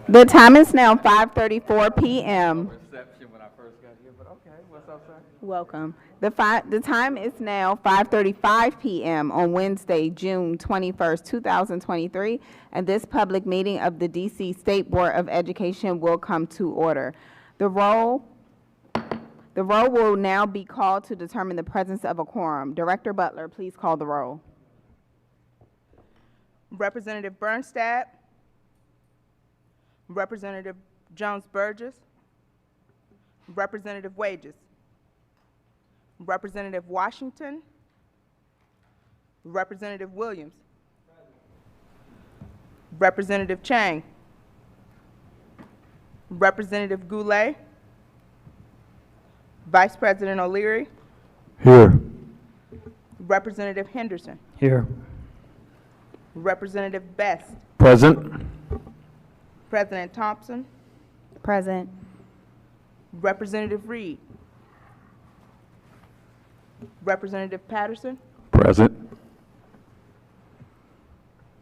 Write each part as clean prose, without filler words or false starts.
The time is now 5:34 p.m. Reception when I first got here, but okay. What's up, sir? Welcome. The time is now 5:35 p.m. on Wednesday, June 21st, 2023, and this public meeting of the D.C. State Board of Education will come to order. The roll will now be called to determine the presence of a quorum. Director Butler, please call the roll. Representative Bernstadt, Representative Jones-Burgess, Representative Wages, Representative Washington, Representative Williams, Representative Chang, Representative Goulet, Vice President O'Leary, Here. Representative Henderson, Here. Representative Best, Present. President Thompson, Present. Representative Reed, Representative Patterson. Present.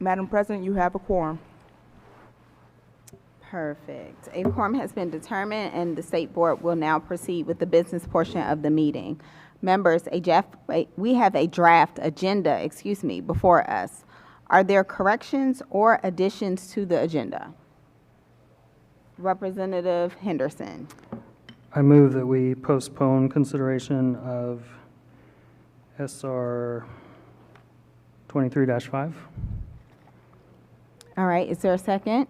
Madam President, you have a quorum. Perfect. A quorum has been determined, and the State Board will now proceed with the business portion of the meeting. Members, we have a draft agenda, before us. Are there corrections or additions to the agenda? Representative Henderson. I move that we postpone consideration of SR 23-5. All right, is there a second?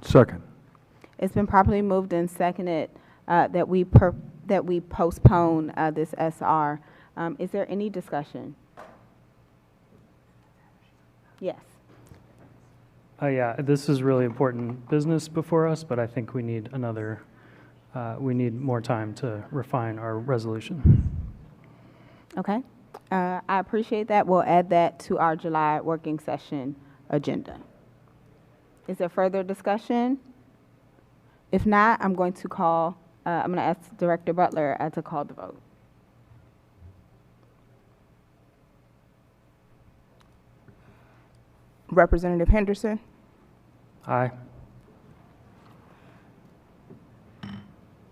Second. It's been properly moved and seconded that we postpone this SR. Is there any discussion? Yes. Yeah, this is really important business before us, but I think we need we need more time to refine our resolution. Okay. I appreciate that. We'll add that to our July working session agenda. Is there further discussion? If not, I'm going to ask Director Butler to call the vote. Representative Henderson, Aye.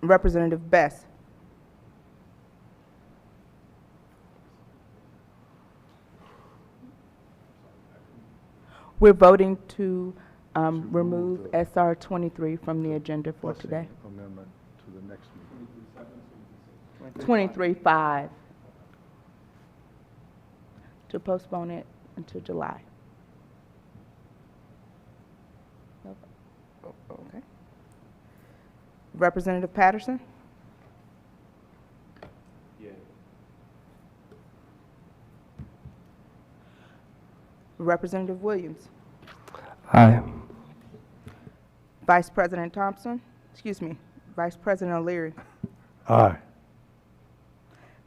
Representative Best, we're voting to remove SR 23 from the agenda for today. Amendment to the next meeting. 23-5, to postpone it until July. Okay. Representative Patterson? Yeah. Representative Williams? Aye. Vice President Thompson? Vice President O'Leary? Aye.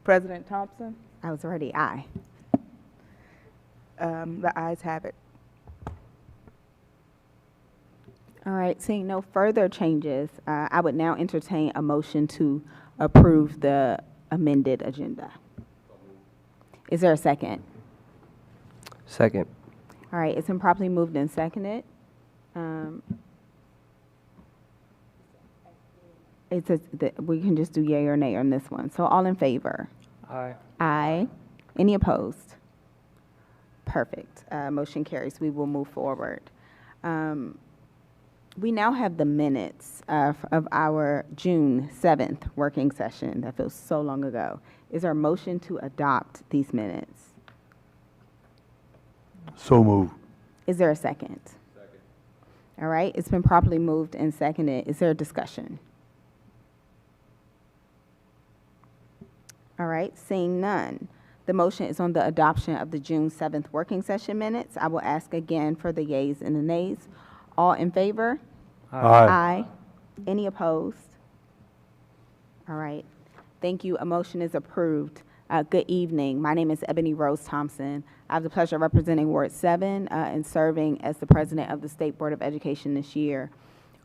President Thompson? I was already aye. The ayes have it. All right, seeing no further changes, I would now entertain a motion to approve the amended agenda. Is there a second? Second. All right, it's been properly moved and seconded. We can just do yay or nay on this one. So all in favor? Aye. Aye. Any opposed? Perfect. Motion carries. We will move forward. We now have the minutes of our June 7th working session. That feels so long ago. Is there a motion to adopt these minutes? So moved. Is there a second? Second. All right, it's been properly moved and seconded. Is there a discussion? All right, seeing none. The motion is on the adoption of the June 7th working session minutes. I will ask again for the yeas and the nays. All in favor? Aye. Any opposed? All right. Thank you. A motion is approved. Good evening. My name is Ebony Rose Thompson. I have the pleasure of representing Ward 7 and serving as the president of the State Board of Education this year.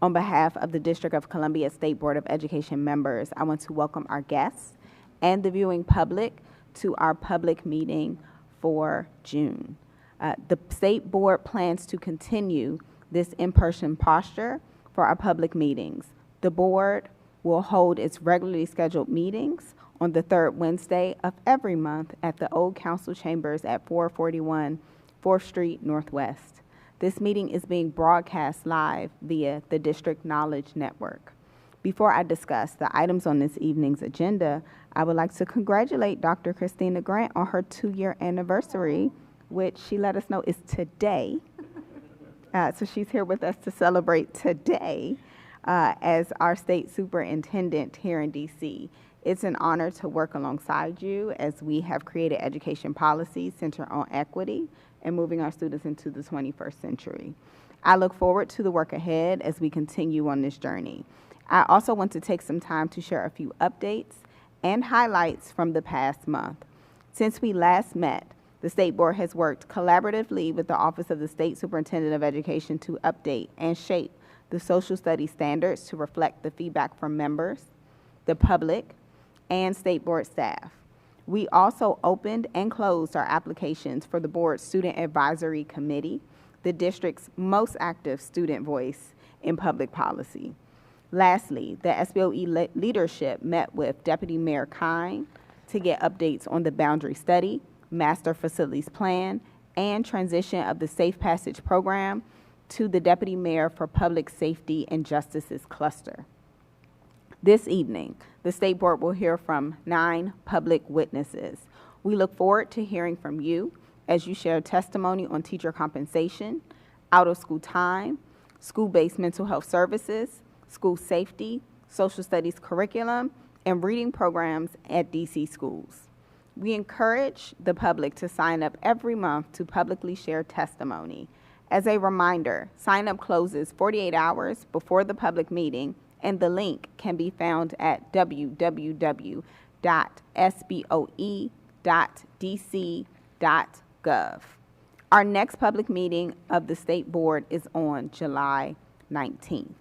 On behalf of the District of Columbia State Board of Education members, I want to welcome our guests and the viewing public to our public meeting for June. The state board plans to continue this in-person posture for our public meetings. The board will hold its regularly scheduled meetings on the third Wednesday of every month at the Old Council Chambers at 441 4th Street Northwest. This meeting is being broadcast live via the District Knowledge Network. Before I discuss the items on this evening's agenda, I would like to congratulate Dr. Christina Grant on her 2-year anniversary, which she let us know is today. So she's here with us to celebrate today as our state superintendent here in DC. It's an honor to work alongside you as we have created education policies centered on equity and moving our students into the 21st century. I look forward to the work ahead as we continue on this journey. I also want to take some time to share a few updates and highlights from the past month. Since we last met, the State Board has worked collaboratively with the Office of the State Superintendent of Education to update and shape the social studies standards to reflect the feedback from members, the public, and State Board staff. We also opened and closed our applications for the Board's Student Advisory Committee, the district's most active student voice in public policy. Lastly, the SBOE leadership met with Deputy Mayor Kine to get updates on the boundary study, master facilities plan, and transition of the Safe Passage program to the Deputy Mayor for Public Safety and Justice's cluster. This evening, the State Board will hear from 9 public witnesses. We look forward to hearing from you as you share testimony on teacher compensation, out-of-school time, school-based mental health services, school safety, social studies curriculum, and reading programs at DC schools. We encourage the public to sign up every month to publicly share testimony. As a reminder, sign-up closes 48 hours before the public meeting, and the link can be found at www.sboe.dc.gov. Our next public meeting of the State Board is on July 19th.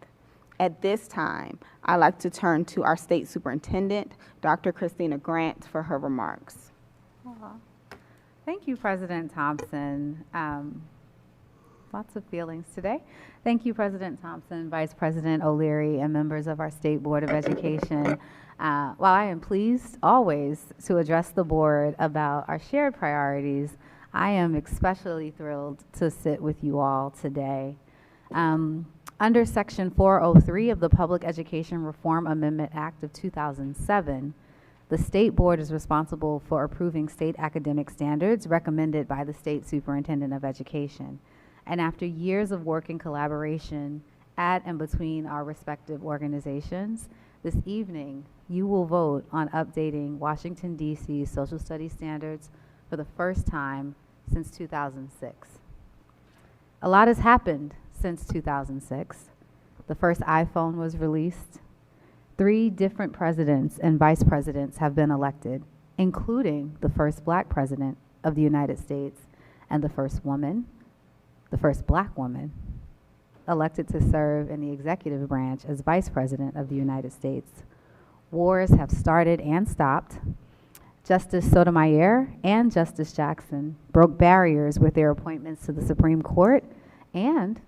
At this time, I'd like to turn to our State Superintendent, Dr. Christina Grant, for her remarks. Thank you, President Thompson. Lots of feelings today. Thank you, President Thompson, Vice President O'Leary, and members of our State Board of Education. While I am pleased always to address the board about our shared priorities, I am especially thrilled to sit with you all today. Under Section 403 of the Public Education Reform Amendment Act of 2007, the State Board is responsible for approving state academic standards recommended by the State Superintendent of Education. And after years of work in collaboration at and between our respective organizations, this evening you will vote on updating Washington, D.C.'s social studies standards for the first time since 2006. A lot has happened since 2006. The first iPhone was released. 3 different presidents and vice presidents have been elected, including the first Black president of the United States and the first Black woman elected to serve in the executive branch as Vice President of the United States. Wars have started and stopped. Justice Sotomayor and Justice Jackson broke barriers with their appointments to the Supreme Court, and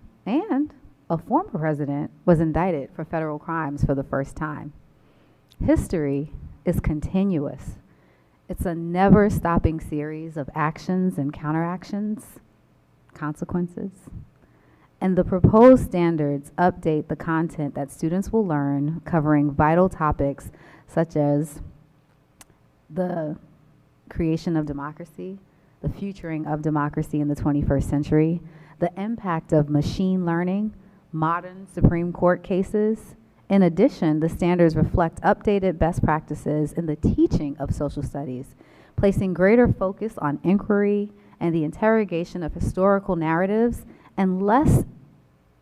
a former president was indicted for federal crimes for the first time. History is continuous. It's a never-stopping series of actions and counteractions, consequences. And the proposed standards update the content that students will learn, covering vital topics such as the creation of democracy, the futuring of democracy in the 21st century, the impact of machine learning, modern Supreme Court cases. In addition, the standards reflect updated best practices in the teaching of social studies, placing greater focus on inquiry and the interrogation of historical narratives, and less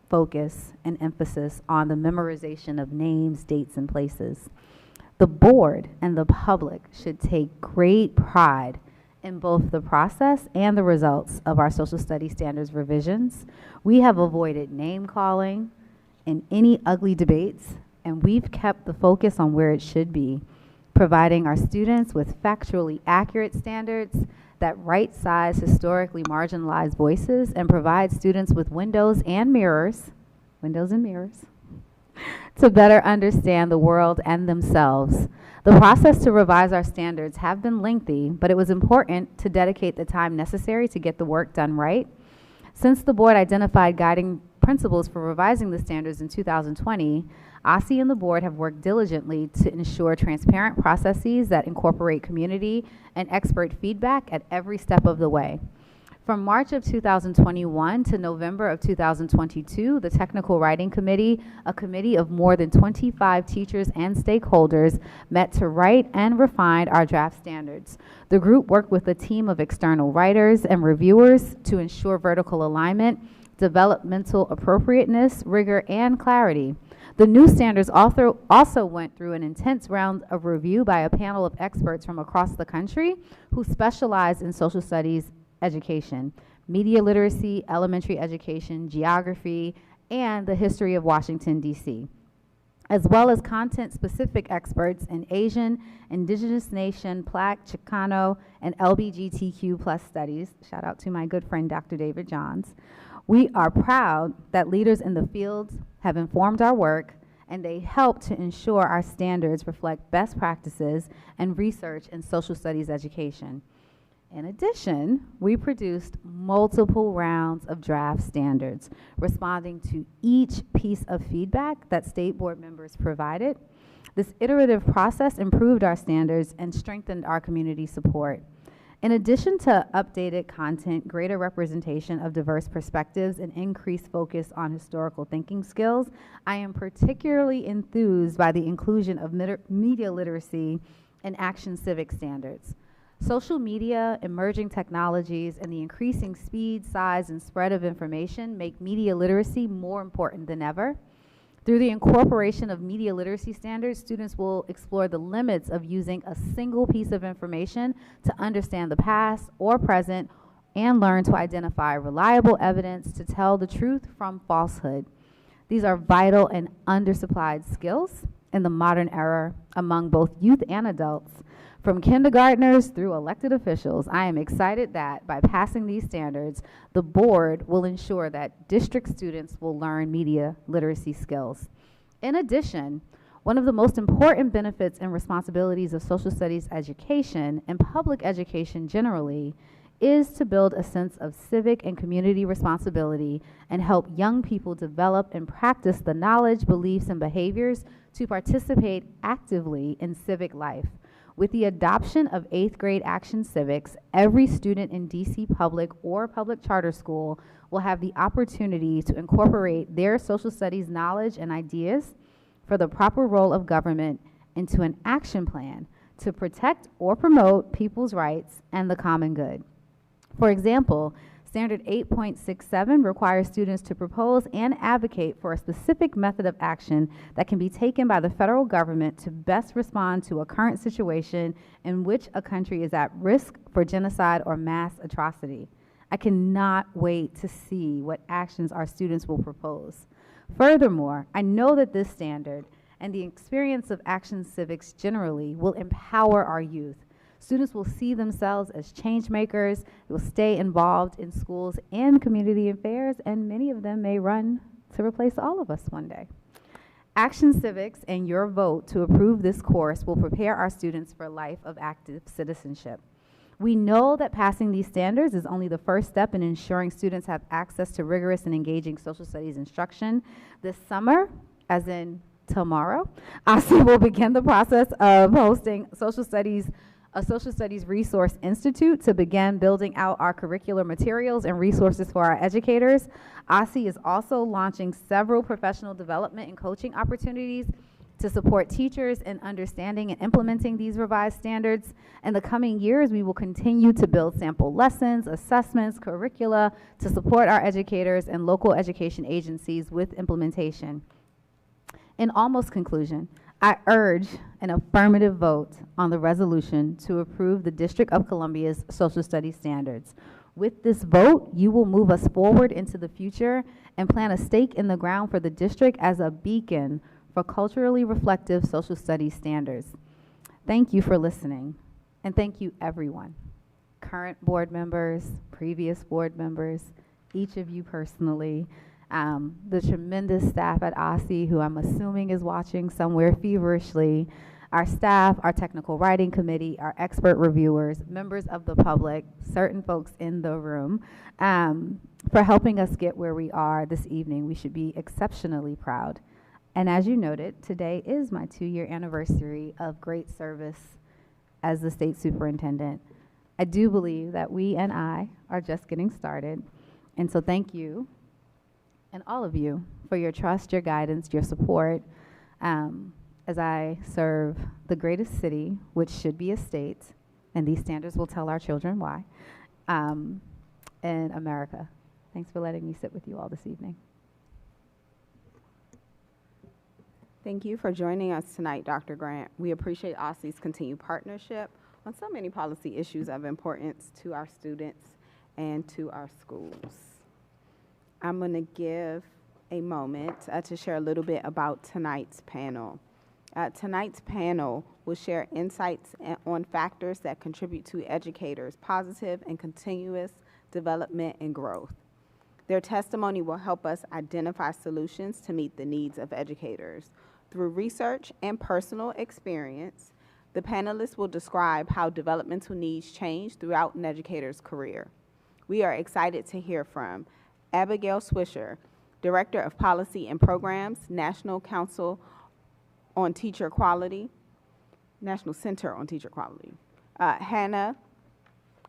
focus and emphasis on the memorization of names, dates, and places. The board and the public should take great pride in both the process and the results of our social studies standards revisions. We have avoided name calling in any ugly debates, and we've kept the focus on where it should be, providing our students with factually accurate standards that right-size historically marginalized voices and provide students with windows and mirrors to better understand the world and themselves. The process to revise our standards have been lengthy, but it was important to dedicate the time necessary to get the work done right. Since the board identified guiding principles for revising the standards in 2020, OSSI and the board have worked diligently to ensure transparent processes that incorporate community and expert feedback at every step of the way. From March of 2021 to November of 2022, the Technical Writing Committee, a committee of more than 25 teachers and stakeholders, met to write and refine our draft standards. The group worked with a team of external writers and reviewers to ensure vertical alignment, developmental appropriateness, rigor, and clarity. The new standards also went through an intense round of review by a panel of experts from across the country who specialize in social studies education, media literacy, elementary education, geography, and the history of Washington, D.C., as well as content-specific experts in Asian, Indigenous Nation, Black, Chicano, and LGBTQ+ studies. Shout out to my good friend, Dr. David Johns. We are proud that leaders in the fields have informed our work, and they help to ensure our standards reflect best practices and research in social studies education. In addition, we produced multiple rounds of draft standards, responding to each piece of feedback that state board members provided. This iterative process improved our standards and strengthened our community support. In addition to updated content, greater representation of diverse perspectives, and increased focus on historical thinking skills, I am particularly enthused by the inclusion of media literacy and action civic standards. Social media, emerging technologies, and the increasing speed, size, and spread of information make media literacy more important than ever. Through the incorporation of media literacy standards, students will explore the limits of using a single piece of information to understand the past or present and learn to identify reliable evidence to tell the truth from falsehood. These are vital and undersupplied skills in the modern era among both youth and adults. From kindergartners through elected officials, I am excited that by passing these standards, the board will ensure that district students will learn media literacy skills. In addition, one of the most important benefits and responsibilities of social studies education and public education generally is to build a sense of civic and community responsibility and help young people develop and practice the knowledge, beliefs, and behaviors to participate actively in civic life. With the adoption of 8th grade Action Civics, every student in DC public or public charter school will have the opportunity to incorporate their social studies knowledge and ideas for the proper role of government into an action plan to protect or promote people's rights and the common good. For example, Standard 8.67 requires students to propose and advocate for a specific method of action that can be taken by the federal government to best respond to a current situation in which a country is at risk for genocide or mass atrocity. I cannot wait to see what actions our students will propose. Furthermore, I know that this standard and the experience of Action Civics generally will empower our youth. Students will see themselves as change makers, they will stay involved in schools and community affairs, and many of them may run to replace all of us one day. Action Civics and your vote to approve this course will prepare our students for a life of active citizenship. We know that passing these standards is only the first step in ensuring students have access to rigorous and engaging social studies instruction. This summer, as in tomorrow, OSSI will begin the process of hosting a Social Studies Resource Institute to begin building out our curricular materials and resources for our educators. OSSI is also launching several professional development and coaching opportunities to support teachers in understanding and implementing these revised standards. In the coming years, we will continue to build sample lessons, assessments, curricula to support our educators and local education agencies with implementation. In almost conclusion, I urge an affirmative vote on the resolution to approve the District of Columbia's social studies standards. With this vote, you will move us forward into the future and plant a stake in the ground for the district as a beacon for culturally reflective social studies standards. Thank you for listening, and thank you, everyone. current board members, previous board members, each of you personally, the tremendous staff at OSSI, who I'm assuming is watching somewhere feverishly, our staff, our technical writing committee, our expert reviewers, members of the public, certain folks in the room, for helping us get where we are this evening. We should be exceptionally proud. And as you noted, today is my 2-year anniversary of great service as the state superintendent. I do believe that we and I are just getting started. And so thank you, and all of you, for your trust, your guidance, your support, as I serve the greatest city, which should be a state, and these standards will tell our children why, in America. Thanks for letting me sit with you all this evening. Thank you for joining us tonight, Dr. Grant. We appreciate OSSI's continued partnership on so many policy issues of importance to our students and to our schools. I'm going to give a moment to share a little bit about tonight's panel. Tonight's panel will share insights on factors that contribute to educators' positive and continuous development and growth. Their testimony will help us identify solutions to meet the needs of educators. Through research and personal experience, the panelists will describe how developmental needs change throughout an educator's career. We are excited to hear from Abigail Swisher, Director of Policy and Programs, National Council on Teacher Quality, National Center on Teacher Quality. Hannah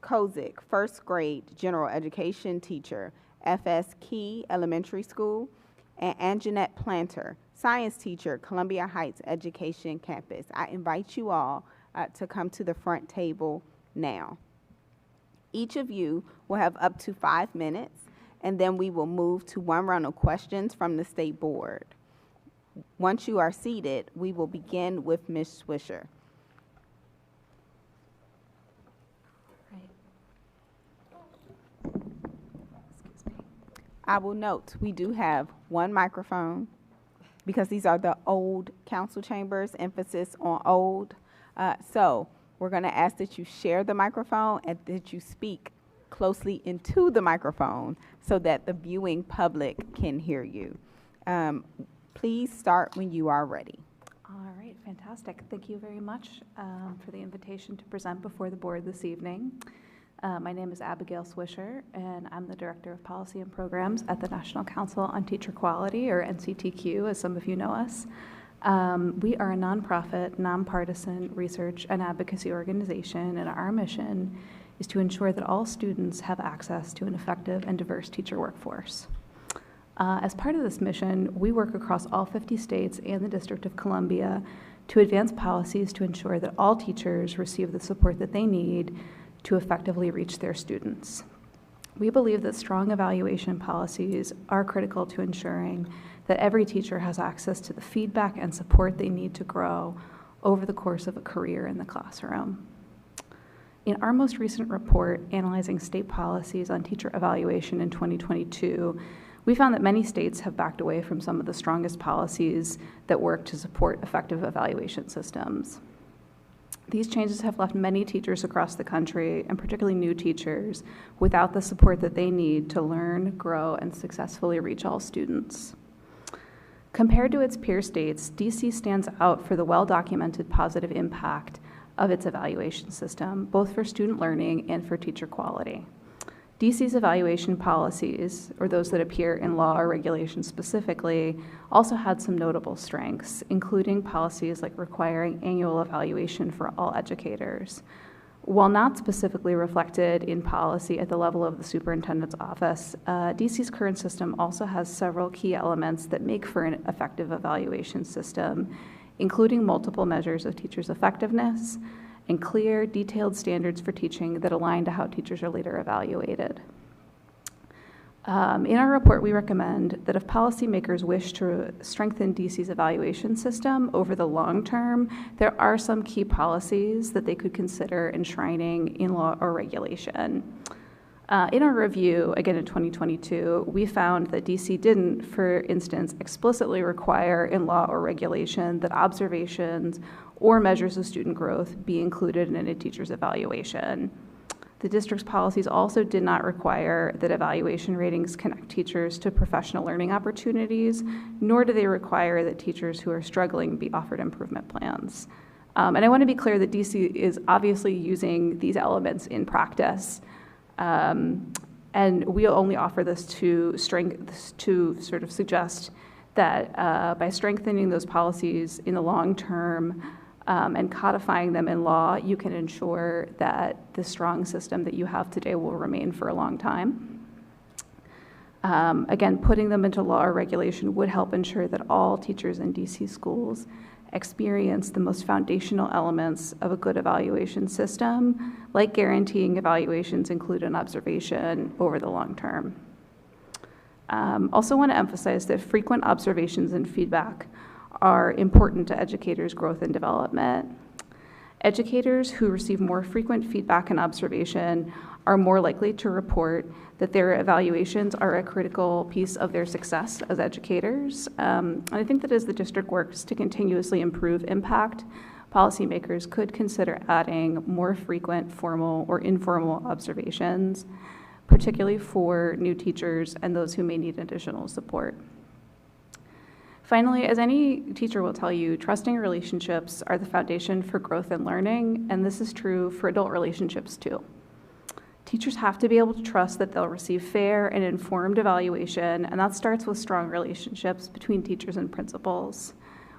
Kozik, first grade general education teacher, FS Key Elementary School, and Anjanette Planter, science teacher, Columbia Heights Education Campus. I invite you all to come to the front table now. Each of you will have up to 5 minutes, and then we will move to one round of questions from the State Board. Once you are seated, we will begin with Ms. Swisher. I will note, we do have one microphone because these are the old council chambers, emphasis on old. So we're going to ask that you share the microphone and that you speak closely into the microphone so that the viewing public can hear you. Please start when you are ready. All right, fantastic. Thank you very much for the invitation to present before the board this evening. My name is Abigail Swisher, and I'm the Director of Policy and Programs at the National Council on Teacher Quality, or NCTQ, as some of you know us. We are a nonprofit, nonpartisan research and advocacy organization, and our mission is to ensure that all students have access to an effective and diverse teacher workforce. As part of this mission, we work across all 50 states and the District of Columbia to advance policies to ensure that all teachers receive the support that they need to effectively reach their students. We believe that strong evaluation policies are critical to ensuring that every teacher has access to the feedback and support they need to grow over the course of a career in the classroom. In our most recent report analyzing state policies on teacher evaluation in 2022, we found that many states have backed away from some of the strongest policies that work to support effective evaluation systems. These changes have left many teachers across the country, and particularly new teachers, without the support that they need to learn, grow, and successfully reach all students. Compared to its peer states, DC stands out for the well-documented positive impact of its evaluation system, both for student learning and for teacher quality. DC's evaluation policies, or those that appear in law or regulation specifically, also had some notable strengths, including policies like requiring annual evaluation for all educators. While not specifically reflected in policy at the level of the superintendent's office, DC's current system also has several key elements that make for an effective evaluation system, including multiple measures of teachers' effectiveness, and clear, detailed standards for teaching that align to how teachers are later evaluated. In our report, we recommend that if policymakers wish to strengthen DC's evaluation system over the long term, there are some key policies that they could consider enshrining in law or regulation. In our review, again in 2022, we found that DC didn't, for instance, explicitly require in law or regulation that observations or measures of student growth be included in a teacher's evaluation. The district's policies also did not require that evaluation ratings connect teachers to professional learning opportunities, nor do they require that teachers who are struggling be offered improvement plans. And I want to be clear that DC is obviously using these elements in practice. And we only offer this to sort of suggest that by strengthening those policies in the long term and codifying them in law, you can ensure that the strong system that you have today will remain for a long time. Again, putting them into law or regulation would help ensure that all teachers in DC schools experience the most foundational elements of a good evaluation system, like guaranteeing evaluations include an observation over the long term. Also want to emphasize that frequent observations and feedback are important to educators' growth and development. Educators who receive more frequent feedback and observation are more likely to report that their evaluations are a critical piece of their success as educators. And I think that as the district works to continuously improve impact, policymakers could consider adding more frequent formal or informal observations, particularly for new teachers and those who may need additional support. Finally, as any teacher will tell you, trusting relationships are the foundation for growth and learning, and this is true for adult relationships too. Teachers have to be able to trust that they'll receive fair and informed evaluation, and that starts with strong relationships between teachers and principals,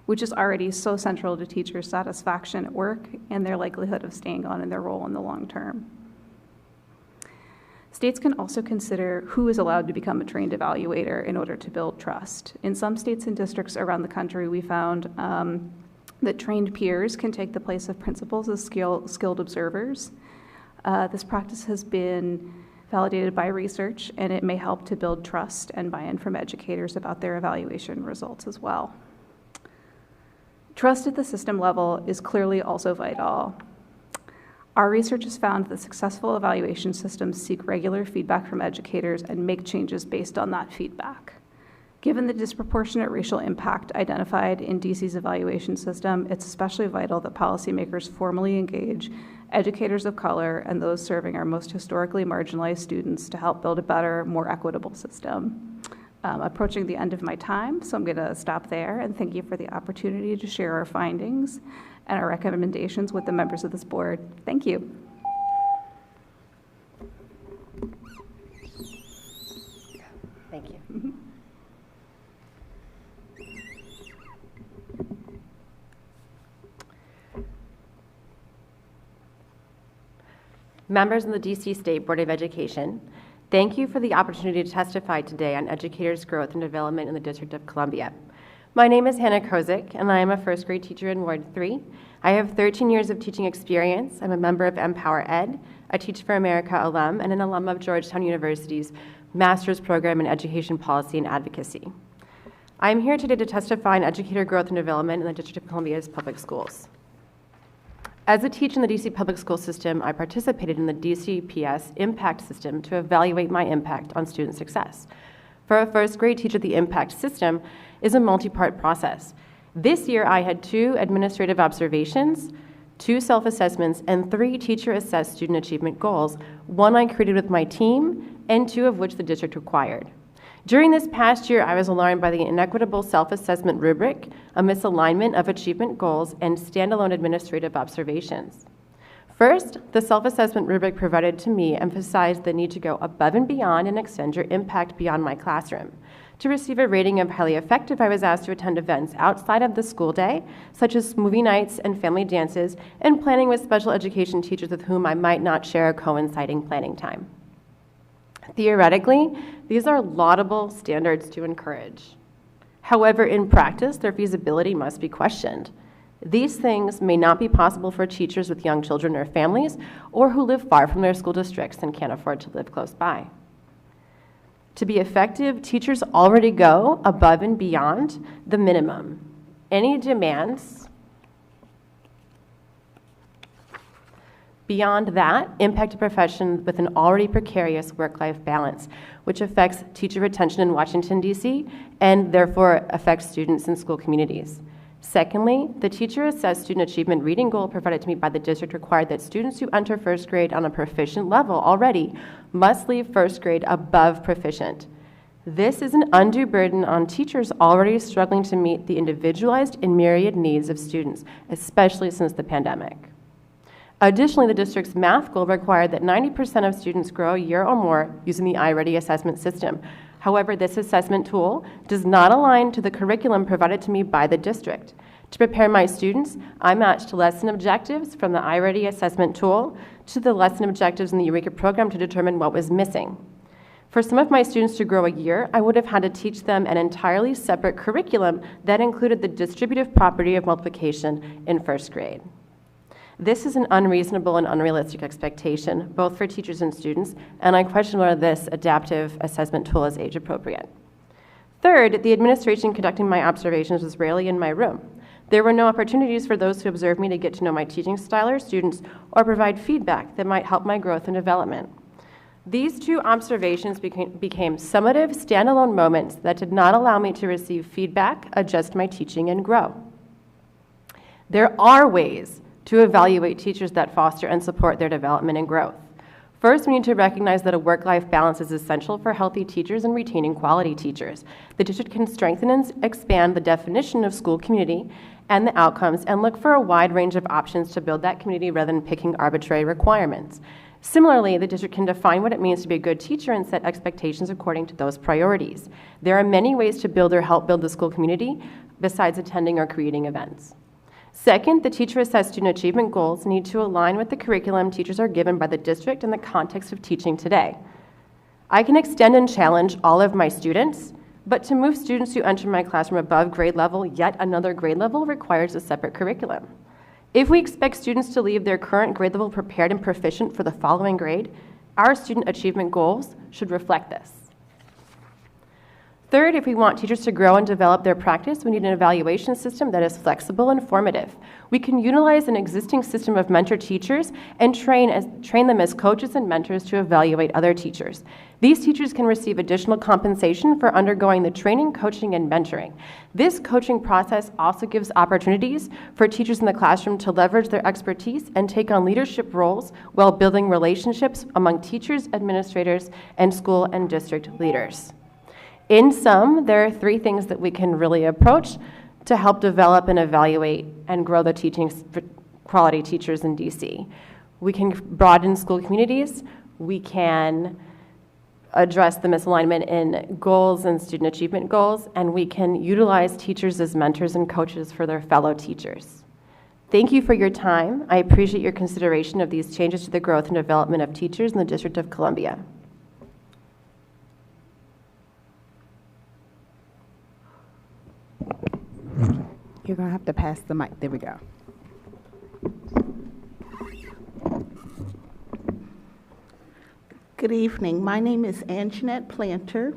which is already so central to teachers' satisfaction at work and their likelihood of staying on in their role in the long term. States can also consider who is allowed to become a trained evaluator in order to build trust. In some states and districts around the country, we found that trained peers can take the place of principals as skilled observers. This practice has been validated by research, and it may help to build trust and buy-in from educators about their evaluation results as well. Trust at the system level is clearly also vital. Our research has found that successful evaluation systems seek regular feedback from educators and make changes based on that feedback. Given the disproportionate racial impact identified in DC's evaluation system, it's especially vital that policymakers formally engage educators of color and those serving our most historically marginalized students to help build a better, more equitable system. Approaching the end of my time, so I'm going to stop there and thank you for the opportunity to share our findings and our recommendations with the members of this board. Thank you. Thank you. Members of the DC State Board of Education, thank you for the opportunity to testify today on educators' growth and development in the District of Columbia. My name is Hannah Kozik, and I am a first grade teacher in Ward 3. I have 13 years of teaching experience. I'm a member of Empower Ed, a Teach for America alum, and an alum of Georgetown University's Master's Program in Education Policy and Advocacy. I am here today to testify on educator growth and development in the District of Columbia's public schools. As a teacher in the DC public school system, I participated in the DCPS impact system to evaluate my impact on student success. For a first grade teacher, the impact system is a multi-part process. This year, I had 2 administrative observations, 2 self-assessments, and 3 teacher-assessed student achievement goals, 1 I created with my team, and 2 of which the district required. During this past year, I was alarmed by the inequitable self-assessment rubric, a misalignment of achievement goals, and standalone administrative observations. First, the self-assessment rubric provided to me emphasized the need to go above and beyond and extend your impact beyond my classroom. To receive a rating of highly effective, I was asked to attend events outside of the school day, such as movie nights and family dances, and planning with special education teachers with whom I might not share a coinciding planning time. Theoretically, these are laudable standards to encourage. However, in practice, their feasibility must be questioned. These things may not be possible for teachers with young children or families, or who live far from their school districts and can't afford to live close by. To be effective, teachers already go above and beyond the minimum. Any demands beyond that impact a profession with an already precarious work-life balance, which affects teacher retention in Washington, D.C., and therefore affects students in school communities. Secondly, the teacher-assessed student achievement reading goal provided to me by the district required that students who enter first grade on a proficient level already must leave first grade above proficient. This is an undue burden on teachers already struggling to meet the individualized and myriad needs of students, especially since the pandemic. Additionally, the district's math goal required that 90% of students grow a year or more using the iReady assessment system. However, this assessment tool does not align to the curriculum provided to me by the district. To prepare my students, I matched lesson objectives from the iReady assessment tool to the lesson objectives in the Eureka program to determine what was missing. For some of my students to grow a year, I would have had to teach them an entirely separate curriculum that included the distributive property of multiplication in first grade. This is an unreasonable and unrealistic expectation, both for teachers and students, and I question whether this adaptive assessment tool is age appropriate. Third, the administration conducting my observations was rarely in my room. There were no opportunities for those who observed me to get to know my teaching style or students or provide feedback that might help my growth and development. These two observations became summative, standalone moments that did not allow me to receive feedback, adjust my teaching, and grow. There are ways to evaluate teachers that foster and support their development and growth. First, we need to recognize that a work-life balance is essential for healthy teachers and retaining quality teachers. The district can strengthen and expand the definition of school community and the outcomes and look for a wide range of options to build that community rather than picking arbitrary requirements. Similarly, the district can define what it means to be a good teacher and set expectations according to those priorities. There are many ways to build or help build the school community besides attending or creating events. Second, the teacher-assessed student achievement goals need to align with the curriculum teachers are given by the district in the context of teaching today. I can extend and challenge all of my students, but to move students who enter my classroom above grade level, yet another grade level requires a separate curriculum. If we expect students to leave their current grade level prepared and proficient for the following grade, our student achievement goals should reflect this. Third, if we want teachers to grow and develop their practice, we need an evaluation system that is flexible and formative. We can utilize an existing system of mentor teachers and train them as coaches and mentors to evaluate other teachers. These teachers can receive additional compensation for undergoing the training, coaching, and mentoring. This coaching process also gives opportunities for teachers in the classroom to leverage their expertise and take on leadership roles while building relationships among teachers, administrators, and school and district leaders. In sum, there are three things that we can really approach to help develop and evaluate and grow the teaching quality teachers in DC. We can broaden school communities, we can address the misalignment in goals and student achievement goals, and we can utilize teachers as mentors and coaches for their fellow teachers. Thank you for your time. I appreciate your consideration of these changes to the growth and development of teachers in the District of Columbia. You're going to have to pass the mic. There we go. Good evening. My name is Anjanette Planter,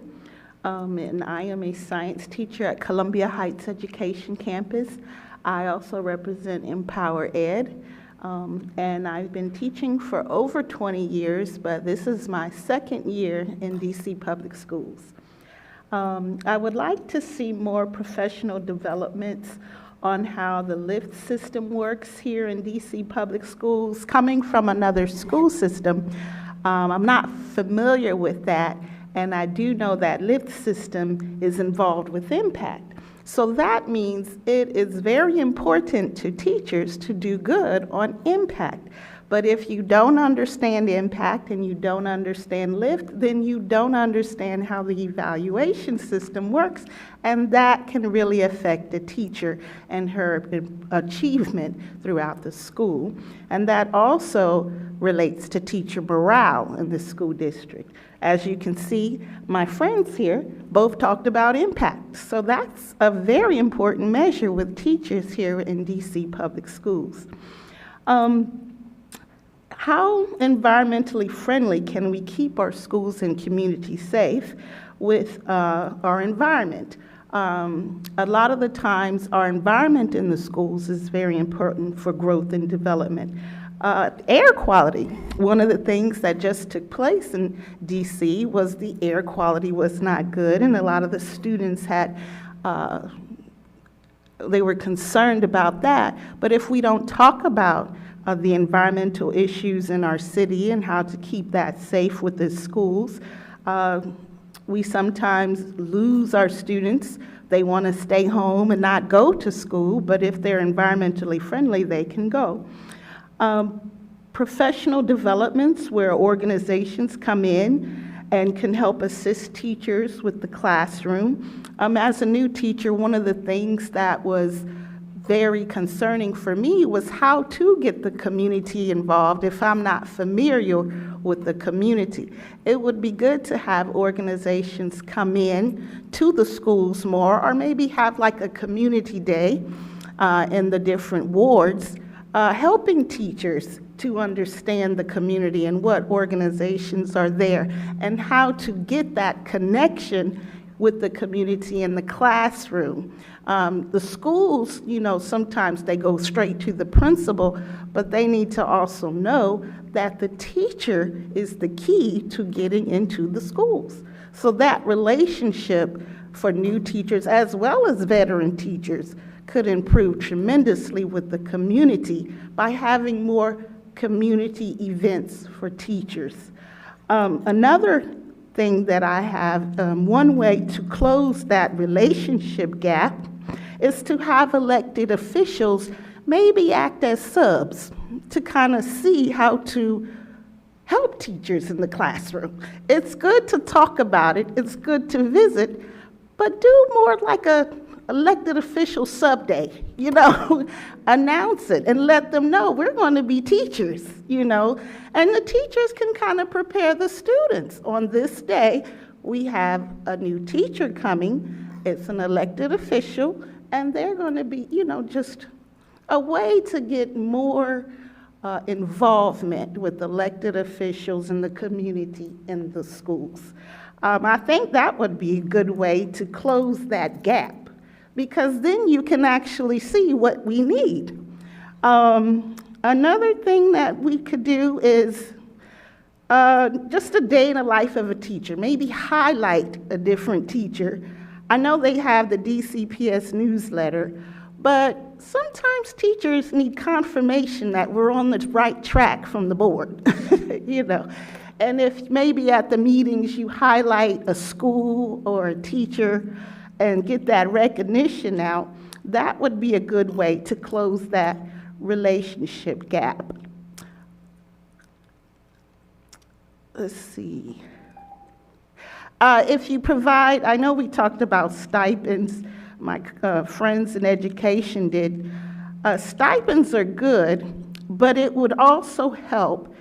and I am a science teacher at Columbia Heights Education Campus. I also represent Empower Ed, and I've been teaching for over 20 years, but this is my second year in DC Public Schools. I would like to see more professional developments on how the lift system works here in DC Public Schools. Coming from another school system, I'm not familiar with that, and I do know that lift system is involved with impact. So that means it is very important to teachers to do good on impact. But if you don't understand impact and you don't understand lift, then you don't understand how the evaluation system works, and that can really affect the teacher and her achievement throughout the school. And that also relates to teacher morale in the school district. As you can see, my friends here both talked about impact. So that's a very important measure with teachers here in DC Public Schools. How environmentally friendly can we keep our schools and communities safe with our environment? A lot of the times, our environment in the schools is very important for growth and development. Air quality, one of the things that just took place in DC was the air quality was not good, and a lot of the students had they were concerned about that. But if we don't talk about the environmental issues in our city and how to keep that safe with the schools, we sometimes lose our students. They want to stay home and not go to school, but if they're environmentally friendly, they can go. Professional developments where organizations come in and can help assist teachers with the classroom. As a new teacher, one of the things that was very concerning for me was how to get the community involved if I'm not familiar with the community. It would be good to have organizations come in to the schools more, or maybe have like a community day in the different wards, helping teachers to understand the community and what organizations are there and how to get that connection with the community in the classroom. The schools, you know, sometimes they go straight to the principal, but they need to also know that the teacher is the key to getting into the schools. So that relationship for new teachers as well as veteran teachers could improve tremendously with the community by having more community events for teachers. Another thing that I have, one way to close that relationship gap is to have elected officials maybe act as subs to kind of see how to help teachers in the classroom. It's good to talk about it, it's good to visit, but do more like a elected official sub day, you know, announce it and let them know we're going to be teachers, you know, and the teachers can kind of prepare the students. On this day, we have a new teacher coming, it's an elected official, and they're going to be, you know, just a way to get more involvement with elected officials in the community in the schools. I think that would be a good way to close that gap, because then you can actually see what we need. Another thing that we could do is just a day in the life of a teacher, maybe highlight a different teacher. I know they have the DCPS newsletter, but sometimes teachers need confirmation that we're on the right track from the board, you know. And if maybe at the meetings you highlight a school or a teacher and get that recognition out, that would be a good way to close that relationship gap. Let's see. If you provide, I know we talked about stipends, my friends in education did. Stipends are good, but it would also help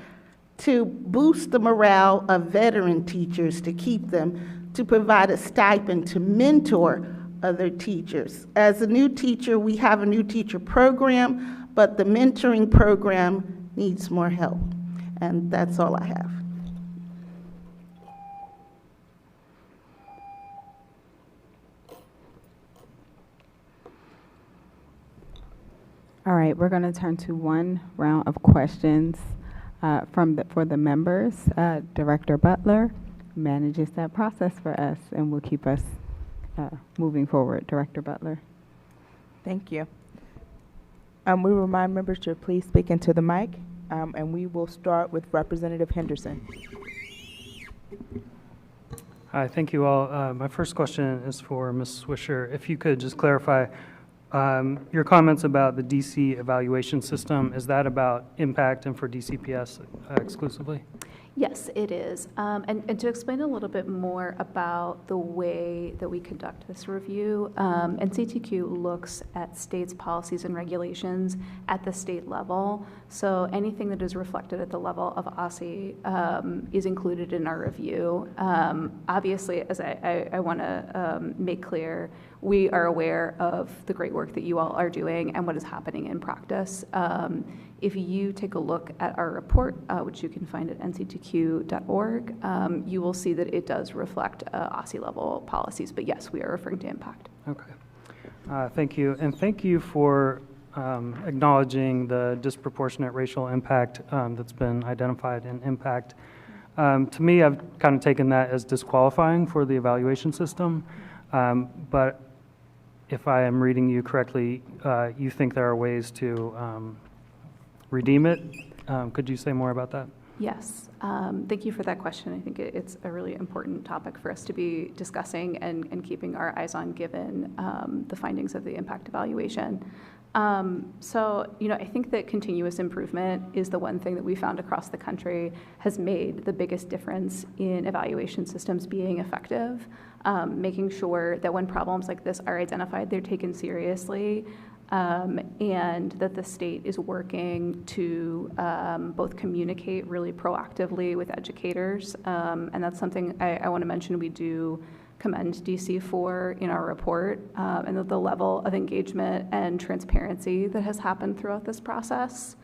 to boost the morale of veteran teachers, to keep them, to provide a stipend to mentor other teachers. As a new teacher, we have a new teacher program, but the mentoring program needs more help. And that's all I have. All right, we're going to turn to one round of questions for the members. Director Butler manages that process for us and will keep us moving forward. Director Butler. Thank you. We remind members to please speak into the mic, and we will start with Representative Henderson. Hi, thank you all. My first question is for Ms. Swisher. If you could just clarify your comments about the DC evaluation system, is that about impact and for DCPS exclusively? Yes, it is. And to explain a little bit more about the way that we conduct this review, NCTQ looks at states' policies and regulations at the state level. So anything that is reflected at the level of OSSI is included in our review. Obviously, as I want to make clear, we are aware of the great work that you all are doing and what is happening in practice. If you take a look at our report, which you can find at nctq.org, you will see that it does reflect OSSI level policies. But yes, we are referring to impact. Okay. Thank you. And thank you for acknowledging the disproportionate racial impact that's been identified in impact. To me, I've kind of taken that as disqualifying for the evaluation system. But if I am reading you correctly, you think there are ways to redeem it. Could you say more about that? Yes, thank you for that question. I think it's a really important topic for us to be discussing and keeping our eyes on, given the findings of the impact evaluation. So, I think that continuous improvement is the one thing that we found across the country has made the biggest difference in evaluation systems being effective, making sure that when problems like this are identified, they're taken seriously, and that the state is working to both communicate really proactively with educators. And that's something I want to mention we do commend DC for in our report, and the level of engagement and transparency that has happened throughout this process.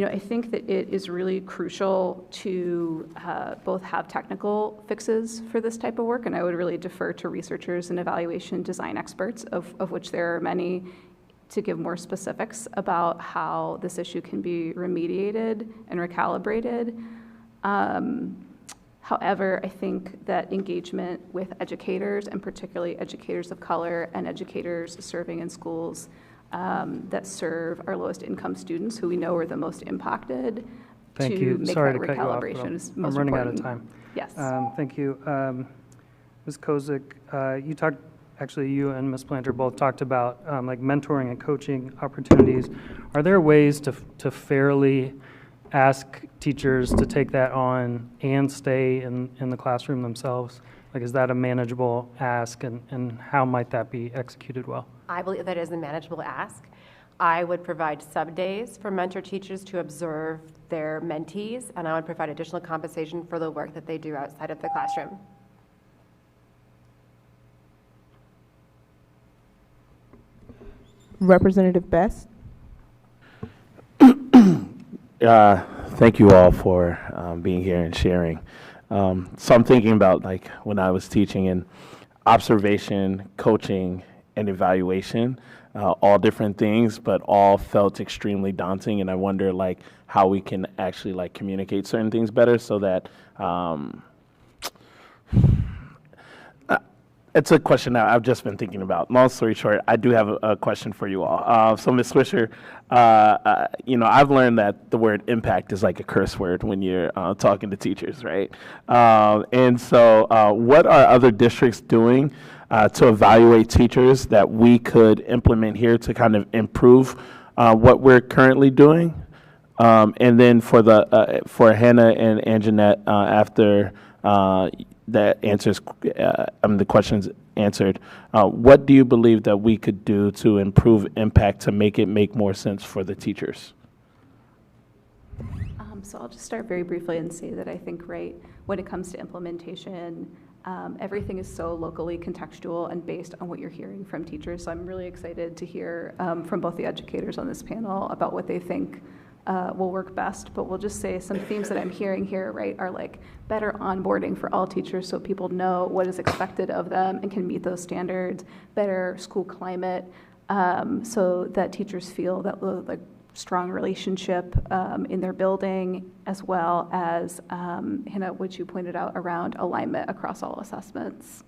I think that it is really crucial to both have technical fixes for this type of work, and I would really defer to researchers and evaluation design experts, of which there are many, to give more specifics about how this issue can be remediated and recalibrated. However, I think that engagement with educators, and particularly educators of color and educators serving in schools that serve our lowest income students, who we know are the most impacted, Thank to you. make Sorry that to cut you off, recalibration but is I'm most running out important. of time. Yes. Thank you. Ms. Kozik, you talked, actually you and Ms. Planter both talked about like mentoring and coaching opportunities. Are there ways to fairly ask teachers to take that on and stay in the classroom themselves? Like, is that a manageable ask, and how might that be executed well? I believe that is a manageable ask. I would provide sub-days for mentor teachers to observe their mentees, and I would provide additional compensation for the work that they do outside of the classroom. Representative Best? Thank you all for being here and sharing. So I'm thinking about, like, when I was teaching, in observation, coaching, and evaluation, all different things, but all felt extremely daunting. And I wonder, like, how we can actually, like, communicate certain things better, so that it's a question that I've just been thinking about. Long story short, I do have a question for you all. So, Ms. Swisher, I've learned that the word impact is like a curse word when you're talking to teachers, right? And so what are other districts doing to evaluate teachers that we could implement here to kind of improve what we're currently doing? And then for Hannah and Anjanette, after that answers the questions answered, what do you believe that we could do to improve impact to make it make more sense for the teachers? So I'll just start very briefly and say that I think, right, when it comes to implementation, everything is so locally contextual and based on what you're hearing from teachers. So I'm really excited to hear from both the educators on this panel about what they think will work best. But we'll just say some themes that I'm hearing here, right, are like better onboarding for all teachers so people know what is expected of them and can meet those standards, better school climate so that teachers feel that like strong relationship in their building, as well as, Hannah, what you pointed out around alignment across all assessments.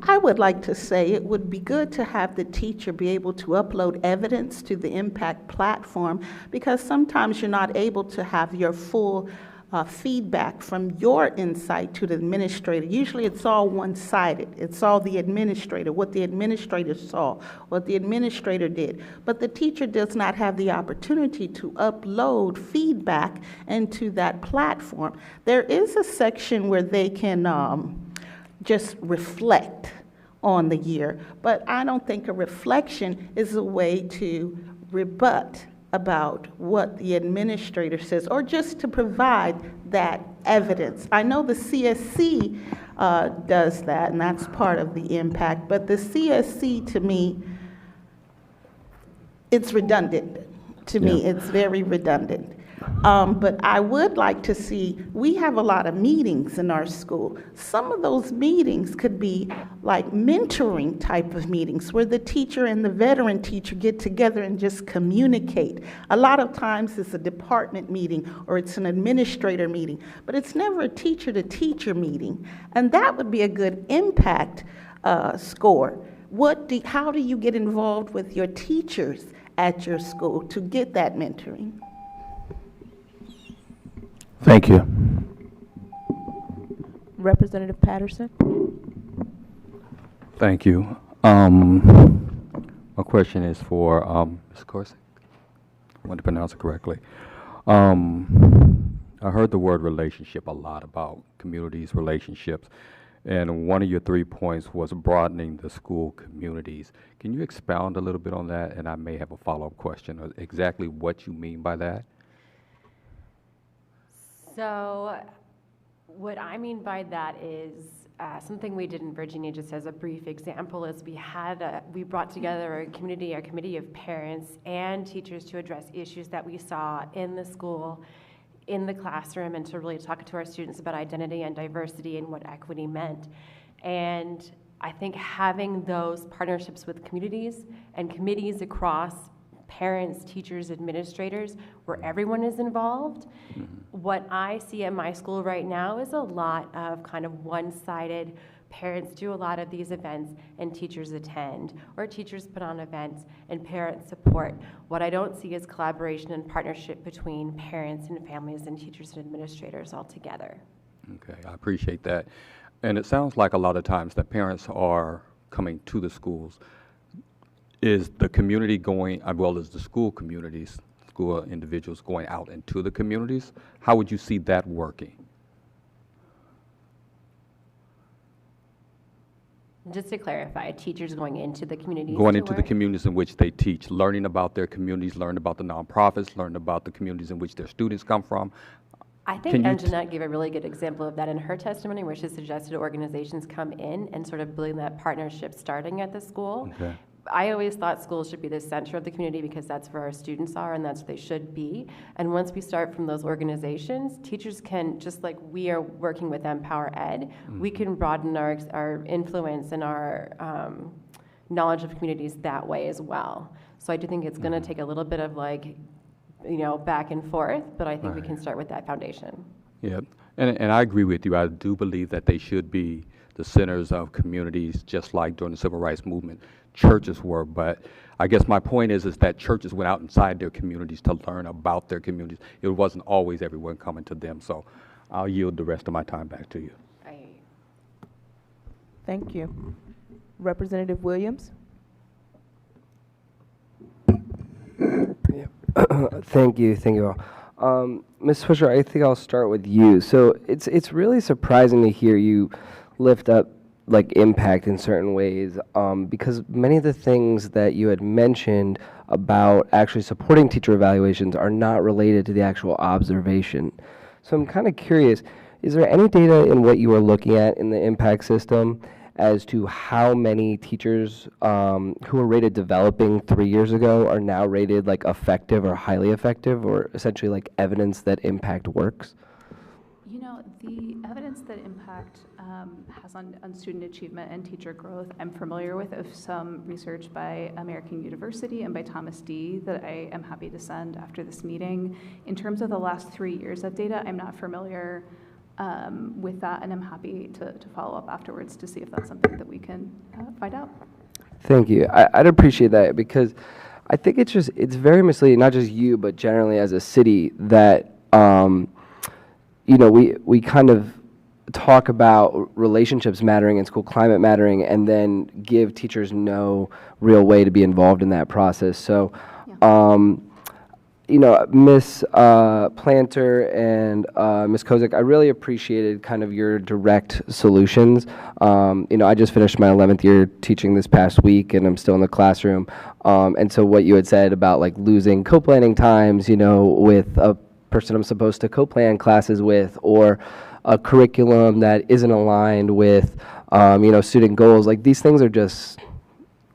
I would like to say it would be good to have the teacher be able to upload evidence to the impact platform, because sometimes you're not able to have your full feedback from your insight to the administrator. Usually it's all one-sided. It's all the administrator, what the administrator saw, what the administrator did. But the teacher does not have the opportunity to upload feedback into that platform. There is a section where they can just reflect on the year, but I don't think a reflection is a way to rebut about what the administrator says, or just to provide that evidence. I know the CSC does that, and that's part of the impact, but the CSC, to me, it's redundant. To me, it's very redundant. But I would like to see, we have a lot of meetings in our school. Some of those meetings could be like mentoring type of meetings where the teacher and the veteran teacher get together and just communicate. A lot of times it's a department meeting or it's an administrator meeting, but it's never a teacher-to-teacher meeting. And that would be a good impact score. How do you get involved with your teachers at your school to get that mentoring? Thank you. Representative Patterson? Thank you. My question is for Ms. Corsick. I want to pronounce it correctly. I heard the word relationship a lot about communities, relationships, and one of your 3 points was broadening the school communities. Can you expound a little bit on that? And I may have a follow-up question of exactly what you mean by that. So what I mean by that is something we did in Virginia, just as a brief example, is we brought together a committee of parents and teachers to address issues that we saw in the school, in the classroom, and to really talk to our students about identity and diversity and what equity meant. And I think having those partnerships with communities and committees across parents, teachers, administrators, where everyone is involved. What I see at my school right now is a lot of kind of one-sided, parents do a lot of these events and teachers attend, or teachers put on events and parents support. What I don't see is collaboration and partnership between parents and families and teachers and administrators all together. Okay, I appreciate that. And it sounds like a lot of times that parents are coming to the schools. Is the community going, as well as the school communities, school individuals going out into the communities? How would you see that working? Just to clarify, teachers going into the communities Going to into the work? communities in which they teach, learning about their communities, learning about the nonprofits, learning about the communities in which their students come from. I think Anjanette gave a really good example of that in her testimony, where she suggested organizations come in and sort of building that partnership starting at the school. Okay. I always thought schools should be the center of the community because that's where our students are and that's where they should be. And once we start from those organizations, teachers can, just like we are working with Empower Ed, we can broaden our influence and our knowledge of communities that way as well. So I do think it's going to take a little bit of back and forth, but I think we can start with that foundation. Yeah, and I agree with you. I do believe that they should be the centers of communities, just like during the Civil Rights Movement, churches were. But I guess my point is that churches went out inside their communities to learn about their communities. It wasn't always everyone coming to them. So I'll yield the rest of my time back to you. Thank you. Representative Williams? Thank you all. Ms. Swisher, I think I'll start with you. So it's really surprising to hear you lift up like impact in certain ways, because many of the things that you had mentioned about actually supporting teacher evaluations are not related to the actual observation. So I'm kind of curious, is there any data in what you are looking at in the impact system as to how many teachers who were rated developing 3 years ago are now rated like effective or highly effective, or essentially like evidence that impact works? You know, the evidence that impact has on student achievement and teacher growth, I'm familiar with of some research by American University and by Thomas D. that I am happy to send after this meeting. In terms of the last 3 years of data, I'm not familiar with that, and I'm happy to follow up afterwards to see if that's something that we can find out. Thank you. I'd appreciate that, because I think it's very misleading, not just you, but generally as a city, that we kind of talk about relationships mattering and school climate mattering, and then give teachers no real way to be involved in that process. So, Ms. Planter and Ms. Kozik, I really appreciated kind of your direct solutions. I just finished my 11th year teaching this past week, and I'm still in the classroom. And so what you had said about like losing co-planning times, with a person I'm supposed to co-plan classes with, or a curriculum that isn't aligned with, student goals, like these things are just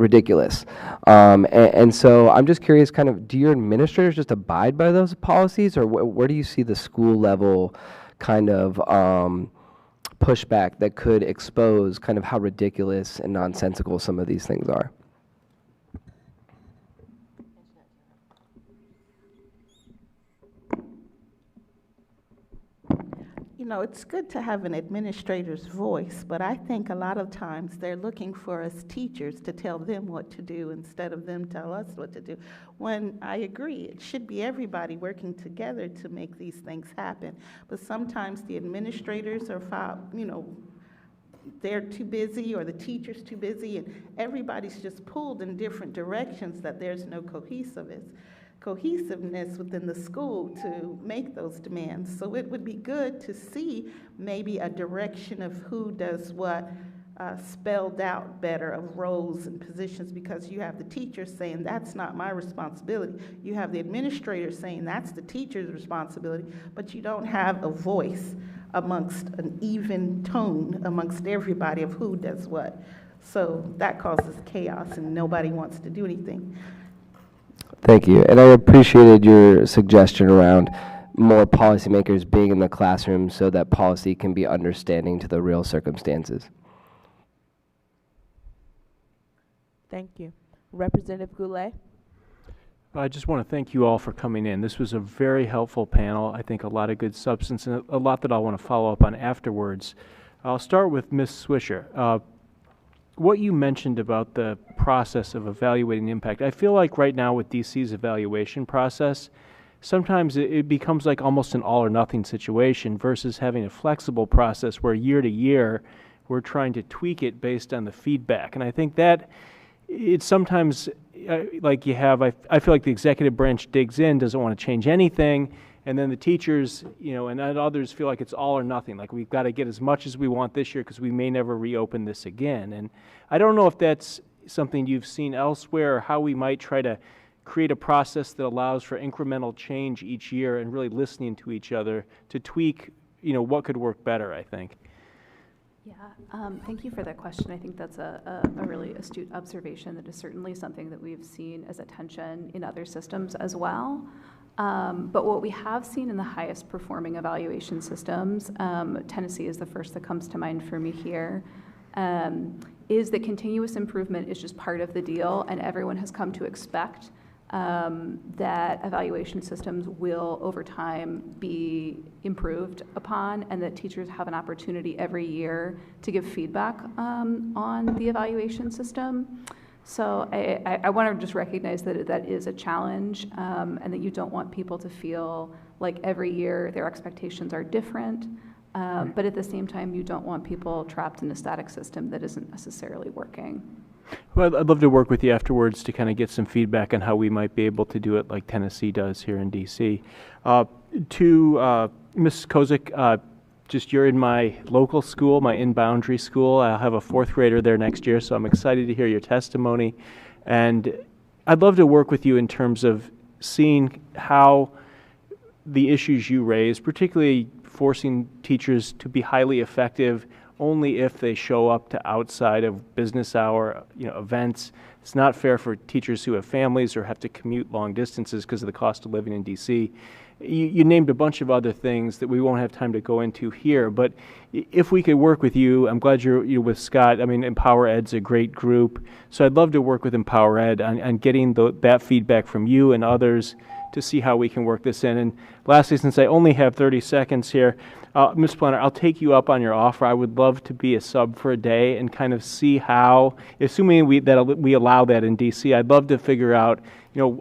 ridiculous. And so I'm just curious, kind of, do your administrators just abide by those policies, or where do you see the school level kind of pushback that could expose kind of how ridiculous and nonsensical some of these things are? You know, it's good to have an administrator's voice, but I think a lot of times they're looking for us teachers to tell them what to do instead of them tell us what to do. When I agree, it should be everybody working together to make these things happen. But sometimes the administrators are, they're too busy, or the teacher's too busy, and everybody's just pulled in different directions, that there's no cohesiveness within the school to make those demands. So it would be good to see maybe a direction of who does what, spelled out better, of roles and positions, because you have the teacher saying, that's not my responsibility. You have the administrator saying, that's the teacher's responsibility, but you don't have a voice amongst an even tone amongst everybody of who does what. So that causes chaos and nobody wants to do anything. Thank you. And I appreciated your suggestion around more policymakers being in the classroom so that policy can be understanding to the real circumstances. Thank you. Representative Goulet? I just want to thank you all for coming in. This was a very helpful panel. I think a lot of good substance and a lot that I want to follow up on afterwards. I'll start with Ms. Swisher. What you mentioned about the process of evaluating impact, I feel like right now with DC's evaluation process, sometimes it becomes like almost an all or nothing situation versus having a flexible process where year to year we're trying to tweak it based on the feedback. And I think that it's sometimes like you have, I feel like the executive branch digs in, doesn't want to change anything, and then the teachers, and others feel like it's all or nothing, like we've got to get as much as we want this year because we may never reopen this again. And I don't know if that's something you've seen elsewhere, or how we might try to create a process that allows for incremental change each year and really listening to each other to tweak, what could work better, I think. Yeah, thank you for that question. I think that's a really astute observation. That is certainly something that we've seen as a tension in other systems as well. But what we have seen in the highest performing evaluation systems, Tennessee is the first that comes to mind for me here, is that continuous improvement is just part of the deal, and everyone has come to expect that evaluation systems will over time be improved upon, and that teachers have an opportunity every year to give feedback on the evaluation system. So I want to just recognize that that is a challenge, and that you don't want people to feel like every year their expectations are different, but at the same time you don't want people trapped in a static system that isn't necessarily working. Well, I'd love to work with you afterwards to kind of get some feedback on how we might be able to do it like Tennessee does here in DC. To Ms. Kozik, just you're in my local school, my in-boundary school. I'll have a fourth grader there next year, so I'm excited to hear your testimony. And I'd love to work with you in terms of seeing how the issues you raise, particularly forcing teachers to be highly effective only if they show up to outside of business hour events. It's not fair for teachers who have families or have to commute long distances because of the cost of living in DC. You named a bunch of other things that we won't have time to go into here, but if we could work with you, I'm glad you're with Scott. I mean, Empower Ed's a great group, so I'd love to work with Empower Ed on getting that feedback from you and others to see how we can work this in. And lastly, since I only have 30 seconds here, Ms. Planner, I'll take you up on your offer. I would love to be a sub for a day and kind of see how, assuming we allow that in DC, I'd love to figure out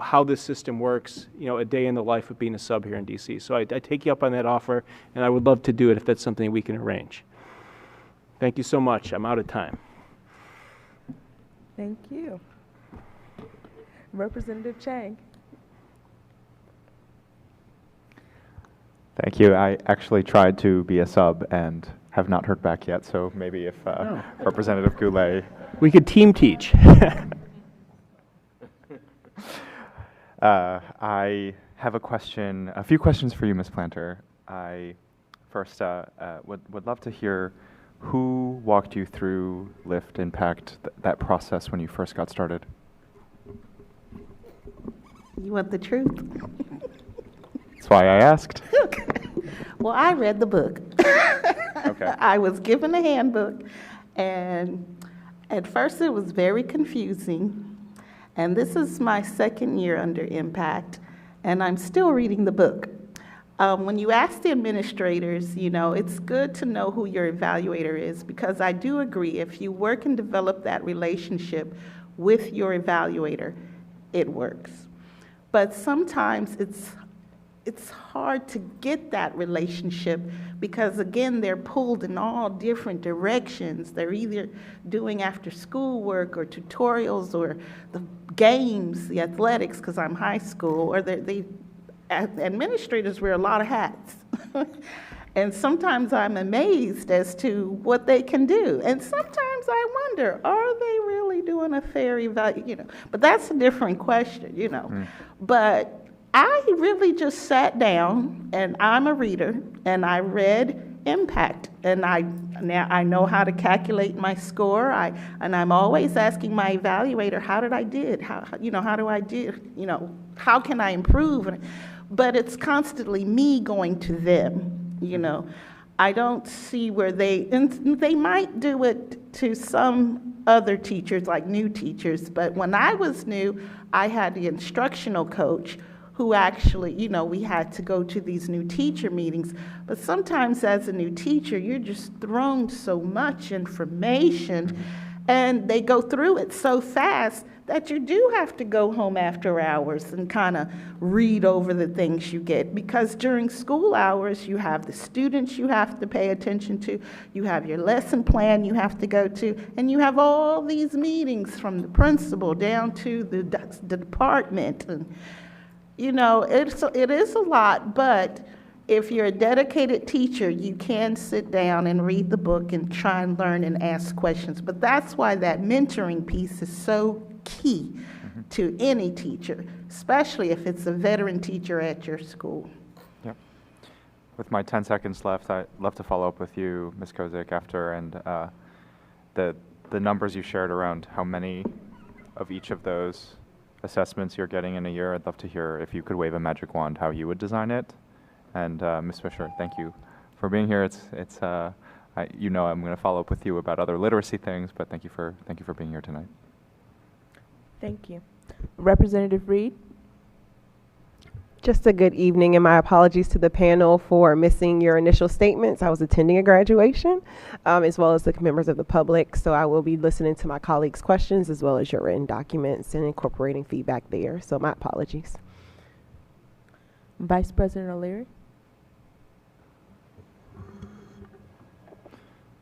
how this system works, a day in the life of being a sub here in DC. So I take you up on that offer, and I would love to do it if that's something we can arrange. Thank you so much. I'm out of time. Thank you. Representative Chang. Thank you. I actually tried to be a sub and have not heard back yet, so maybe if Representative Goulet... We could team teach. I have a few questions for you, Ms. Planter. I first would love to hear Who walked you through Lift, Impact, that process when you first got started? You want the truth? That's why I asked. Well, I read the book. Okay. I was given a handbook, and at first it was very confusing. And this is my second year under Impact, and I'm still reading the book. When you ask the administrators, it's good to know who your evaluator is, because I do agree, if you work and develop that relationship with your evaluator, it works. But sometimes it's hard to get that relationship because, again, they're pulled in all different directions. They're either doing after school work or tutorials or the games, the athletics, because I'm high school, or administrators wear a lot of hats. And sometimes I'm amazed as to what they can do. And sometimes I wonder, are they really doing a fair evaluation? But that's a different question, But I really just sat down, and I'm a reader, and I read Impact, and now I know how to calculate my score. And I'm always asking my evaluator, how did I did? How do I do? How can I improve? But it's constantly me going to them. I don't see where and they might do it to some other teachers, like new teachers, but when I was new, I had the instructional coach who actually, we had to go to these new teacher meetings. But sometimes as a new teacher, you're just thrown so much information, and they go through it so fast that you do have to go home after hours and kind of read over the things you get. Because during school hours, you have the students you have to pay attention to, you have your lesson plan you have to go to, and you have all these meetings from the principal down to the department. And it is a lot, but if you're a dedicated teacher, you can sit down and read the book and try and learn and ask questions. But that's why that mentoring piece is so key to any teacher, especially if it's a veteran teacher at your school. Yep. With my 10 seconds left, I'd love to follow up with you, Ms. Kozik, after, and the numbers you shared around how many of each of those assessments you're getting in a year. I'd love to hear, if you could wave a magic wand, how you would design it. And Ms. Fisher, thank you for being here. I'm going to follow up with you about other literacy things, but thank you for being here tonight. Thank you. Representative Reed? Just a good evening, and my apologies to the panel for missing your initial statements. I was attending a graduation, as well as the members of the public, so I will be listening to my colleagues' questions as well as your written documents and incorporating feedback there, so my apologies. Vice President O'Leary?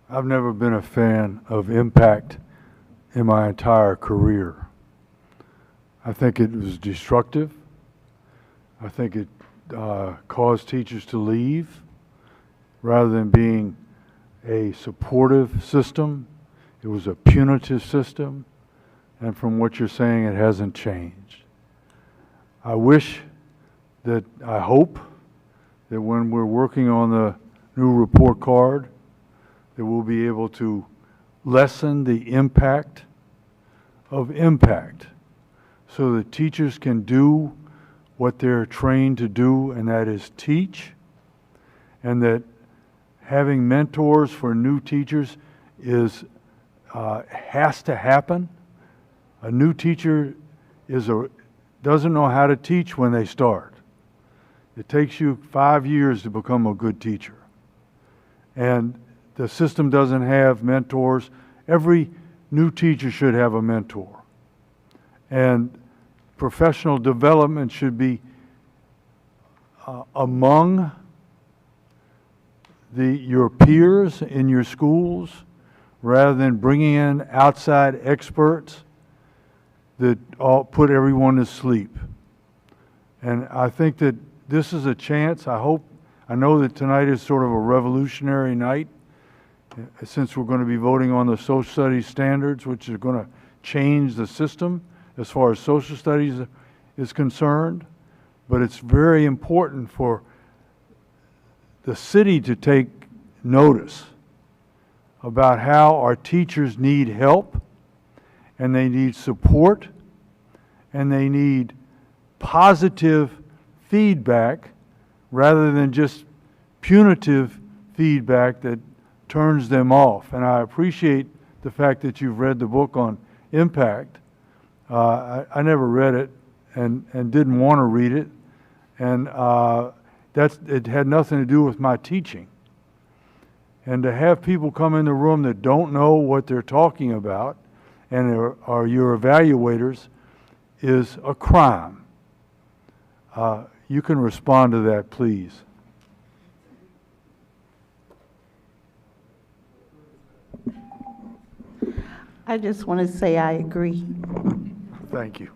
I've never been a fan of Impact in my entire career. I think it was destructive. I think it caused teachers to leave rather than being a supportive system. It was a punitive system, and from what you're saying, it hasn't changed. I hope that when we're working on the new report card, that we'll be able to lessen the impact of Impact so that teachers can do what they're trained to do, and that is teach, and that having mentors for new teachers has to happen. A new teacher doesn't know how to teach when they start. It takes you 5 years to become a good teacher. And the system doesn't have mentors. Every new teacher should have a mentor. And professional development should be among your peers in your schools, rather than bringing in outside experts that all put everyone to sleep. And I think that this is a chance. I know that tonight is sort of a revolutionary night, since we're going to be voting on the social studies standards, which are going to change the system as far as social studies is concerned. But it's very important for the city to take notice about how our teachers need help, and they need support, and they need positive feedback rather than just punitive feedback that turns them off. And I appreciate the fact that you've read the book on impact. I never read it and didn't want to read it, and it had nothing to do with my teaching. And to have people come in the room that don't know what they're talking about and are your evaluators is a crime. You can respond to that, please. I just want to say I agree. Thank you.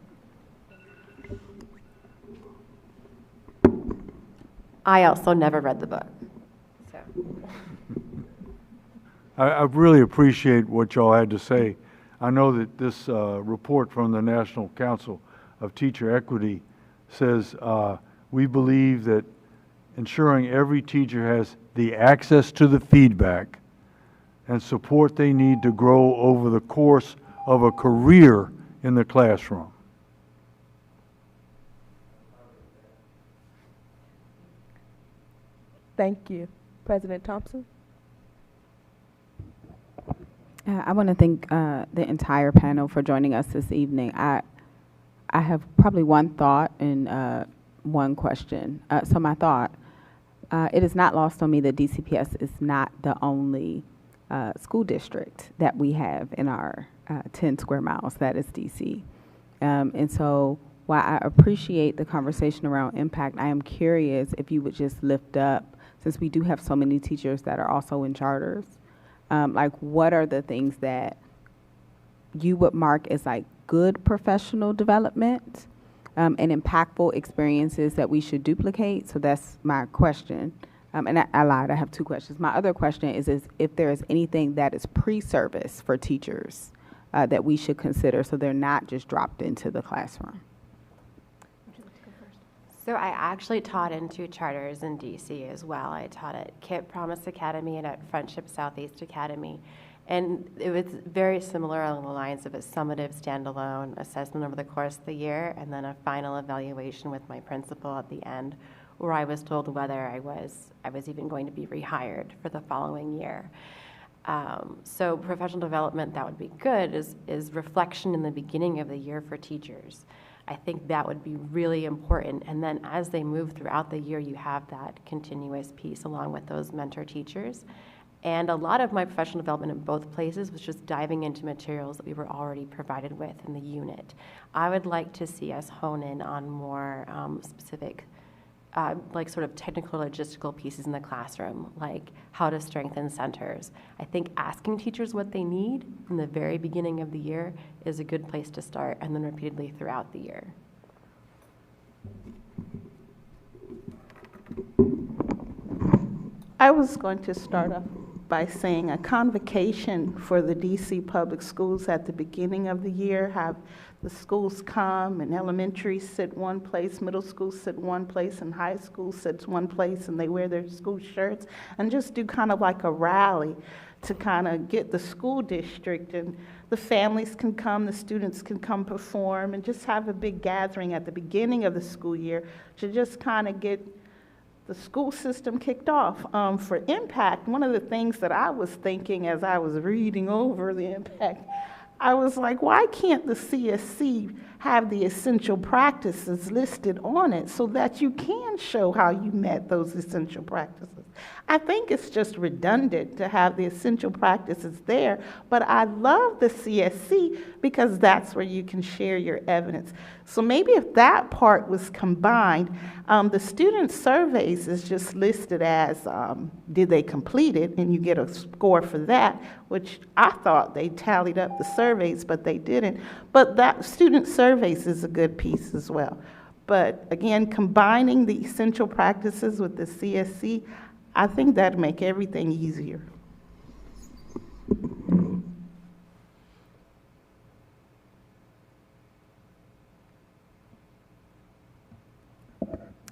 I also never read the book. So. I really appreciate what y'all had to say. I know that this report from the National Council of Teacher Equity says we believe that ensuring every teacher has the access to the feedback and support they need to grow over the course of a career in the classroom. Thank you. President Thompson? I want to thank the entire panel for joining us this evening. I have probably one thought and one question. So my thought, it is not lost on me that DCPS is not the only school district that we have in our 10 square miles, that is DC. And so while I appreciate the conversation around impact, I am curious if you would just lift up, since we do have so many teachers that are also in charters, like what are the things that you would mark as like good professional development and impactful experiences that we should duplicate? So that's my question. And I lied, I have two questions. My other question is if there is anything that is pre-service for teachers that we should consider so they're not just dropped into the classroom. So I actually taught in 2 charters in DC as well. I taught at KIPP Promise Academy and at Friendship Southeast Academy. And it was very similar along the lines of a summative standalone assessment over the course of the year and then a final evaluation with my principal at the end where I was told whether I was even going to be rehired for the following year. So professional development that would be good is reflection in the beginning of the year for teachers. I think that would be really important. And then as they move throughout the year, you have that continuous piece along with those mentor teachers. And a lot of my professional development in both places was just diving into materials that we were already provided with in the unit. I would like to see us hone in on more specific like sort of technical logistical pieces in the classroom, like how to strengthen centers. I think asking teachers what they need from the very beginning of the year is a good place to start, and then repeatedly throughout the year. I was going to start off by saying a convocation for the DC public schools at the beginning of the year, have the schools come and elementary sit one place, middle school sit one place, and high school sits one place, and they wear their school shirts, and just do kind of like a rally to kind of get the school district, and the families can come, the students can come perform, and just have a big gathering at the beginning of the school year to just kind of get the school system kicked off. For impact, one of the things that I was thinking as I was reading over the impact, I was like, why can't the CSC have the essential practices listed on it so that you can show how you met those essential practices? I think it's just redundant to have the essential practices there, but I love the CSC because that's where you can share your evidence. So maybe if that part was combined, the student surveys is just listed as did they complete it, and you get a score for that, which I thought they tallied up the surveys, but they didn't. But that student surveys is a good piece as well. But again, combining the essential practices with the CSC, I think that'd make everything easier.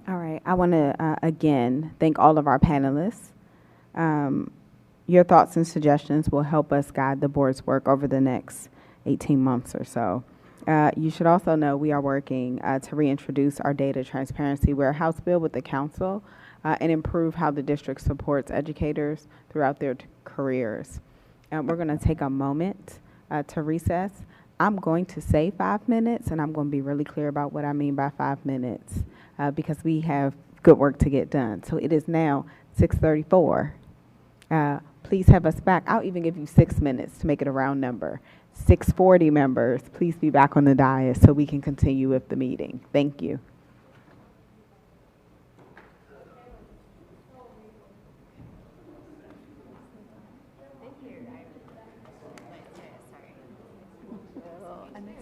All right, I want to again thank all of our panelists. Your thoughts and suggestions will help us guide the board's work over the next 18 months or so. You should also know we are working to reintroduce our data transparency warehouse bill with the council and improve how the district supports educators throughout their careers. We're going to take a moment to recess. I'm going to say 5 minutes, and I'm going to be really clear about what I mean by 5 minutes because we have good work to get done. So it is now 6:34. Please have us back. I'll even give you 6 minutes to make it a round number. 6:40 members, please be back on the dais so we can continue with the meeting. Thank you.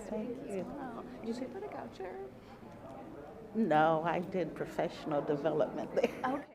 Thank you. Did you put a voucher? No, I did professional development there. Okay.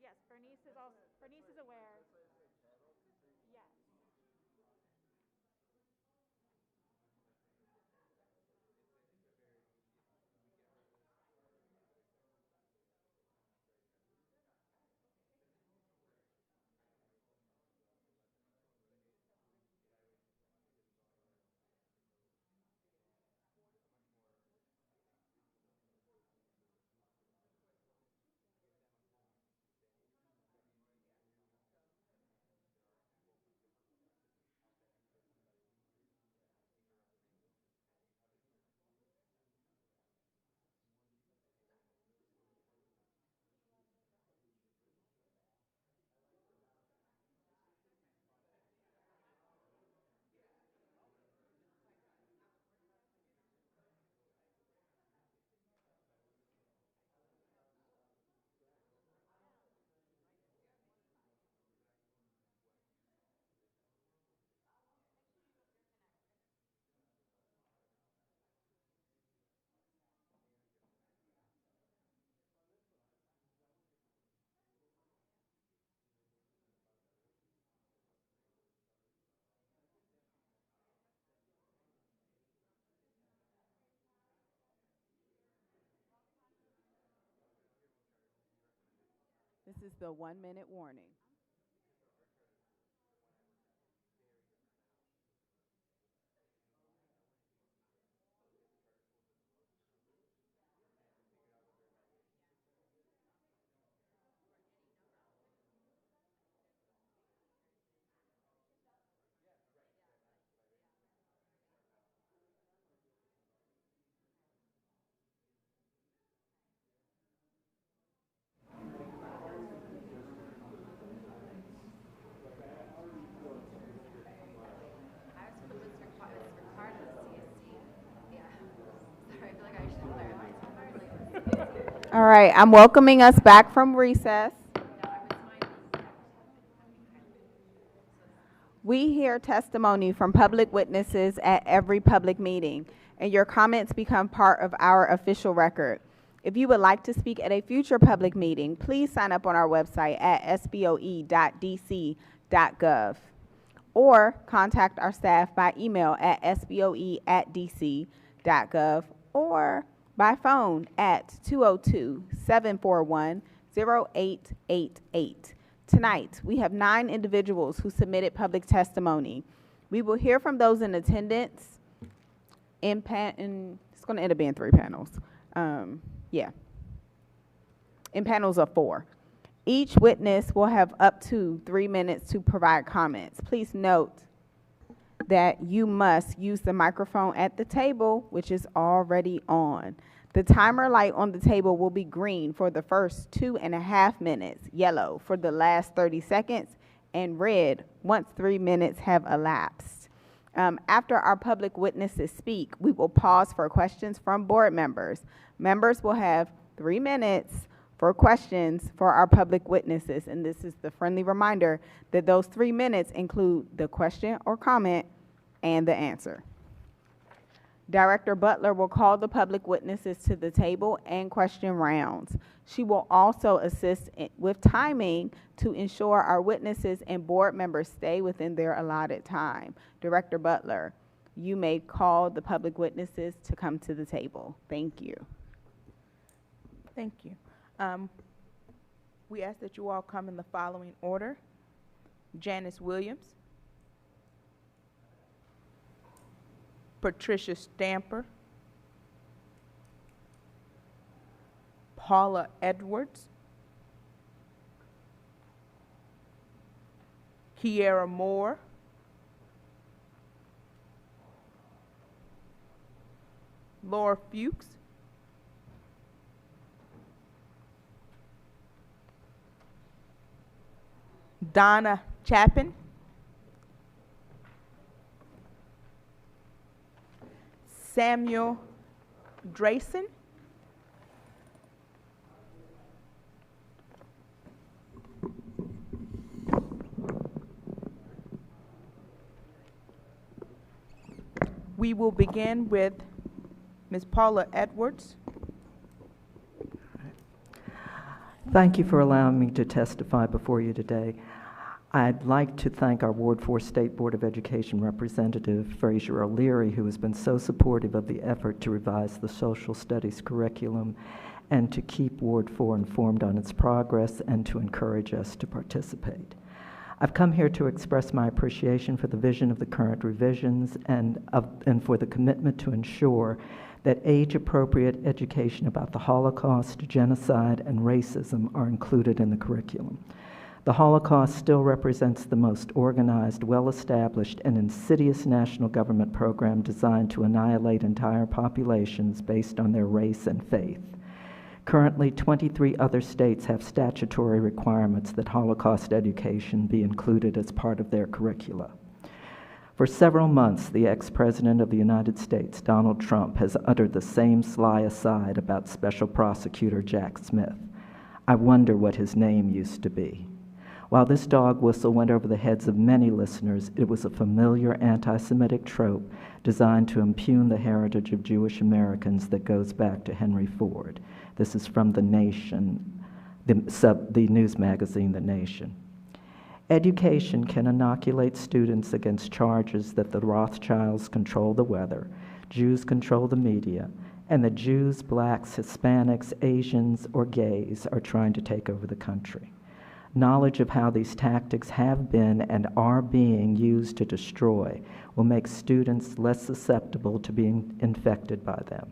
Yes, Bernice is also, Bernice is aware. Yes. is the 1-minute warning. All right, I'm welcoming us back from recess. We hear testimony from public witnesses at every public meeting, and your comments become part of our official record. If you would like to speak at a future public meeting, please sign up on our website at sboe.dc.gov or contact our staff by email at sboe@dc.gov or by phone at 202-741-0888. Tonight, we have 9 individuals who submitted public testimony. We will hear from those in attendance it's going to end up being 3 panels. In panels of 4. Each witness will have up to 3 minutes to provide comments. Please note that you must use the microphone at the table, which is already on. The timer light on the table will be green for the first 2.5 minutes, yellow for the last 30 seconds, and red once 3 minutes have elapsed. After our public witnesses speak, we will pause for questions from board members. Members will have 3 minutes for questions for our public witnesses, and this is the friendly reminder that those 3 minutes include the question or comment and the answer. Director Butler will call the public witnesses to the table and question rounds. She will also assist with timing to ensure our witnesses and board members stay within their allotted time. Director Butler, you may call the public witnesses to come to the table. Thank you. Thank you. We ask that you all come in the following order: Janice Williams, Patricia Stamper, Paula Edwards, Kiera Moore, Laura Fuchs, Donna Chapin, Samuel Drayson, we will begin with Ms. Paula Edwards. Thank you for allowing me to testify before you today. I'd like to thank our Ward 4 State Board of Education Representative, Fraser O'Leary, who has been so supportive of the effort to revise the social studies curriculum and to keep Ward 4 informed on its progress and to encourage us to participate. I've come here to express my appreciation for the vision of the current revisions and for the commitment to ensure that age-appropriate education about the Holocaust, genocide, and racism are included in the curriculum. The Holocaust still represents the most organized, well-established, and insidious national government program designed to annihilate entire populations based on their race and faith. Currently, 23 other states have statutory requirements that Holocaust education be included as part of their curricula. For several months, the ex-president of the United States, Donald Trump, has uttered the same sly aside about Special Prosecutor Jack Smith. I wonder what his name used to be. While this dog whistle went over the heads of many listeners, it was a familiar anti-Semitic trope designed to impugn the heritage of Jewish Americans that goes back to Henry Ford. This is from The Nation, the news magazine The Nation. Education can inoculate students against charges that the Rothschilds control the weather, Jews control the media, and that Jews, blacks, Hispanics, Asians, or gays are trying to take over the country. Knowledge of how these tactics have been and are being used to destroy will make students less susceptible to being infected by them.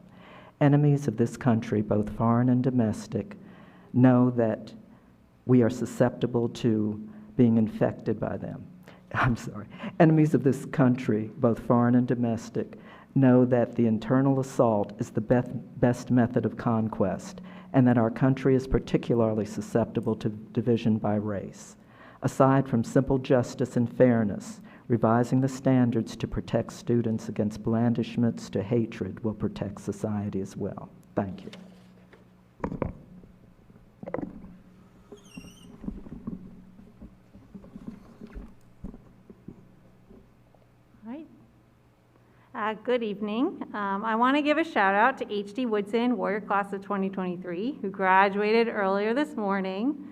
Enemies of this country, both foreign and domestic, know that we are susceptible to being infected by them. I'm sorry. Enemies of this country, both foreign and domestic, know that the internal assault is the best method of conquest, and that our country is particularly susceptible to division by race. Aside from simple justice and fairness, revising the standards to protect students against blandishments to hatred will protect society as well. Thank you. Good evening. I want to give a shout out to H.D. Woodson, Warrior Class of 2023, who graduated earlier this morning.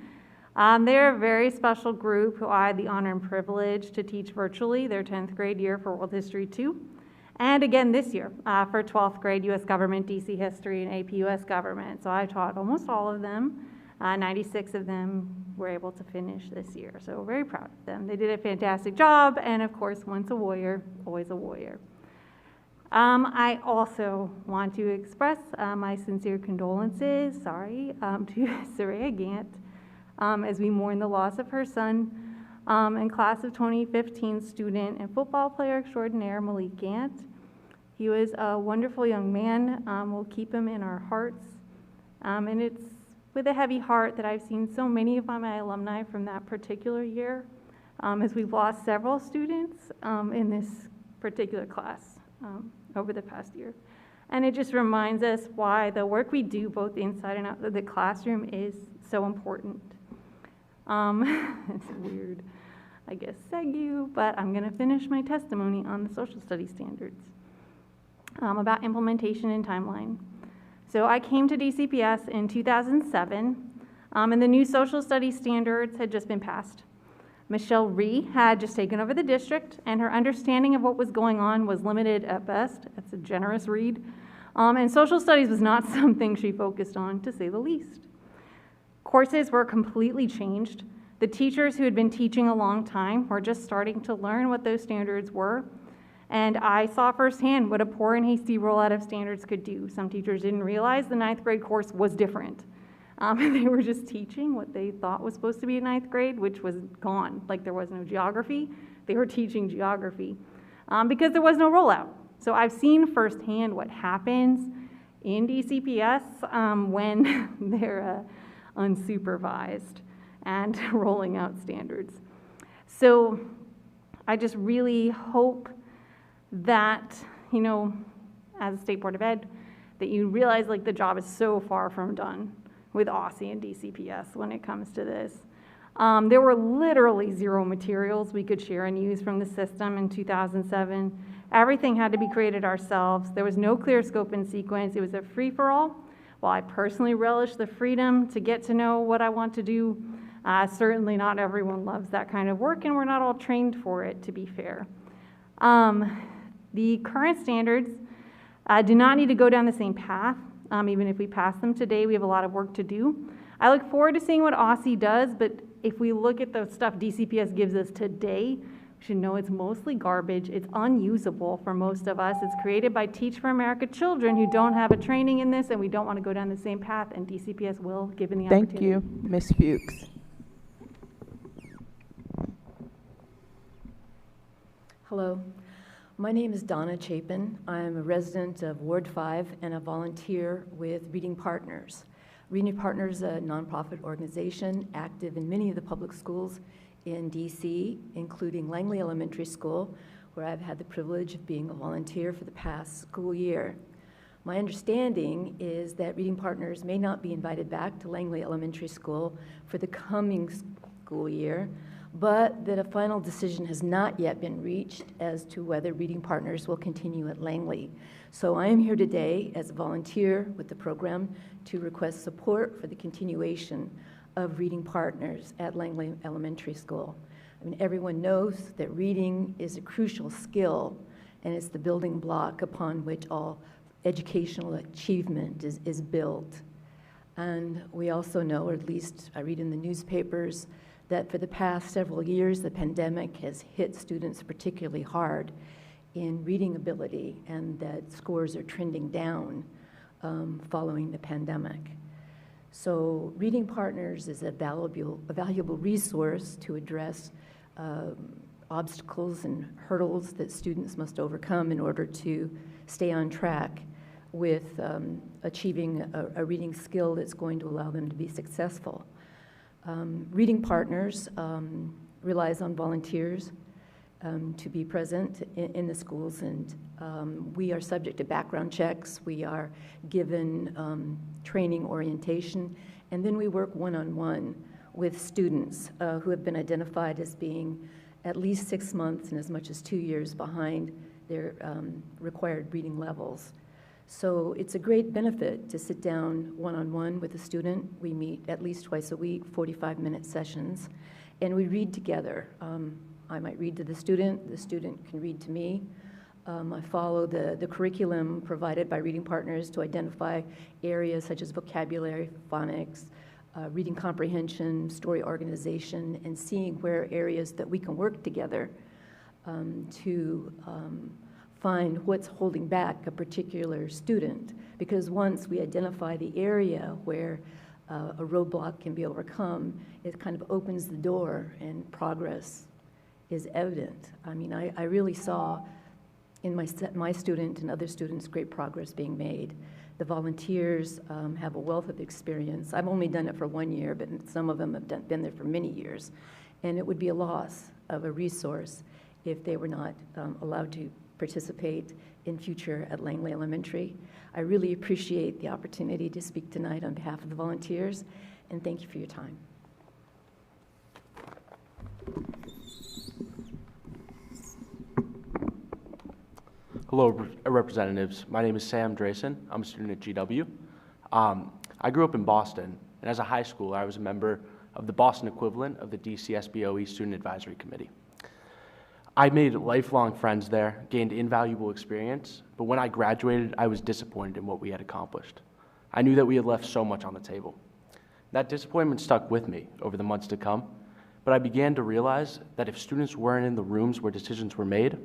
They're a very special group who I had the honor and privilege to teach virtually their 10th grade year for World History 2, and again this year for 12th grade U.S. Government, DC History, and AP U.S. Government. So I taught almost all of them. 96 of them were able to finish this year, so very proud of them. They did a fantastic job, and of course, once a warrior, always a warrior. I also want to express my sincere condolences, to Saraya Gant, as we mourn the loss of her son and class of 2015 student and football player extraordinaire Malik Gant. He was a wonderful young man. We'll keep him in our hearts. And it's with a heavy heart that I've seen so many of my alumni from that particular year, as we've lost several students in this particular class over the past year. And it just reminds us why the work we do both inside and out of the classroom is so important. It's weird, I guess, segue, but I'm going to finish my testimony on the social studies standards about implementation and timeline. So I came to DCPS in 2007, and the new social studies standards had just been passed. Michelle Rhee had just taken over the district, and her understanding of what was going on was limited at best. That's a generous read. And social studies was not something she focused on, to say the least. Courses were completely changed. The teachers who had been teaching a long time were just starting to learn what those standards were. And I saw firsthand what a poor and hasty rollout of standards could do. Some teachers didn't realize the 9th grade course was different. They were just teaching what they thought was supposed to be in 9th grade, which was gone. Like there was no geography. They were teaching geography because there was no rollout. So I've seen firsthand what happens in DCPS when they're unsupervised and rolling out standards. So I just really hope that, you know, as a State Board of Ed, that you realize like the job is so far from done with OSSI and DCPS when it comes to this. There were literally zero materials we could share and use from the system in 2007. Everything had to be created ourselves. There was no clear scope and sequence. It was a free-for-all. While I personally relish the freedom to get to know what I want to do, certainly not everyone loves that kind of work, and we're not all trained for it, to be fair. The current standards do not need to go down the same path. Even if we pass them today, we have a lot of work to do. I look forward to seeing what OSSI does, but if we look at the stuff DCPS gives us today, we should know it's mostly garbage. It's unusable for most of us. It's created by Teach for America children who don't have a training in this, and we don't want to go down the same path, and DCPS will, given the opportunity. Thank you. Ms. Fuchs. Hello. My name is Donna Chapin. I'm a resident of Ward 5 and a volunteer with Reading Partners. Reading Partners is a nonprofit organization active in many of the public schools in DC, including Langley Elementary School, where I've had the privilege of being a volunteer for the past school year. My understanding is that Reading Partners may not be invited back to Langley Elementary School for the coming school year, but that a final decision has not yet been reached as to whether Reading Partners will continue at Langley. So I am here today as a volunteer with the program to request support for the continuation of Reading Partners at Langley Elementary School. I mean, everyone knows that reading is a crucial skill, and it's the building block upon which all educational achievement is built. And we also know, or at least I read in the newspapers, that for the past several years, the pandemic has hit students particularly hard in reading ability, and that scores are trending down following the pandemic. So Reading Partners is a valuable resource to address obstacles and hurdles that students must overcome in order to stay on track with achieving a reading skill that's going to allow them to be successful. Reading Partners relies on volunteers to be present in the schools, and we are subject to background checks. We are given training orientation, and then we work one-on-one with students who have been identified as being at least 6 months and as much as 2 years behind their required reading levels. So it's a great benefit to sit down one-on-one with a student. We meet at least twice a week, 45-minute sessions, and we read together. I might read to the student can read to me. I follow the curriculum provided by Reading Partners to identify areas such as vocabulary, phonics, reading comprehension, story organization, and seeing where areas that we can work together to find what's holding back a particular student. Because once we identify the area where a roadblock can be overcome, it kind of opens the door and progress is evident. I mean, I really saw in my student and other students great progress being made. The volunteers have a wealth of experience. I've only done it for 1 year, but some of them have been there for many years. And it would be a loss of a resource if they were not allowed to participate in future at Langley Elementary. I really appreciate the opportunity to speak tonight on behalf of the volunteers, and thank you for your time. Hello, representatives. My name is Sam Drayson. I'm a student at GW. I grew up in Boston, and as a high schooler, I was a member of the Boston equivalent of the DC SBOE Student Advisory Committee. I made lifelong friends there, gained invaluable experience, but when I graduated, I was disappointed in what we had accomplished. I knew that we had left so much on the table. That disappointment stuck with me over the months to come, but I began to realize that if students weren't in the rooms where decisions were made,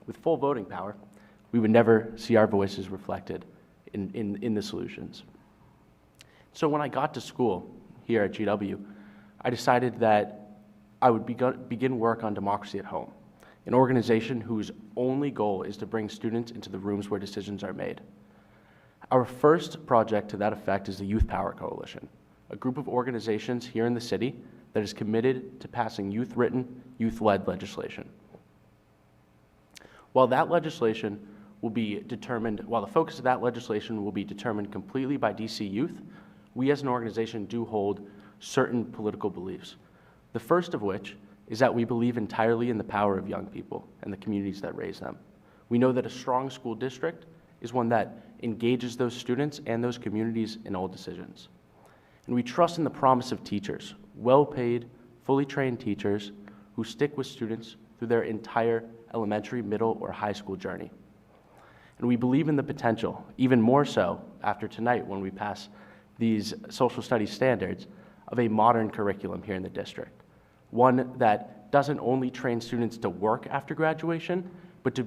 with full voting power, we would never see our voices reflected in the solutions. So when I got to school here at GW, I decided that I would begin work on Democracy at Home, an organization whose only goal is to bring students into the rooms where decisions are made. Our first project to that effect is the Youth Power Coalition, a group of organizations here in the city that is committed to passing youth-written, youth-led legislation. While the focus of that legislation will be determined completely by DC youth, we as an organization do hold certain political beliefs. The first of which is that we believe entirely in the power of young people and the communities that raise them. We know that a strong school district is one that engages those students and those communities in all decisions. And we trust in the promise of teachers, well-paid, fully trained teachers who stick with students through their entire elementary, middle, or high school journey. And we believe in the potential, even more so after tonight when we pass these social studies standards, of a modern curriculum here in the district. One that doesn't only train students to work after graduation, but to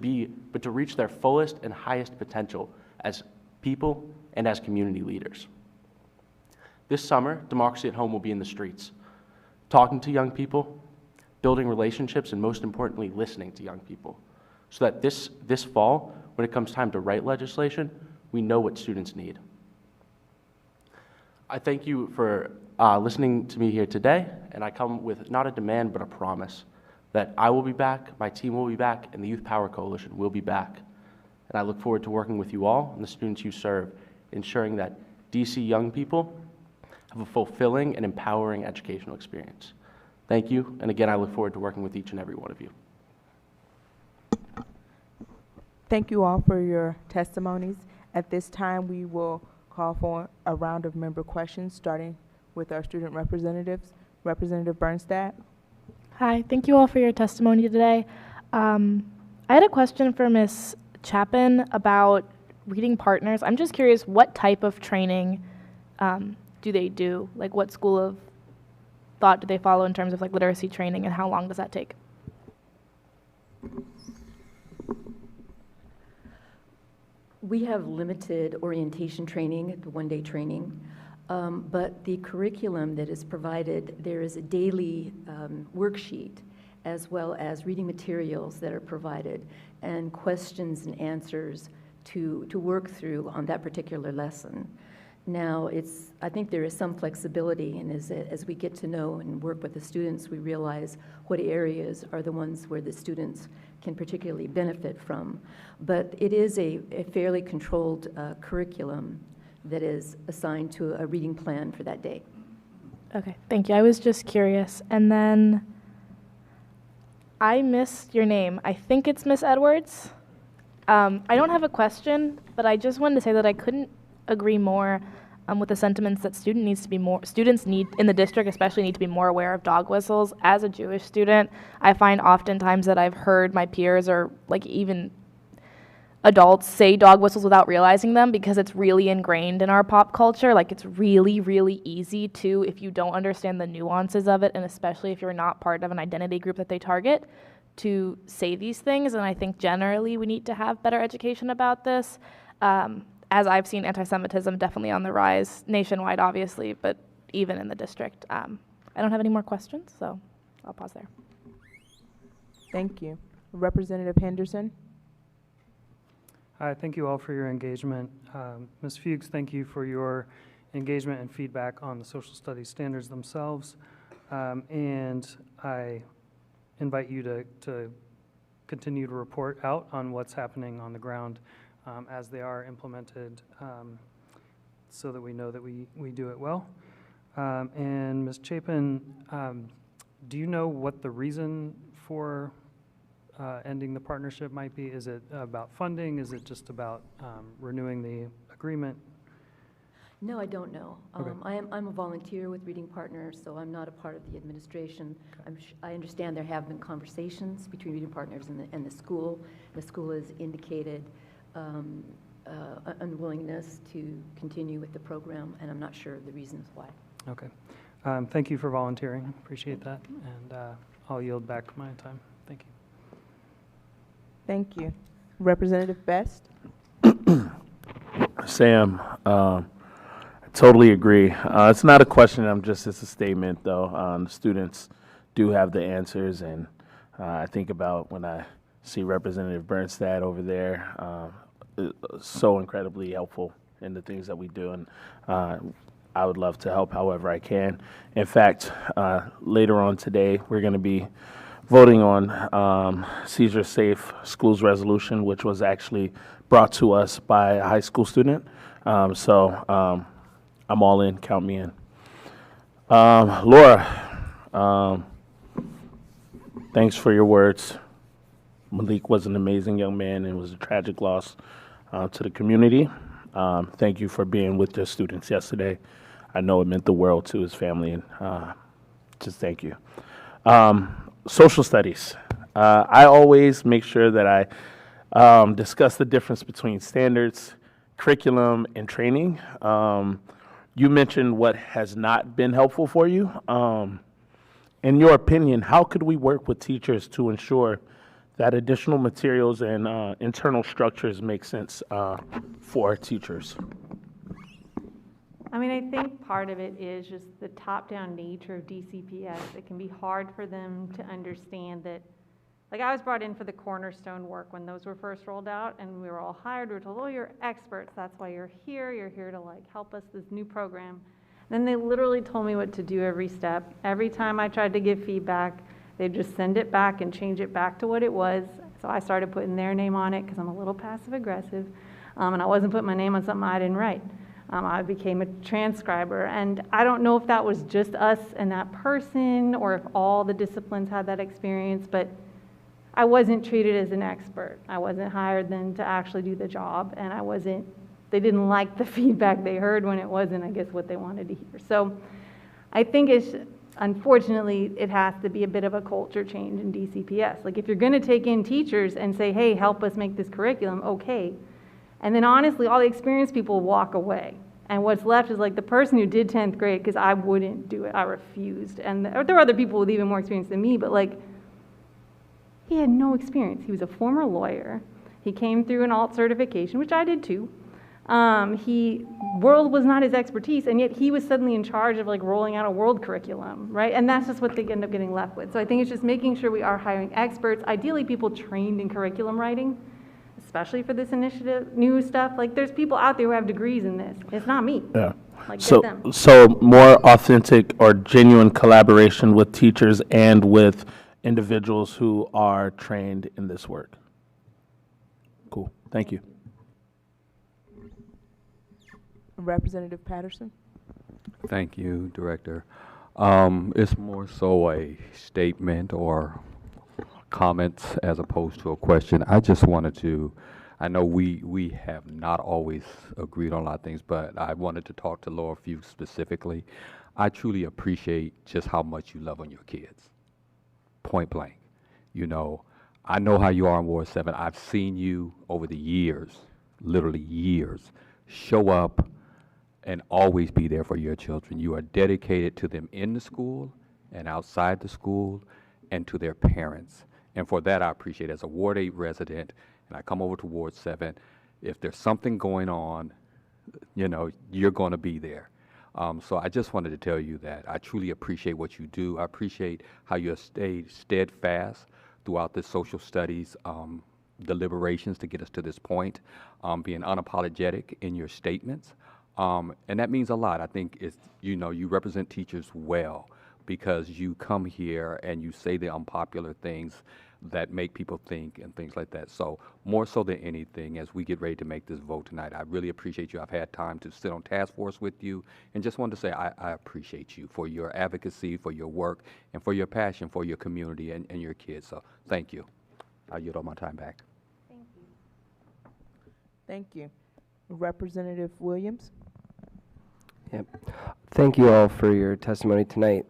reach their fullest and highest potential as people and as community leaders. This summer, Democracy at Home will be in the streets, talking to young people, building relationships, and most importantly, listening to young people, so that this fall, when it comes time to write legislation, we know what students need. I thank you for listening to me here today, and I come with not a demand, but a promise that I will be back, my team will be back, and the Youth Power Coalition will be back. And I look forward to working with you all and the students you serve, ensuring that DC young people have a fulfilling and empowering educational experience. Thank you, and again, I look forward to working with each and every one of you. Thank you all for your testimonies. At this time, we will call for a round of member questions, starting with our student representatives. Representative Bernstadt. Hi, thank you all for your testimony today. I had a question for Ms. Chapin about Reading Partners. I'm just curious, what type of training do they do? Like what school of thought do they follow in terms of like literacy training, and how long does that take? We have limited orientation training, the one-day training, but the curriculum that is provided, there is a daily worksheet as well as reading materials that are provided and questions and answers to work through on that particular lesson. Now, I think there is some flexibility, and as we get to know and work with the students, we realize what areas are the ones where the students can particularly benefit from. But it is a fairly controlled curriculum that is assigned to a reading plan for that day. Okay, thank you. I was just curious. And then I missed your name. I think it's Miss Edwards. I don't have a question, but I just wanted to say that I couldn't agree more with the sentiments that students need in the district especially need to be more aware of dog whistles. As a Jewish student, I find oftentimes that I've heard my peers or like even adults say dog whistles without realizing them because it's really ingrained in our pop culture. Like it's really, really easy to, if you don't understand the nuances of it, and especially if you're not part of an identity group that they target, to say these things. And I think generally we need to have better education about this. As I've seen anti-Semitism definitely on the rise nationwide, obviously, but even in the district. I don't have any more questions, so I'll pause there. Thank you. Representative Henderson. Hi, thank you all for your engagement. Ms. Fuchs, thank you for your engagement and feedback on the social studies standards themselves. And I invite you to continue to report out on what's happening on the ground as they are implemented, so that we know that we do it well. And Ms. Chapin, do you know what the reason for ending the partnership might be? Is it about funding? Is it just about renewing the agreement? No, I don't know. Okay. I'm a volunteer with Reading Partners, so I'm not a part of the administration. Okay. I understand there have been conversations between Reading Partners and the school. The school has indicated unwillingness to continue with the program, and I'm not sure of the reasons why. Okay. Thank you for volunteering. Appreciate that. And I'll yield back my time. Thank you. Thank you. Representative Best. Sam, I totally agree. It's not a question, it's a statement, though. The students do have the answers, and I think about when I see Representative Bernstadt over there, so incredibly helpful in the things that we do, and I would love to help however I can. In fact, later on today, we're going to be voting on Seizure Safe Schools Resolution, which was actually brought to us by a high school student. So I'm all in, count me in. Laura, thanks for your words. Malik was an amazing young man and was a tragic loss to the community. Thank you for being with your students yesterday. I know it meant the world to his family, and just thank you. Social studies. I always make sure that I discuss the difference between standards, curriculum, and training. You mentioned what has not been helpful for you. In your opinion, how could we work with teachers to ensure that additional materials and internal structures make sense for our teachers? I mean, I think part of it is just the top-down nature of DCPS. It can be hard for them to understand that. Like, I was brought in for the Cornerstone work when those were first rolled out, and we were all hired. We were told, oh, you're experts. That's why you're here. You're here to, like, help us this new program. Then they literally told me what to do every step. Every time I tried to give feedback, they'd just send it back and change it back to what it was. So I started putting their name on it because I'm a little passive-aggressive, and I wasn't putting my name on something I didn't write. I became a transcriber, and I don't know if that was just us and that person or if all the disciplines had that experience, but I wasn't treated as an expert. I wasn't hired then to actually do the job, and they didn't like the feedback they heard when it wasn't, I guess, what they wanted to hear. So I think unfortunately, it has to be a bit of a culture change in DCPS. Like, if you're going to take in teachers and say, hey, help us make this curriculum, okay. And then honestly, all the experienced people walk away. And what's left is like the person who did 10th grade, because I wouldn't do it, I refused. And there were other people with even more experience than me, but like, he had no experience. He was a former lawyer. He came through an alt certification, which I did too. World was not his expertise, and yet he was suddenly in charge of like rolling out a world curriculum, right? And that's just what they end up getting left with. So I think it's just making sure we are hiring experts, ideally people trained in curriculum writing, especially for this initiative, new stuff. Like there's people out there who have degrees in this. It's not me. Yeah. Like So, get them. so more authentic or genuine collaboration with teachers and with individuals who are trained in this work. Cool. Thank you. Representative Patterson. Thank you, Director. It's more so a statement or comments as opposed to a question. I just wanted to, I know we have not always agreed on a lot of things, but I wanted to talk to Laura Few specifically. I truly appreciate just how much you love on your kids. Point blank. You know, I know how you are in Ward 7. I've seen you over the years, literally years, show up and always be there for your children. You are dedicated to them in the school and outside the school and to their parents. And for that, I appreciate it. As a Ward 8 resident, and I come over to Ward 7, if there's something going on, you know, you're going to be there. So I just wanted to tell you that I truly appreciate what you do. I appreciate how you have stayed steadfast throughout the social studies deliberations to get us to this point, being unapologetic in your statements. And that means a lot. I think it's, you know, you represent teachers well because you come here and you say the unpopular things that make people think and things like that. So more so than anything, as we get ready to make this vote tonight, I really appreciate you. I've had time to sit on task force with you and just wanted to say I appreciate you for your advocacy, for your work, and for your passion for your community and your kids. So thank you. I yield all my time back. Thank you. Representative Williams. Yep. Thank you all for your testimony tonight.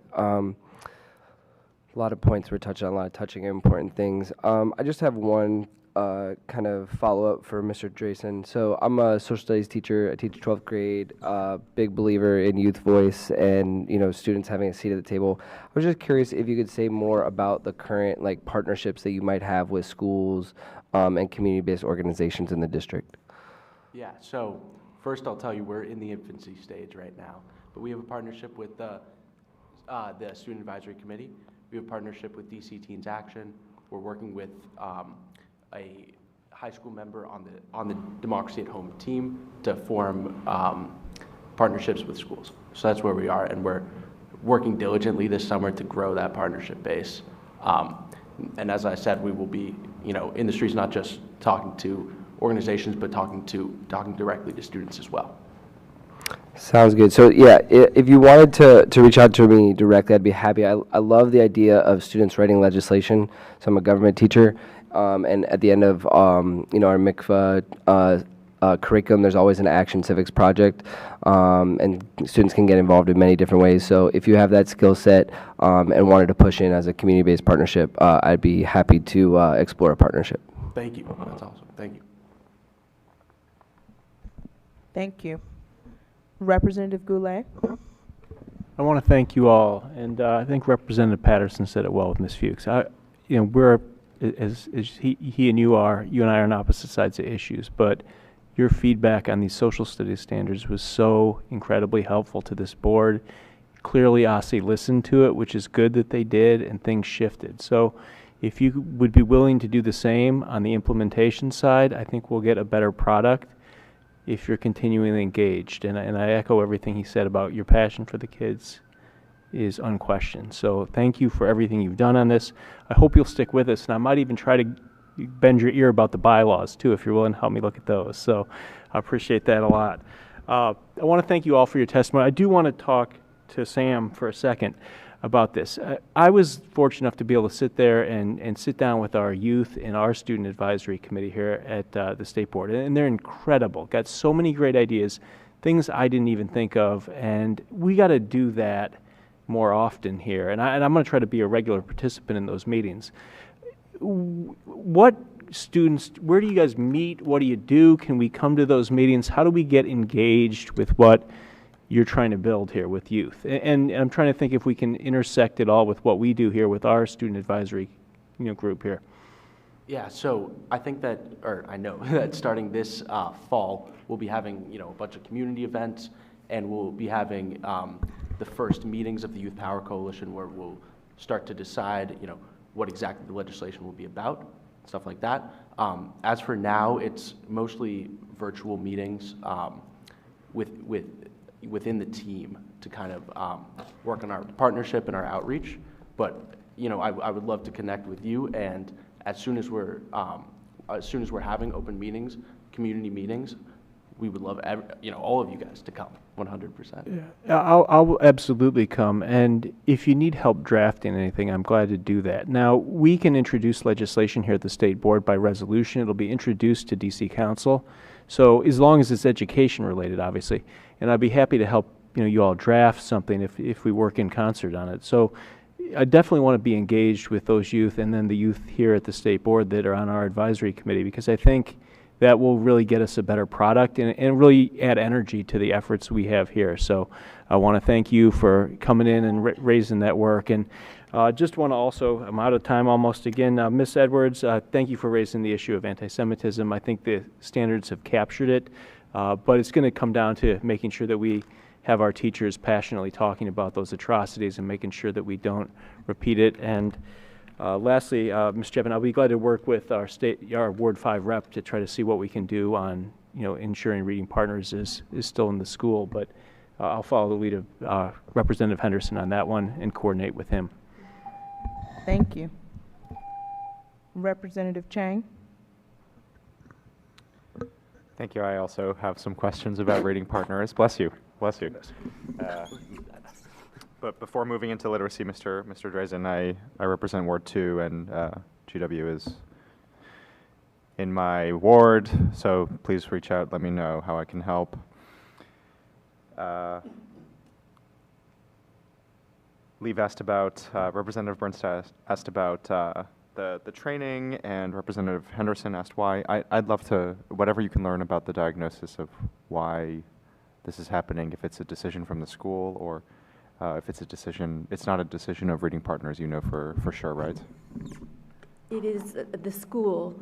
A lot of points were touched on, a lot of touching and important things. I just have one kind of follow-up for Mr. Drasen. So I'm a social studies teacher. I teach 12th grade, big believer in youth voice and, you know, students having a seat at the table. I was just curious if you could say more about the current, like, partnerships that you might have with schools and community-based organizations in the district. Yeah, so first I'll tell you we're in the infancy stage right now, but we have a partnership with the Student Advisory Committee. We have a partnership with DC Teens Action. We're working with a high school member on the Democracy at Home team to form partnerships with schools. So that's where we are, and we're working diligently this summer to grow that partnership base. And as I said, we will be, you know, in the streets, not just talking to organizations, but talking directly to students as well. Sounds good. So yeah, if you wanted to reach out to me directly, I'd be happy. I love the idea of students writing legislation. So I'm a government teacher, and at the end of you know, our MICFA curriculum, there's always an action civics project, and students can get involved in many different ways. So if you have that skill set and wanted to push in as a community-based partnership, I'd be happy to explore a partnership. Thank you. That's awesome. Thank you. Thank you. Representative Goulet. I want to thank you all, and I think Representative Patterson said it well with Ms. Fuchs. You know, we're as he and you and I are on opposite sides of issues, but your feedback on these social studies standards was so incredibly helpful to this board. Clearly, OSSE listened to it, which is good that they did, and things shifted. So, if you would be willing to do the same on the implementation side, I think we'll get a better product if you're continually engaged. And I echo everything he said about your passion for the kids is unquestioned. So thank you for everything you've done on this. I hope you'll stick with us, and I might even try to bend your ear about the bylaws too, if you're willing to help me look at those. So I appreciate that a lot. I want to thank you all for your testimony. I do want to talk to Sam for a second about this. I was fortunate enough to be able to sit there and sit down with our youth and our student advisory committee here at the State Board, and they're incredible. Got so many great ideas, things I didn't even think of, and we got to do that more often here. And I'm going to try to be a regular participant in those meetings. What students, where do you guys meet? What do you do? Can we come to those meetings? How do we get engaged with what you're trying to build here with youth? And I'm trying to think if we can intersect it all with what we do here with our student advisory, group here. Yeah, so I think that, or I know that starting this fall, we'll be having, a bunch of community events, and we'll be having the first meetings of the Youth Power Coalition, where we'll start to decide, what exactly the legislation will be about, stuff like that. As for now, it's mostly virtual meetings within the team to kind of work on our partnership and our outreach. But I would love to connect with you, and as soon as we're having open meetings, community meetings, we would love all of you guys to come, 100%. Yeah, I'll absolutely come, and if you need help drafting anything, I'm glad to do that. Now, we can introduce legislation here at the State Board by resolution. It'll be introduced to DC Council, so as long as it's education related, obviously, and I'd be happy to help you all draft something if we work in concert on it. So I definitely want to be engaged with those youth and then the youth here at the State Board that are on our advisory committee, because I think that will really get us a better product and really add energy to the efforts we have here. So I want to thank you for coming in and raising that work. And just want to also, I'm out of time almost again, Ms. Edwards, thank you for raising the issue of anti-Semitism. I think the standards have captured it, but it's going to come down to making sure that we have our teachers passionately talking about those atrocities and making sure that we don't repeat it. And lastly, Mr. Chapman, I'll be glad to work with our Ward 5 rep to try to see what we can do on, ensuring Reading Partners is still in the school. But I'll follow the lead of Representative Henderson on that one and coordinate with him. Thank you. Representative Chang. Thank you. I also have some questions about Reading Partners. Bless you. Bless you. But before moving into literacy, Mr. Drazen, I represent Ward 2, and GW is in my ward, so please reach out, let me know how I can help. Leave asked about, Representative Bernstein asked about the training, and Representative Henderson asked why. I'd love to, whatever you can learn about the diagnosis of why this is happening, if it's a decision from the school or if it's a decision, it's not a decision of Reading Partners, for sure, right? It is, the school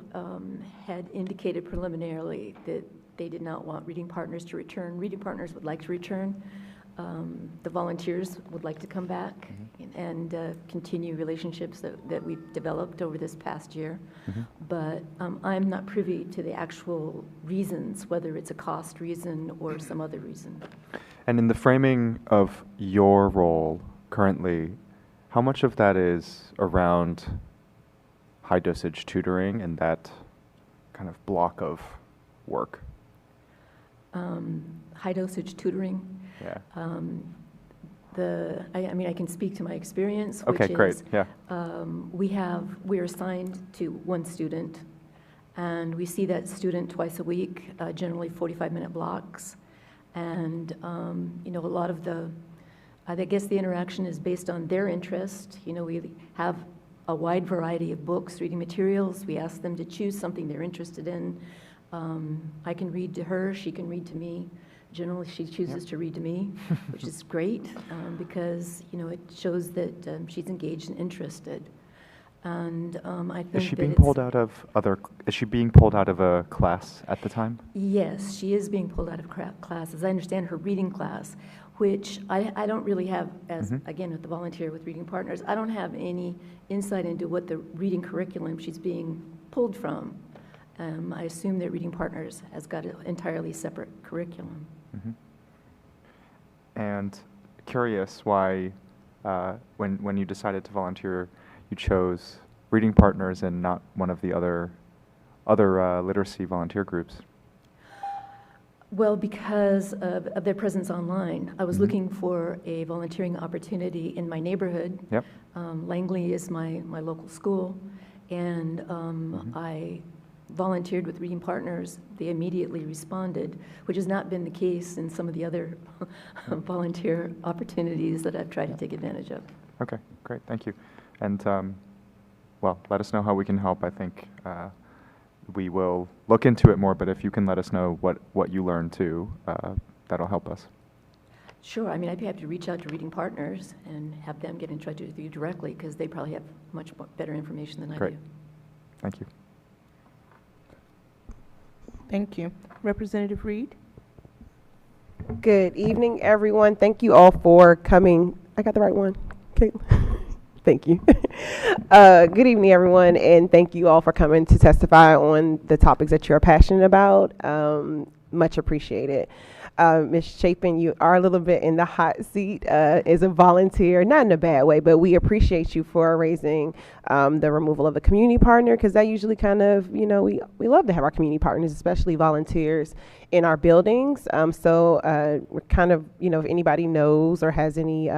had indicated preliminarily that they did not want Reading Partners to return. Reading Partners would like to return. The volunteers would like to come back and continue relationships that we've developed over this past year. But I'm not privy to the actual reasons, whether it's a cost reason or some other reason. And in the framing of your role currently, how much of that is around high dosage tutoring and that kind of block of work? High dosage tutoring. Yeah. I can speak to my experience, which okay, great. is Yeah. we're assigned to one student, and we see that student twice a week, generally 45-minute blocks. And a lot of I guess the interaction is based on their interest. We have a wide variety of books, reading materials. We ask them to choose something they're interested in. I can read to her, she can read to me. Generally, she chooses to read to me, which is great because, it shows that she's engaged and interested. And I think is she being pulled out of is she being pulled out of a class at the time? Yes, she is being pulled out of classes. I understand her reading class, which I don't really have, as again, with the volunteer with Reading Partners, I don't have any insight into what the reading curriculum she's being pulled from. I assume that Reading Partners has got an entirely separate curriculum. And curious why, when you decided to volunteer, you chose Reading Partners and not one of the other literacy volunteer groups? Well, because of their presence online. I was looking for a volunteering opportunity in my neighborhood. Yep. Langley is my local school, and I volunteered with Reading Partners. They immediately responded, which has not been the case in some of the other volunteer opportunities that I've tried to take advantage of. Okay, great, thank you. And, well, let us know how we can help. I think we will look into it more, but if you can let us know what you learned too, that'll help us. Sure. I mean, I'd be happy to reach out to Reading Partners and have them get in touch with you directly because they probably have much better information than I Great. do. Thank you. Thank you. Representative Reed? Good evening, everyone. Thank you all for coming. I got the right one. Okay. Thank you. Good evening, everyone, and thank you all for coming to testify on the topics that you're passionate about. Much appreciated. Ms. Chapin, you are a little bit in the hot seat as a volunteer, not in a bad way, but we appreciate you for raising the removal of a community partner, because that usually kind of, we love to have our community partners, especially volunteers in our buildings. So we're kind of, if anybody knows or has any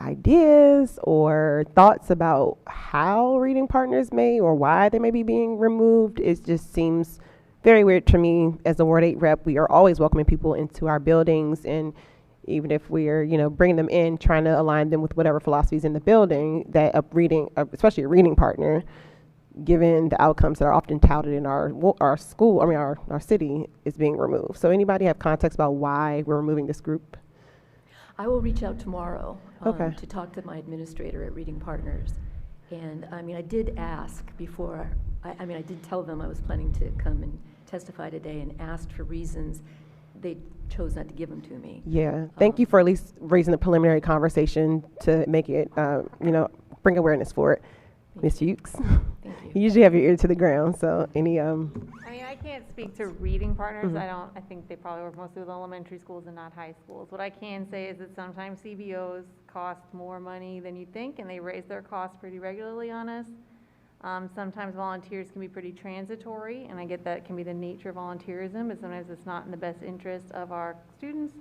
ideas or thoughts about how reading partners may or why they may be being removed, it just seems very weird to me. As a Ward 8 rep, we are always welcoming people into our buildings, and even if we're, bringing them in, trying to align them with whatever philosophies in the building, that especially a reading partner, given the outcomes that are often touted in our school, our city, is being removed. So anybody have context about why we're removing this group? I will reach out tomorrow Okay. to talk to my administrator at Reading Partners. And I did ask before, I did tell them I was planning to come and testify today and asked for reasons. They chose not to give them to me. Yeah. Thank you for at least raising the preliminary conversation to make it, bring awareness for it. Ms. Hughes? Thank you. You usually have your ear to the ground, so any, I mean, I can't speak to Reading Partners. Mhm. I think they probably work mostly with elementary schools and not high schools. What I can say is that sometimes CBOs cost more money than you think, and they raise their costs pretty regularly on us. Sometimes volunteers can be pretty transitory, and I get that can be the nature of volunteerism, but sometimes it's not in the best interest of our students,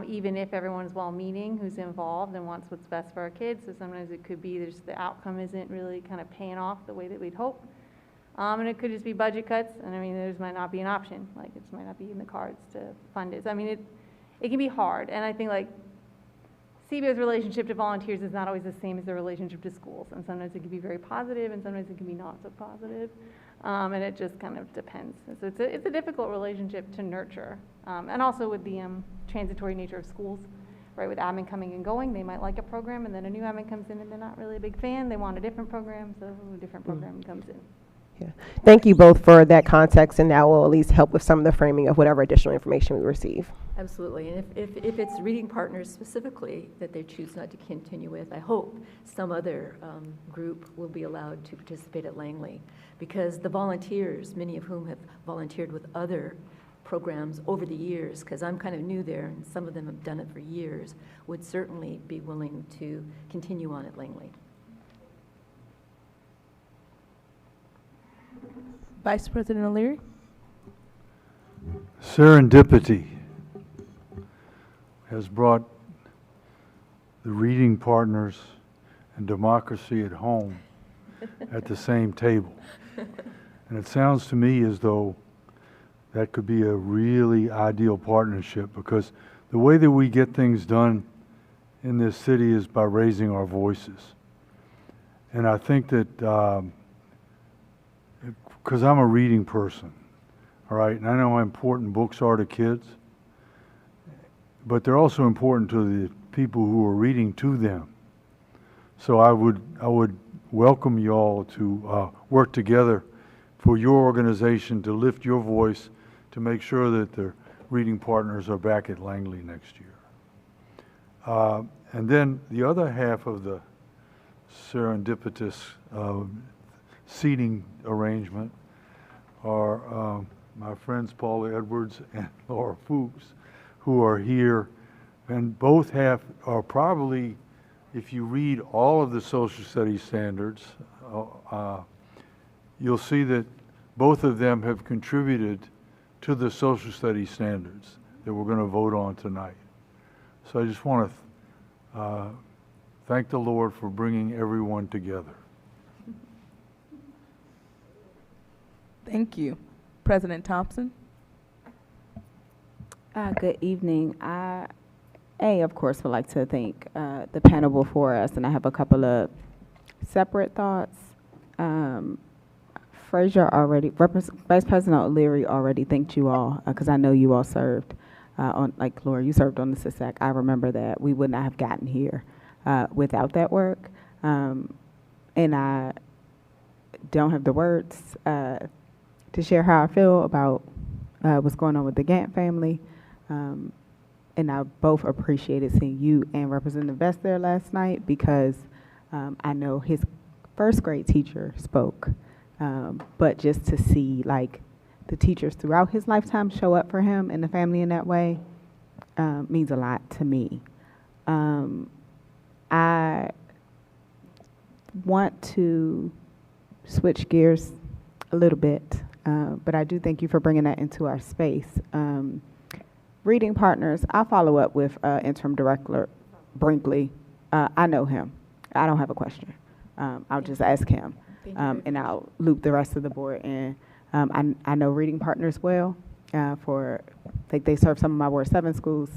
even if everyone's well-meaning who's involved and wants what's best for our kids. So sometimes it could be just the outcome isn't really kind of paying off the way that we'd hope. And it could just be budget cuts, and there's might not be an option, like it just might not be in the cards to fund it. So it can be hard, and I think CBO's relationship to volunteers is not always the same as their relationship to schools, and sometimes it can be very positive, and sometimes it can be not so positive, and it just kind of depends. So it's a difficult relationship to nurture, and also with the transitory nature of schools, right? With admin coming and going, they might like a program, and then a new admin comes in, and they're not really a big fan. They want a different program, so a different program comes in. Yeah. Thank you both for that context, and that will at least help with some of the framing of whatever additional information we receive. Absolutely. And if it's Reading Partners specifically that they choose not to continue with, I hope some other group will be allowed to participate at Langley, because the volunteers, many of whom have volunteered with other programs over the years, because I'm kind of new there and some of them have done it for years, would certainly be willing to continue on at Langley. Vice President O'Leary? Serendipity has brought the reading partners and democracy at home at the same table. And it sounds to me as though that could be a really ideal partnership, because the way that we get things done in this city is by raising our voices. And I think that, because I'm a reading person, all right, and I know how important books are to kids, but they're also important to the people who are reading to them. So I would welcome you all to work together for your organization to lift your voice to make sure that the reading partners are back at Langley next year. And then the other half of the serendipitous seating arrangement are my friends Paula Edwards and Laura Fuchs, who are here, and both are probably, if you read all of the social studies standards, you'll see that both of them have contributed to the social studies standards that we're going to vote on tonight. So I just want to thank the Lord for bringing everyone together. Thank you. President Thompson? Good evening. I, of course, would like to thank the panel before us, and I have a couple of separate thoughts. Frazier already, Vice President O'Leary already thanked you all, because I know you all served on, like Laura, you served on the CSAC. I remember that. We would not have gotten here without that work. And I don't have the words to share how I feel about what's going on with the Gant family. And I both appreciated seeing you and Representative Vest there last night, because I know his first grade teacher spoke. But just to see like the teachers throughout his lifetime show up for him and the family in that way means a lot to me. I want to switch gears a little bit, but I do thank you for bringing that into our space. Reading partners, I'll follow up with Interim Director Brinkley. I know him. I don't have a question. I'll just ask him, and I'll loop the rest of the board in. I know Reading Partners well. They serve some of my Ward 7 schools.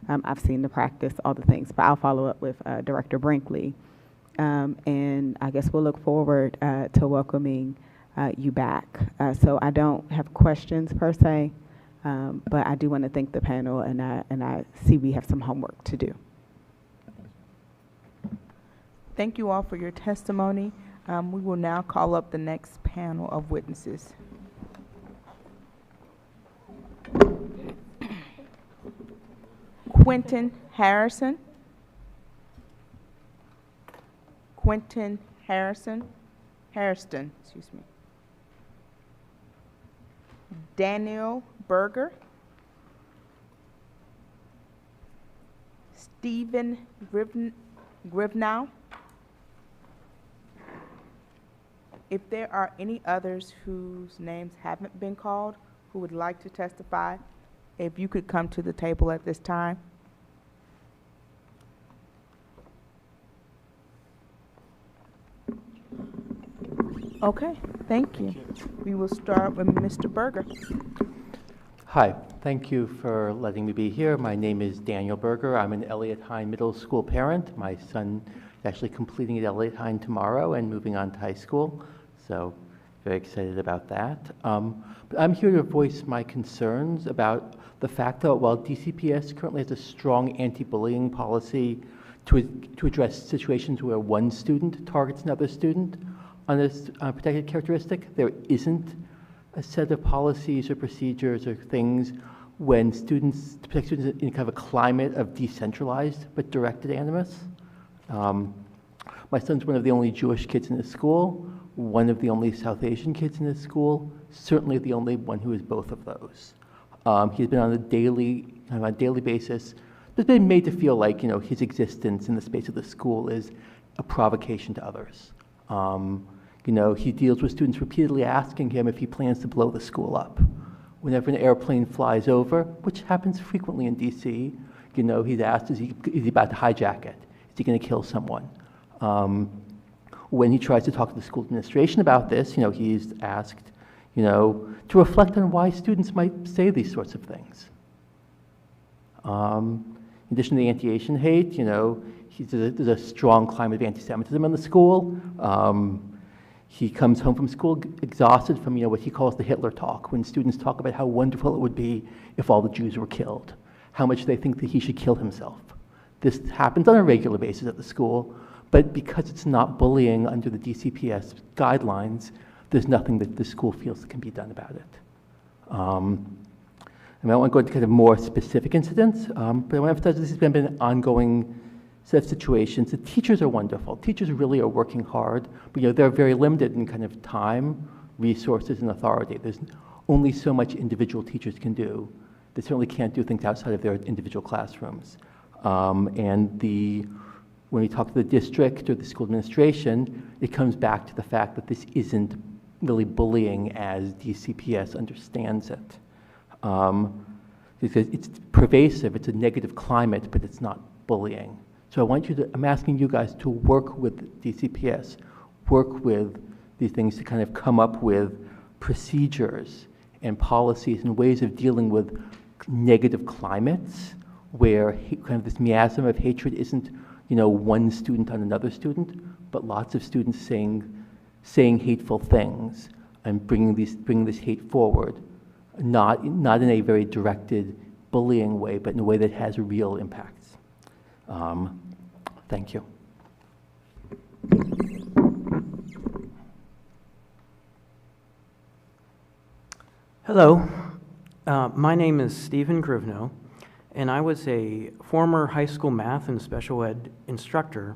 I've seen the practice, all the things, but I'll follow up with Director Brinkley. And I guess we'll look forward to welcoming you back. So I don't have questions per se, but I do want to thank the panel, and I see we have some homework to do. Thank you all for your testimony. We will now call up the next panel of witnesses. Quentin Harrison. Quentin Harrison. Hairston, excuse me. Daniel Berger. Stephen Grivnow. If there are any others whose names haven't been called who would like to testify, if you could come to the table at this time. Okay, thank you. We will start with Mr. Berger. Hi, thank you for letting me be here. My name is Daniel Berger. I'm an Elliott Hine Middle School parent. My son is actually completing at Elliott Hine tomorrow and moving on to high school, so very excited about that. But I'm here to voice my concerns about the fact that while DCPS currently has a strong anti-bullying policy to address situations where one student targets another student on a protected characteristic, there isn't a set of policies or procedures or things when students, to protect students in kind of a climate of decentralized but directed animus. My son's one of the only Jewish kids in his school, one of the only South Asian kids in his school, certainly the only one who is both of those. He's been on a daily basis, just been made to feel like, his existence in the space of the school is a provocation to others. He deals with students repeatedly asking him if he plans to blow the school up. Whenever an airplane flies over, which happens frequently in DC, he's asked, is he about to hijack it? Is he going to kill someone? When he tries to talk to the school administration about this, he's asked, to reflect on why students might say these sorts of things. In addition to the anti-Asian hate, there's a strong climate of anti-Semitism in the school. He comes home from school exhausted from what he calls the Hitler talk, when students talk about how wonderful it would be if all the Jews were killed, how much they think that he should kill himself. This happens on a regular basis at the school, but because it's not bullying under the DCPS guidelines, there's nothing that the school feels can be done about it. I won't go into kind of more specific incidents, but I want to emphasize this has been an ongoing set of situations. The teachers are wonderful. Teachers really are working hard, but they're very limited in kind of time, resources, and authority. There's only so much individual teachers can do. They certainly can't do things outside of their individual classrooms. When we talk to the district or the school administration, it comes back to the fact that this isn't really bullying as DCPS understands it. Because it's pervasive, it's a negative climate, but it's not bullying. So I'm asking you guys to work with DCPS, work with these things to kind of come up with procedures and policies and ways of dealing with negative climates where kind of this miasma of hatred isn't, one student on another student, but lots of students saying hateful things. and bringing this hate forward, not in a very directed bullying way, but in a way that has real impacts. Thank you. Hello, my name is Stephen Grivno, and I was a former high school math and special ed instructor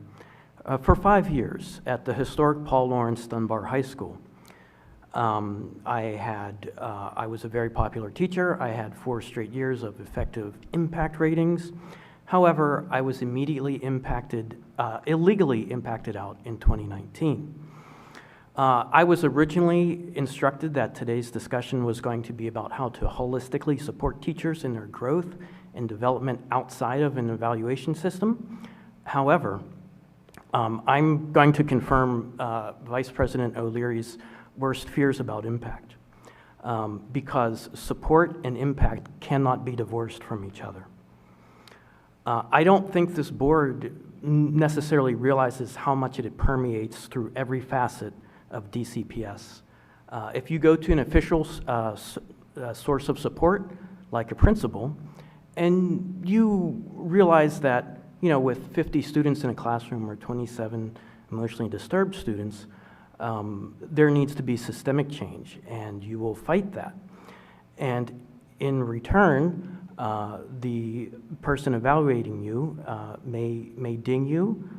for 5 years at the historic Paul Laurence Dunbar High School. I was a very popular teacher. I had 4 straight years of effective impact ratings. However, I was immediately illegally impacted out in 2019. I was originally instructed that today's discussion was going to be about how to holistically support teachers in their growth and development outside of an evaluation system. However, I'm going to confirm Vice President O'Leary's worst fears about impact, because support and impact cannot be divorced from each other. I don't think this board necessarily realizes how much it permeates through every facet of DCPS. If you go to an official source of support, like a principal, and you realize that, with 50 students in a classroom or 27 emotionally disturbed students, there needs to be systemic change, and you will fight that. And in return, the person evaluating you may ding you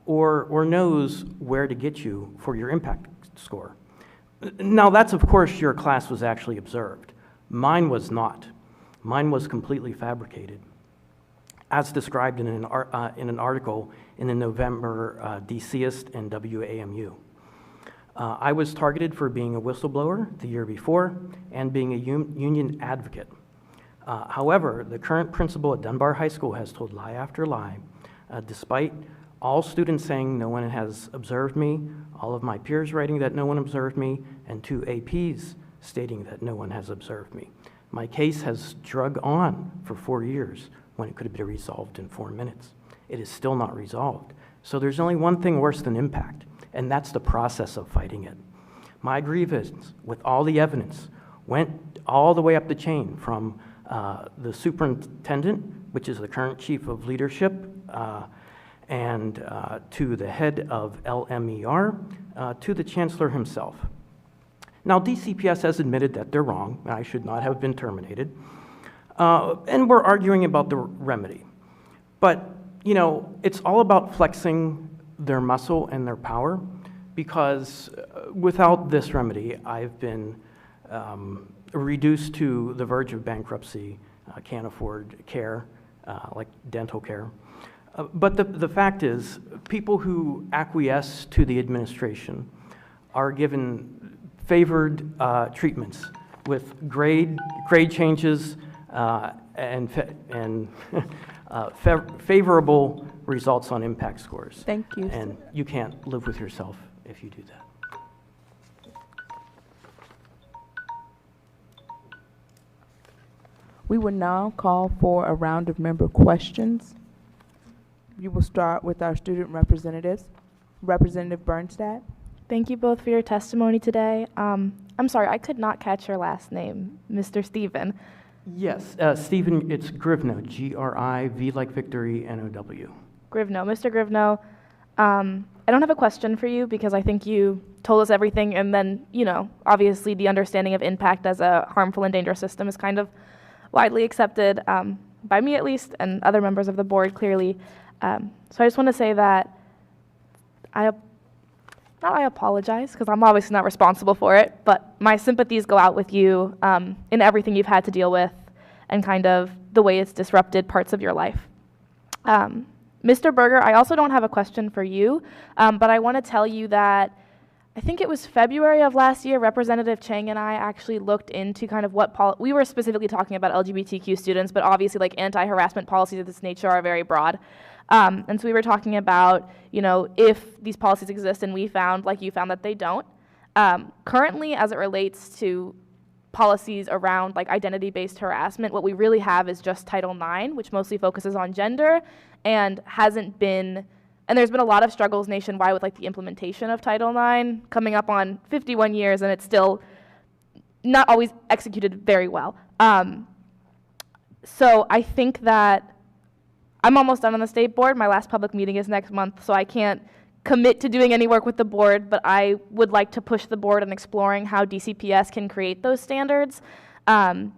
or knows where to get you for your impact score. Now, that's, of course, your class was actually observed. Mine was not. Mine was completely fabricated, as described in an article in the November DCist and WAMU. I was targeted for being a whistleblower the year before and being a union advocate. However, the current principal at Dunbar High School has told lie after lie, despite all students saying no one has observed me, all of my peers writing that no one observed me, and 2 APs stating that no one has observed me. My case has drug on for 4 years when it could have been resolved in 4 minutes. It is still not resolved. So there's only one thing worse than impact, and that's the process of fighting it. My grievance, with all the evidence, went all the way up the chain from the superintendent, which is the current chief of leadership, and to the head of LMER, to the chancellor himself. Now, DCPS has admitted that they're wrong, and I should not have been terminated, and we're arguing about the remedy. But, it's all about flexing their muscle and their power, because without this remedy, I've been reduced to the verge of bankruptcy, can't afford care, like dental care. But the fact is, people who acquiesce to the administration are given favored treatments with grade changes and favorable results on impact scores. Thank you. And you can't live with yourself if you do that. We will now call for a round of member questions. You will start with our student representatives. Representative Bernstadt. Thank you both for your testimony today. I'm sorry, I could not catch your last name, Mr. Stephen. Yes, Stephen, it's Grivno, G-R-I-V like victory, N-O-W. Grivno. Mr. Grivno, I don't have a question for you because I think you told us everything, and then, obviously the understanding of impact as a harmful and dangerous system is kind of widely accepted, by me at least, and other members of the board clearly. So I just want to say that I apologize, because I'm obviously not responsible for it, but my sympathies go out with you in everything you've had to deal with and kind of the way it's disrupted parts of your life. Mr. Berger, I also don't have a question for you, but I want to tell you that I think it was February of last year, Representative Chang and I actually looked into kind of what we were specifically talking about LGBTQ students, but obviously like anti-harassment policies of this nature are very broad. And so we were talking about, if these policies exist, and we found, like you found, that they don't. Currently, as it relates to policies around like identity-based harassment, what we really have is just Title IX, which mostly focuses on gender and hasn't been And there's been a lot of struggles nationwide with like the implementation of Title IX, coming up on 51 years, and it's still not always executed very well. So I think that I'm almost done on the state board. My last public meeting is next month, so I can't commit to doing any work with the board, but I would like to push the board in exploring how DCPS can create those standards,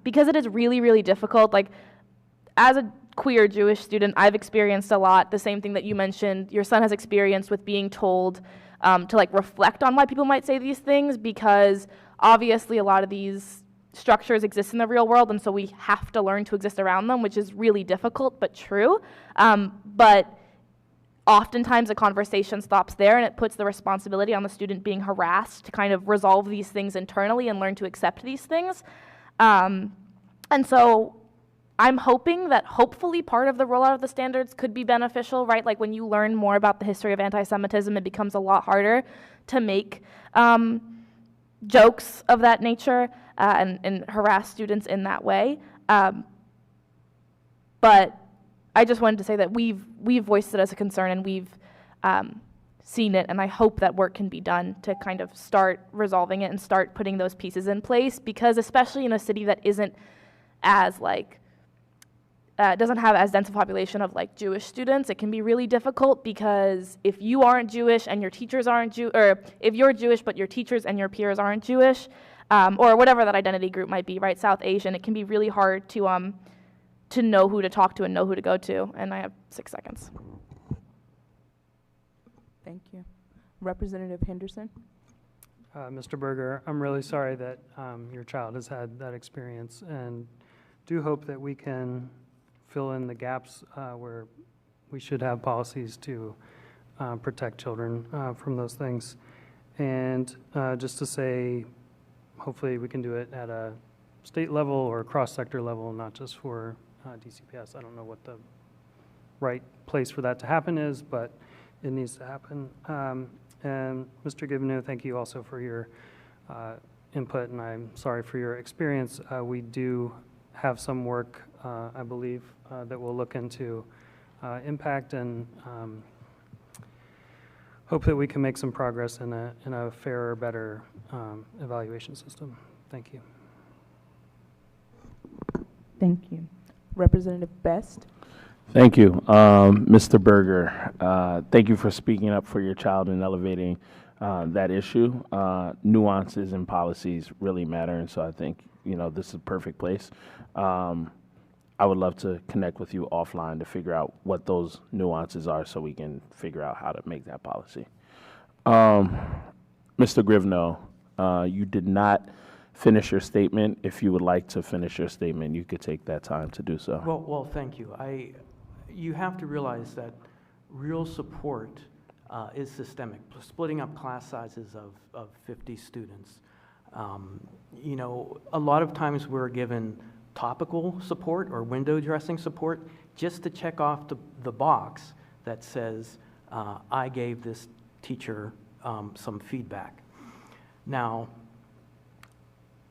because it is really, really difficult. Like, as a queer Jewish student, I've experienced a lot the same thing that you mentioned your son has experienced with being told to like reflect on why people might say these things, because obviously a lot of these structures exist in the real world, and so we have to learn to exist around them, which is really difficult but true. But oftentimes a conversation stops there, and it puts the responsibility on the student being harassed to kind of resolve these things internally and learn to accept these things. And so I'm hoping that hopefully part of the rollout of the standards could be beneficial, right? Like when you learn more about the history of anti-Semitism, it becomes a lot harder to make jokes of that nature and harass students in that way. But I just wanted to say that we've voiced it as a concern, and we've seen it, and I hope that work can be done to kind of start resolving it and start putting those pieces in place, because especially in a city that isn't as like doesn't have as dense a population of like Jewish students, it can be really difficult, because if you aren't Jewish and your teachers aren't Jewish, or if you're Jewish but your teachers and your peers aren't Jewish, or whatever that identity group might be, right, South Asian, it can be really hard to know who to talk to and know who to go to. And I have 6 seconds. Thank you. Representative Henderson. Mr. Berger, I'm really sorry that your child has had that experience, and do hope that we can fill in the gaps where we should have policies to protect children from those things. And just to say, hopefully we can do it at a state level or cross-sector level, not just for DCPS. I don't know what the right place for that to happen is, but it needs to happen. And Mr. Gibnew, thank you also for your input, and I'm sorry for your experience. We do have some work, I believe, that will look into impact, and hope that we can make some progress in a fairer, better evaluation system. Thank you. Thank you. Representative Best. Thank you, Mr. Berger. Thank you for speaking up for your child and elevating that issue. Nuances and policies really matter, and so I think this is a perfect place. I would love to connect with you offline to figure out what those nuances are, so we can figure out how to make that policy. Mr. Grivno, you did not finish your statement. If you would like to finish your statement, you could take that time to do so. Well, thank you. You have to realize that real support is systemic. Splitting up class sizes of 50 students. A lot of times we're given topical support or window dressing support just to check off the box that says, I gave this teacher some feedback. Now,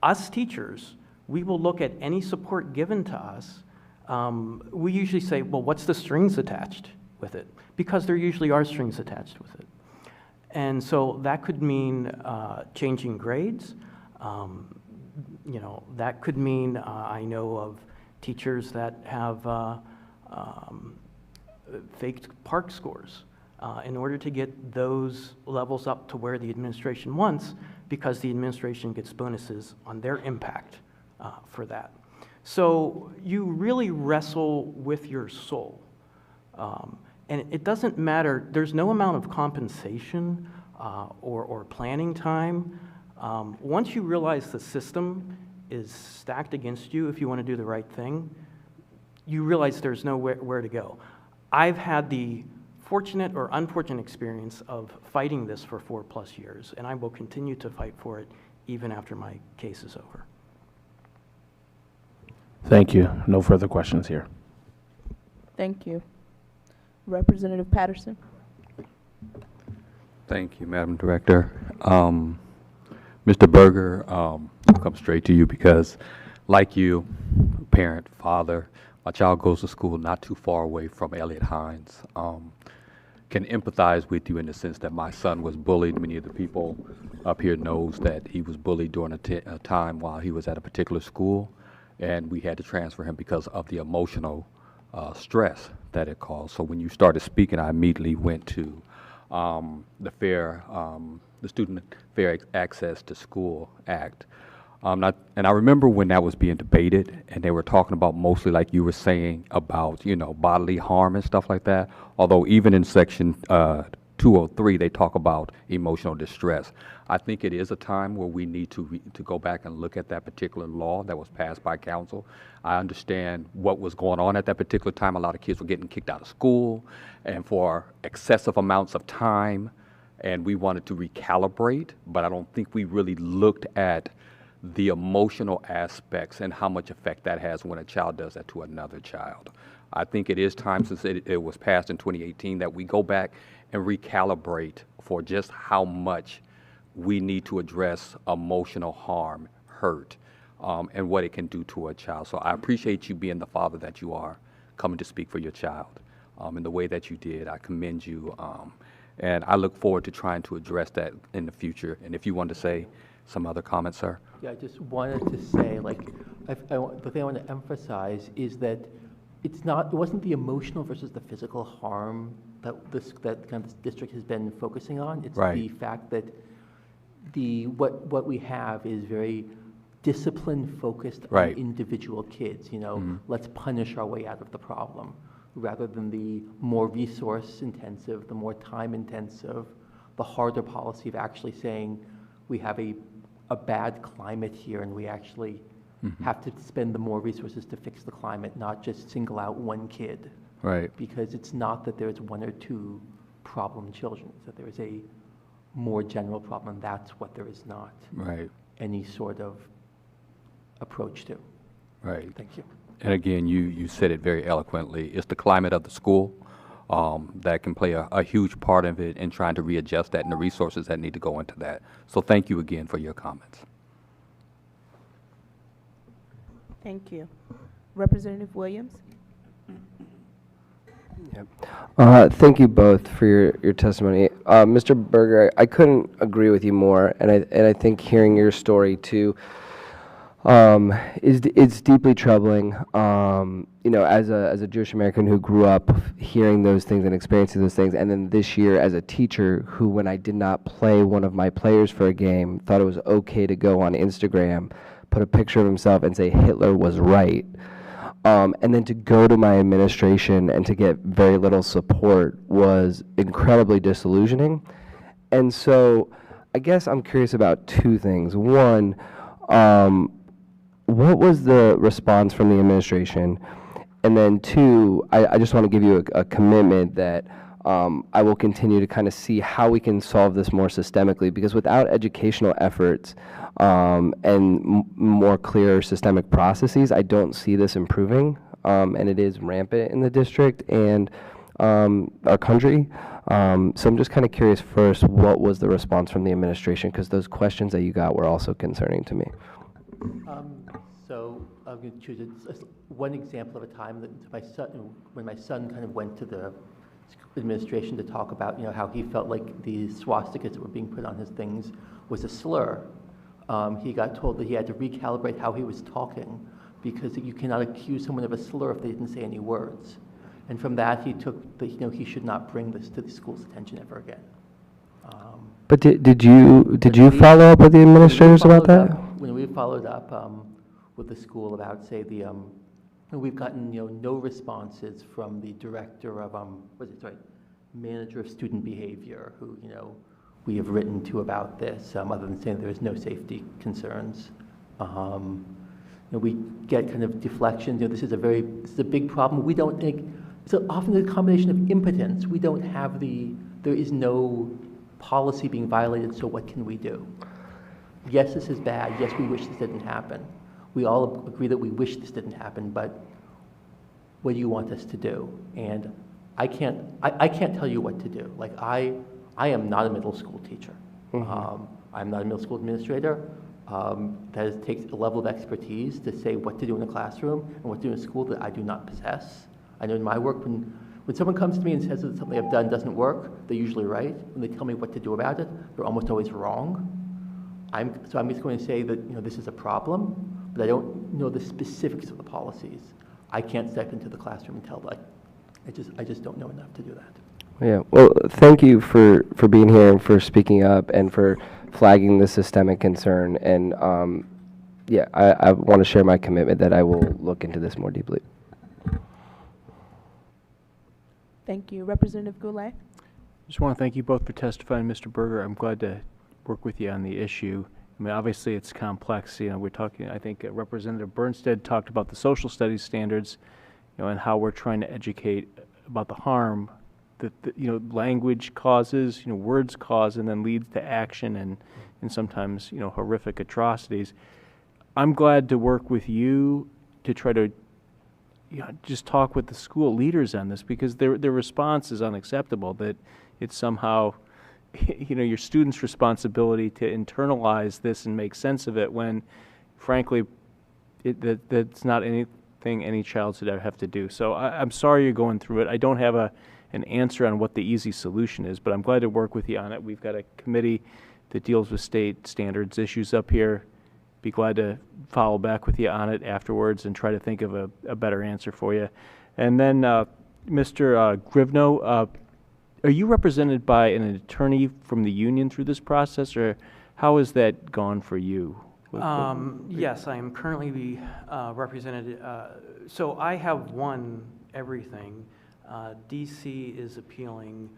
us teachers, we will look at any support given to us. We usually say, well, what's the strings attached with it? Because there usually are strings attached with it. And so that could mean changing grades. That could mean, I know of teachers that have faked park scores in order to get those levels up to where the administration wants, because the administration gets bonuses on their impact for that. So you really wrestle with your soul. And it doesn't matter, there's no amount of compensation or planning time. Once you realize the system is stacked against you if you want to do the right thing, you realize there's nowhere to go. I've had the fortunate or unfortunate experience of fighting this for 4+ years, and I will continue to fight for it even after my case is over. Thank you. No further questions here. Thank you. Representative Patterson. Thank you, Madam Director. Mr. Berger, I'll come straight to you because, like you, parent, father, my child goes to school not too far away from Elliott Hines. can empathize with you in the sense that my son was bullied. Many of the people up here knows that he was bullied during a time while he was at a particular school, and we had to transfer him because of the emotional stress that it caused. So when you started speaking, I immediately went to the Student Fair Access to School Act. And I remember when that was being debated, and they were talking about mostly, like you were saying, about, you know, bodily harm and stuff like that. Although even in Section 203, they talk about emotional distress. I think it is a time where we need to go back and look at that particular law that was passed by council. I understand what was going on at that particular time. A lot of kids were getting kicked out of school and for excessive amounts of time, and we wanted to recalibrate, but I don't think we really looked at the emotional aspects and how much effect that has when a child does that to another child. I think it is time, since it was passed in 2018, that we go back and recalibrate for just how much we need to address emotional harm, hurt, and what it can do to a child. So I appreciate you being the father that you are, coming to speak for your child in the way that you did. I commend you, and I look forward to trying to address that in the future. And if you want to say some other comments, sir? Yeah, I just wanted to say, like, the thing I want to emphasize is that it wasn't the emotional versus the physical harm that kind of this district has been focusing on. It's right. The fact that what we have is very discipline focused right. on individual kids. You know, mm-hmm. Let's punish our way out of the problem, rather than the more resource intensive, the more time intensive, the harder policy of actually saying we have a bad climate here, and we actually mm-hmm. have to spend the more resources to fix the climate, not just single out one kid. Right. Because it's not that there's one or two problem children, it's that there is a more general problem, and that's what there is not right. any sort of approach to. Right. Thank you. And again, you said it very eloquently. It's the climate of the school that can play a huge part of it in trying to readjust that and the resources that need to go into that. So thank you again for your comments. Thank you. Representative Williams? Yep. Thank you both for your testimony. Mr. Berger, I couldn't agree with you more, and I think hearing your story too it's deeply troubling. You know, as a Jewish American who grew up hearing those things and experiencing those things, and then this year as a teacher who, when I did not play one of my players for a game, thought it was okay to go on Instagram, put a picture of himself and say Hitler was right. And then to go to my administration and to get very little support was incredibly disillusioning. And so I guess I'm curious about two things. One, what was the response from the administration? And then two, I just want to give you a commitment that I will continue to kind of see how we can solve this more systemically, because without educational efforts and more clear systemic processes, I don't see this improving, and it is rampant in the district and our country. So I'm just kind of curious first, what was the response from the administration? Because those questions that you got were also concerning to me. So I'm going to choose one example of a time that when my son kind of went to the administration to talk about, you know, how he felt like the swastikas that were being put on his things was a slur. He got told that he had to recalibrate how he was talking, because you cannot accuse someone of a slur if they didn't say any words. And from that, he took that, you know, he should not bring this to the school's attention ever again. But did you follow up with the administrators about that? When we followed up with the school about, say, we've gotten, you know, no responses from the director of manager of student behavior, who, you know, we have written to about this, other than saying there is no safety concerns. You know, we get kind of deflections. You know, this is a big problem. We don't think, so often a combination of impotence. We don't have there is no policy being violated, so what can we do? Yes, this is bad. Yes, we wish this didn't happen. We all agree that we wish this didn't happen, but what do you want us to do? And I can't tell you what to do. Like, I am not a middle school teacher. Mm-hmm. I'm not a middle school administrator. That takes a level of expertise to say what to do in a classroom and what to do in a school that I do not possess. I know in my work, when When someone comes to me and says that something I've done doesn't work, they're usually right. When they tell me what to do about it, they're almost always wrong. So I'm just going to say that, you know, this is a problem, but I don't know the specifics of the policies. I can't step into the classroom and tell that. I just don't know enough to do that. Yeah, well, thank you for being here and for speaking up and for flagging the systemic concern. And yeah, I want to share my commitment that I will look into this more deeply. Thank you. Representative Goulet? Just want to thank you both for testifying, Mr. Berger. I'm glad to work with you on the issue. I mean, obviously it's complex. You know, we're talking, I think Representative Bernstead talked about the social studies standards, you know, and how we're trying to educate about the harm that, you know, language causes, you know, words cause, and then leads to action and sometimes, you know, horrific atrocities. I'm glad to work with you to try to, you know, just talk with the school leaders on this, because their response is unacceptable, that it's somehow, you know, your students' responsibility to internalize this and make sense of it, when, frankly, that's not anything any child should ever have to do. So I'm sorry you're going through it. I don't have an answer on what the easy solution is, but I'm glad to work with you on it. We've got a committee that deals with state standards issues up here. Be glad to follow back with you on it afterwards and try to think of a better answer for you. And then, Mr. Grivno, are you represented by an attorney from the union through this process, or how has that gone for you? Yes, I am currently represented. So I have won everything. DC is appealing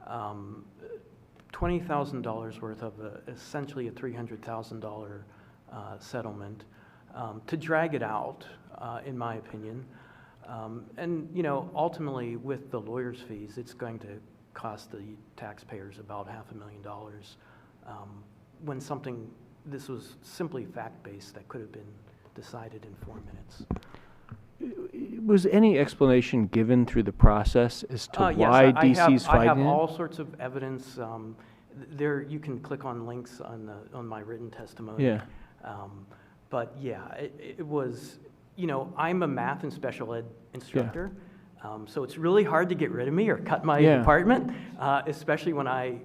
$20,000 worth of essentially a $300,000 settlement to drag it out, in my opinion. And, you know, ultimately with the lawyer's fees, it's going to cost the taxpayers about $500,000 when this was simply fact-based that could have been decided in 4 minutes. Was any explanation given through the process as to why DC's fighting it? I have all sorts of evidence. There, you can click on links on my written testimony. Yeah. But yeah, it was, you know, I'm a math and special ed instructor, so it's really hard to get rid of me or cut my department, especially when I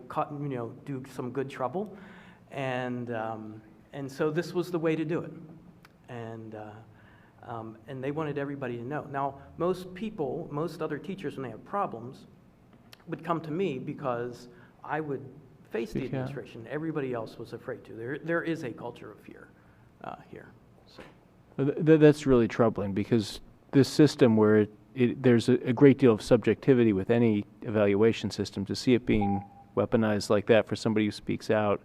do some good trouble, and so this was the way to do it, and they wanted everybody to know. Now, most other teachers, when they have problems, would come to me because I would face the administration. Everybody else was afraid to. There is a culture of fear here. So. That's really troubling, because this system where there's a great deal of subjectivity with any evaluation system, to see it being weaponized like that for somebody who speaks out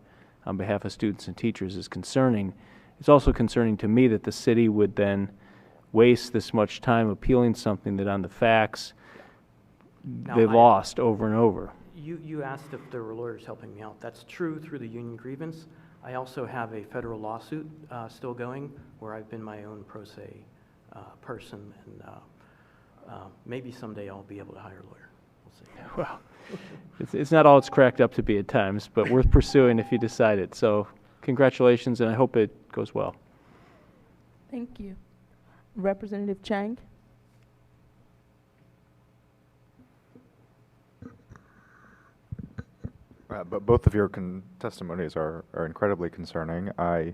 on behalf of students and teachers is concerning. It's also concerning to me that the city would then waste this much time appealing something that on the facts they lost over and over. You asked if there were lawyers helping me out. That's true through the union grievance. I also have a federal lawsuit still going where I've been my own pro se person, and maybe someday I'll be able to hire a lawyer. We'll see. Well, it's not all it's cracked up to be at times, but worth pursuing if you decide it. So congratulations, and I hope it goes well. Thank you. Representative Chang? But both of your testimonies are incredibly concerning. I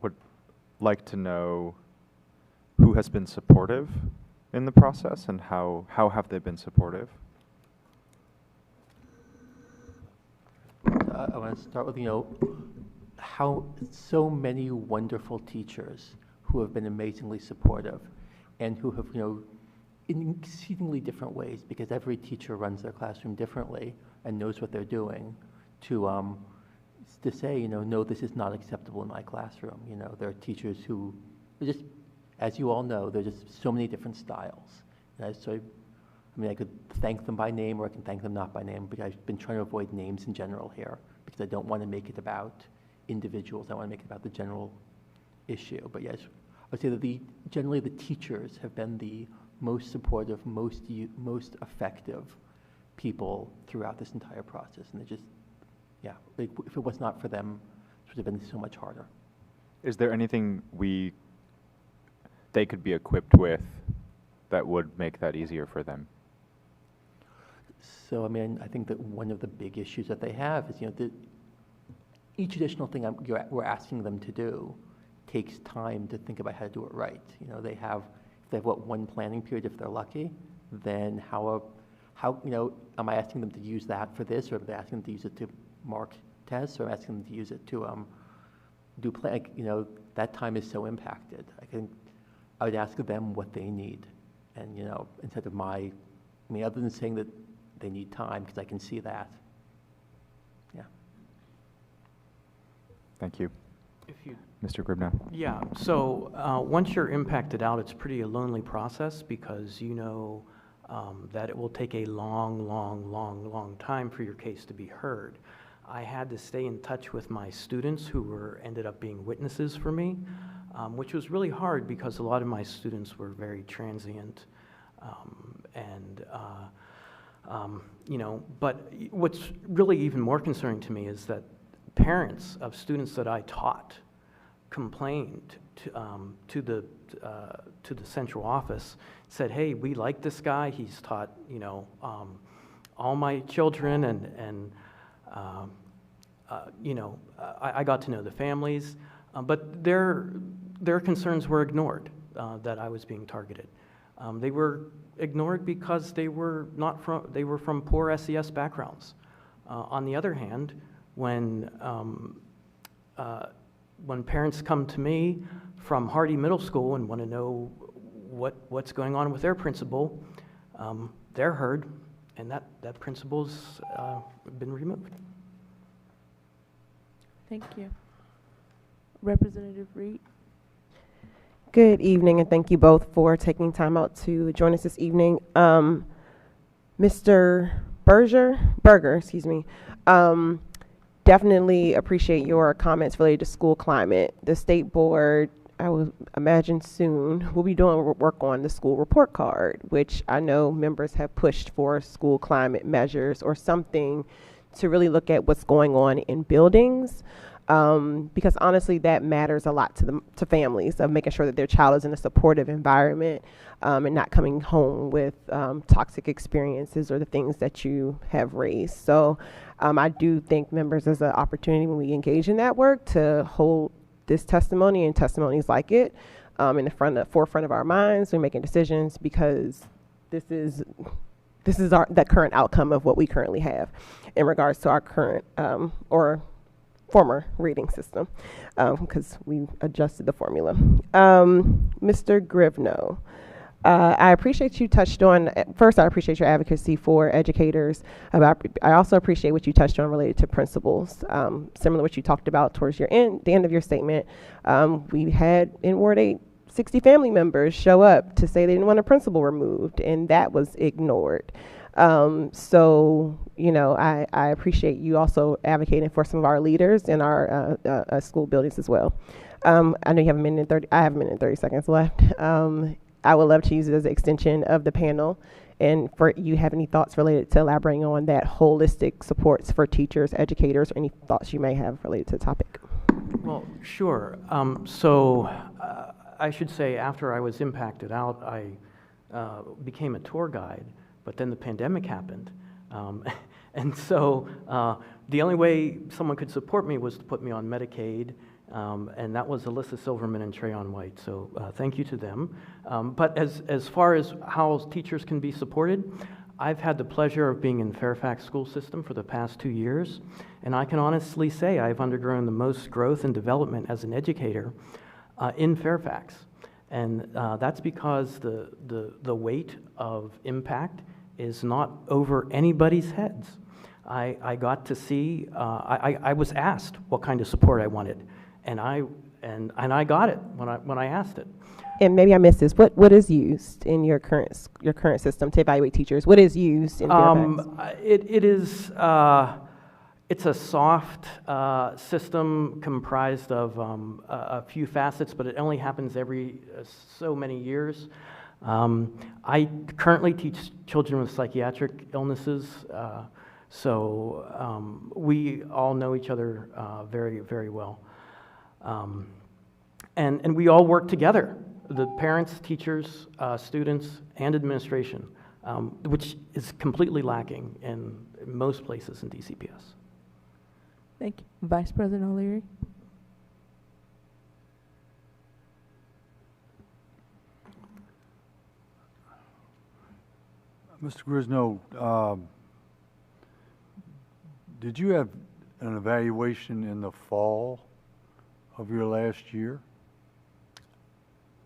would like to know who has been supportive in the process, and how have they been supportive? I want to start with, you know, how so many wonderful teachers who have been amazingly supportive and who have, you know, in exceedingly different ways, because every teacher runs their classroom differently and knows what they're doing, to say, you know, no, this is not acceptable in my classroom. You know, there are teachers who are just, as you all know, there's just so many different styles. And I could thank them by name, or I can thank them not by name, but I've been trying to avoid names in general here, because I don't want to make it about individuals. I want to make it about the general issue. But yes, I would say that generally the teachers have been the most supportive, most effective people throughout this entire process. And they just, if it was not for them, it would have been so much harder. Is there anything they could be equipped with that would make that easier for them? So, I mean, I think that one of the big issues that they have is, each additional thing we're asking them to do takes time to think about how to do it right. If they have one planning period, if they're lucky, then how am I asking them to use that for this, or am I asking them to use it to mark tests, or am I asking them to use it to do plan? That time is so impacted. I would ask them what they need, and instead of other than saying that they need time, because I can see that. Yeah. Thank you. Mr. Gribnow. Yeah, so once you're impacted out, it's pretty a lonely process, because that it will take a long time for your case to be heard. I had to stay in touch with my students who ended up being witnesses for me, which was really hard because a lot of my students were very transient. But what's really even more concerning to me is that parents of students that I taught complained to the central office, said, "Hey, we like this guy. He's taught all my children, and I got to know the families, but their concerns were ignored, that I was being targeted. They were ignored because they were from poor SES backgrounds. On the other hand, when parents come to me from Hardy Middle School and want to know what's going on with their principal, they're heard, and that principal's been removed." Thank you. Representative Reed. Good evening, and thank you both for taking time out to join us this evening. Mr. Berger, excuse me. Definitely appreciate your comments related to school climate. The state board, I will imagine soon, will be doing work on the school report card, which I know members have pushed for school climate measures or something to really look at what's going on in buildings. Because honestly, that matters a lot to families, of making sure that their child is in a supportive environment, and not coming home with toxic experiences or the things that you have raised. So I do think members, there's an opportunity when we engage in that work to hold this testimony and testimonies like it in the forefront of our minds when making decisions, because this is the current outcome of what we currently have in regards to our current or former rating system, because we adjusted the formula. Mr. Grivno, I appreciate you touched on, first I appreciate your advocacy for educators. I also appreciate what you touched on related to principals. Similar to what you talked about towards the end of your statement, we had in Ward 8, 60 family members show up to say they didn't want a principal removed, and that was ignored. So, I appreciate you also advocating for some of our leaders in our school buildings as well. I know you have I have a minute and 30 seconds left. I would love to use it as an extension of the panel, and for you have any thoughts related to elaborating on that holistic supports for teachers, educators, or any thoughts you may have related to the topic. Well, sure. I should say, after I was impacted out, I became a tour guide, but then the pandemic happened. And so the only way someone could support me was to put me on Medicaid, and that was Alyssa Silverman and Trayon White, so thank you to them. But as far as how teachers can be supported, I've had the pleasure of being in Fairfax school system for the past 2 years, and I can honestly say I've undergone the most growth and development as an educator in Fairfax. And that's because the weight of impact is not over anybody's heads. I got to see, I was asked what kind of support I wanted, and I got it when I asked it. And maybe I missed this. What is used in your current system to evaluate teachers? What is used in Fairfax? It is it's a soft system comprised of a few facets, but it only happens every so many years. I currently teach children with psychiatric illnesses, so we all know each other very, very well. And we all work together. the parents, teachers, students, and administration, which is completely lacking in most places in DCPS. Thank you. Vice President O'Leary. Mr. Grisno, did you have an evaluation in the fall of your last year?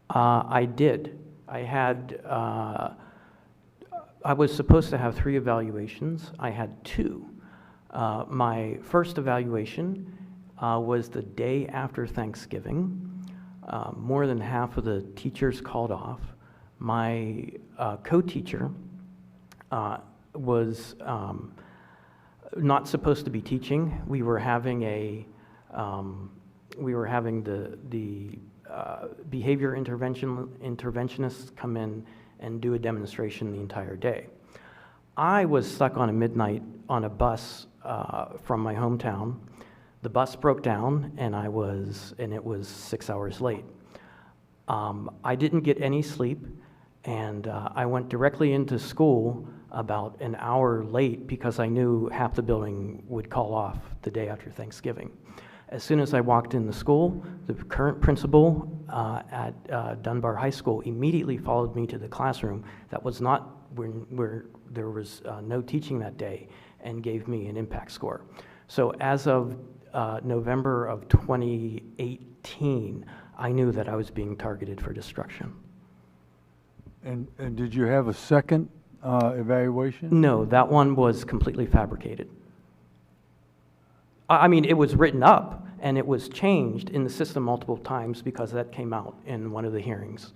I did. I was supposed to have 3 evaluations. I had 2. My first evaluation was the day after Thanksgiving. More than half of the teachers called off. My co-teacher was not supposed to be teaching. We were having the behavior interventionists come in and do a demonstration the entire day. I was stuck on a midnight on a bus from my hometown. The bus broke down, and it was 6 hours late. I didn't get any sleep, and I went directly into school about an hour late because I knew half the building would call off the day after Thanksgiving. As soon as I walked in the school, the current principal at Dunbar High School immediately followed me to the classroom that was not where there was no teaching that day, and gave me an impact score. So as of November of 2018, I knew that I was being targeted for destruction. And did you have a second evaluation? No, that one was completely fabricated. I mean, it was written up, and it was changed in the system multiple times because that came out in one of the hearings.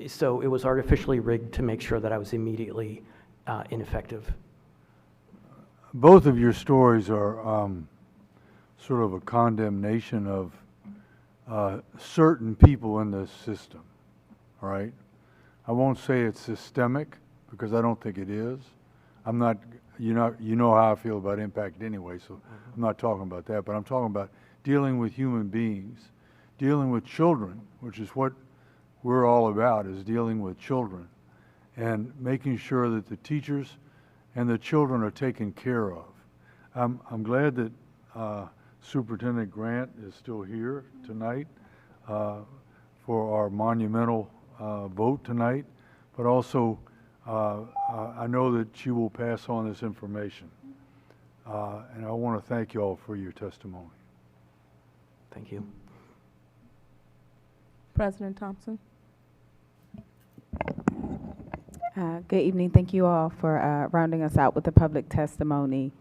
So it was artificially rigged to make sure that I was immediately ineffective. Both of your stories are sort of a condemnation of certain people in the system, all right? I won't say it's systemic, because I don't think it is. I'm not, you know how I feel about impact anyway, so I'm not talking about that, but I'm talking about dealing with human beings, dealing with children, which is what we're all about, is dealing with children, and making sure that the teachers and the children are taken care of. I'm glad that Superintendent Grant is still here tonight for our monumental vote tonight, but also I know that she will pass on this information. And I want to thank you all for your testimony. Thank you. President Thompson. Good evening. Thank you all for rounding us out with the public testimony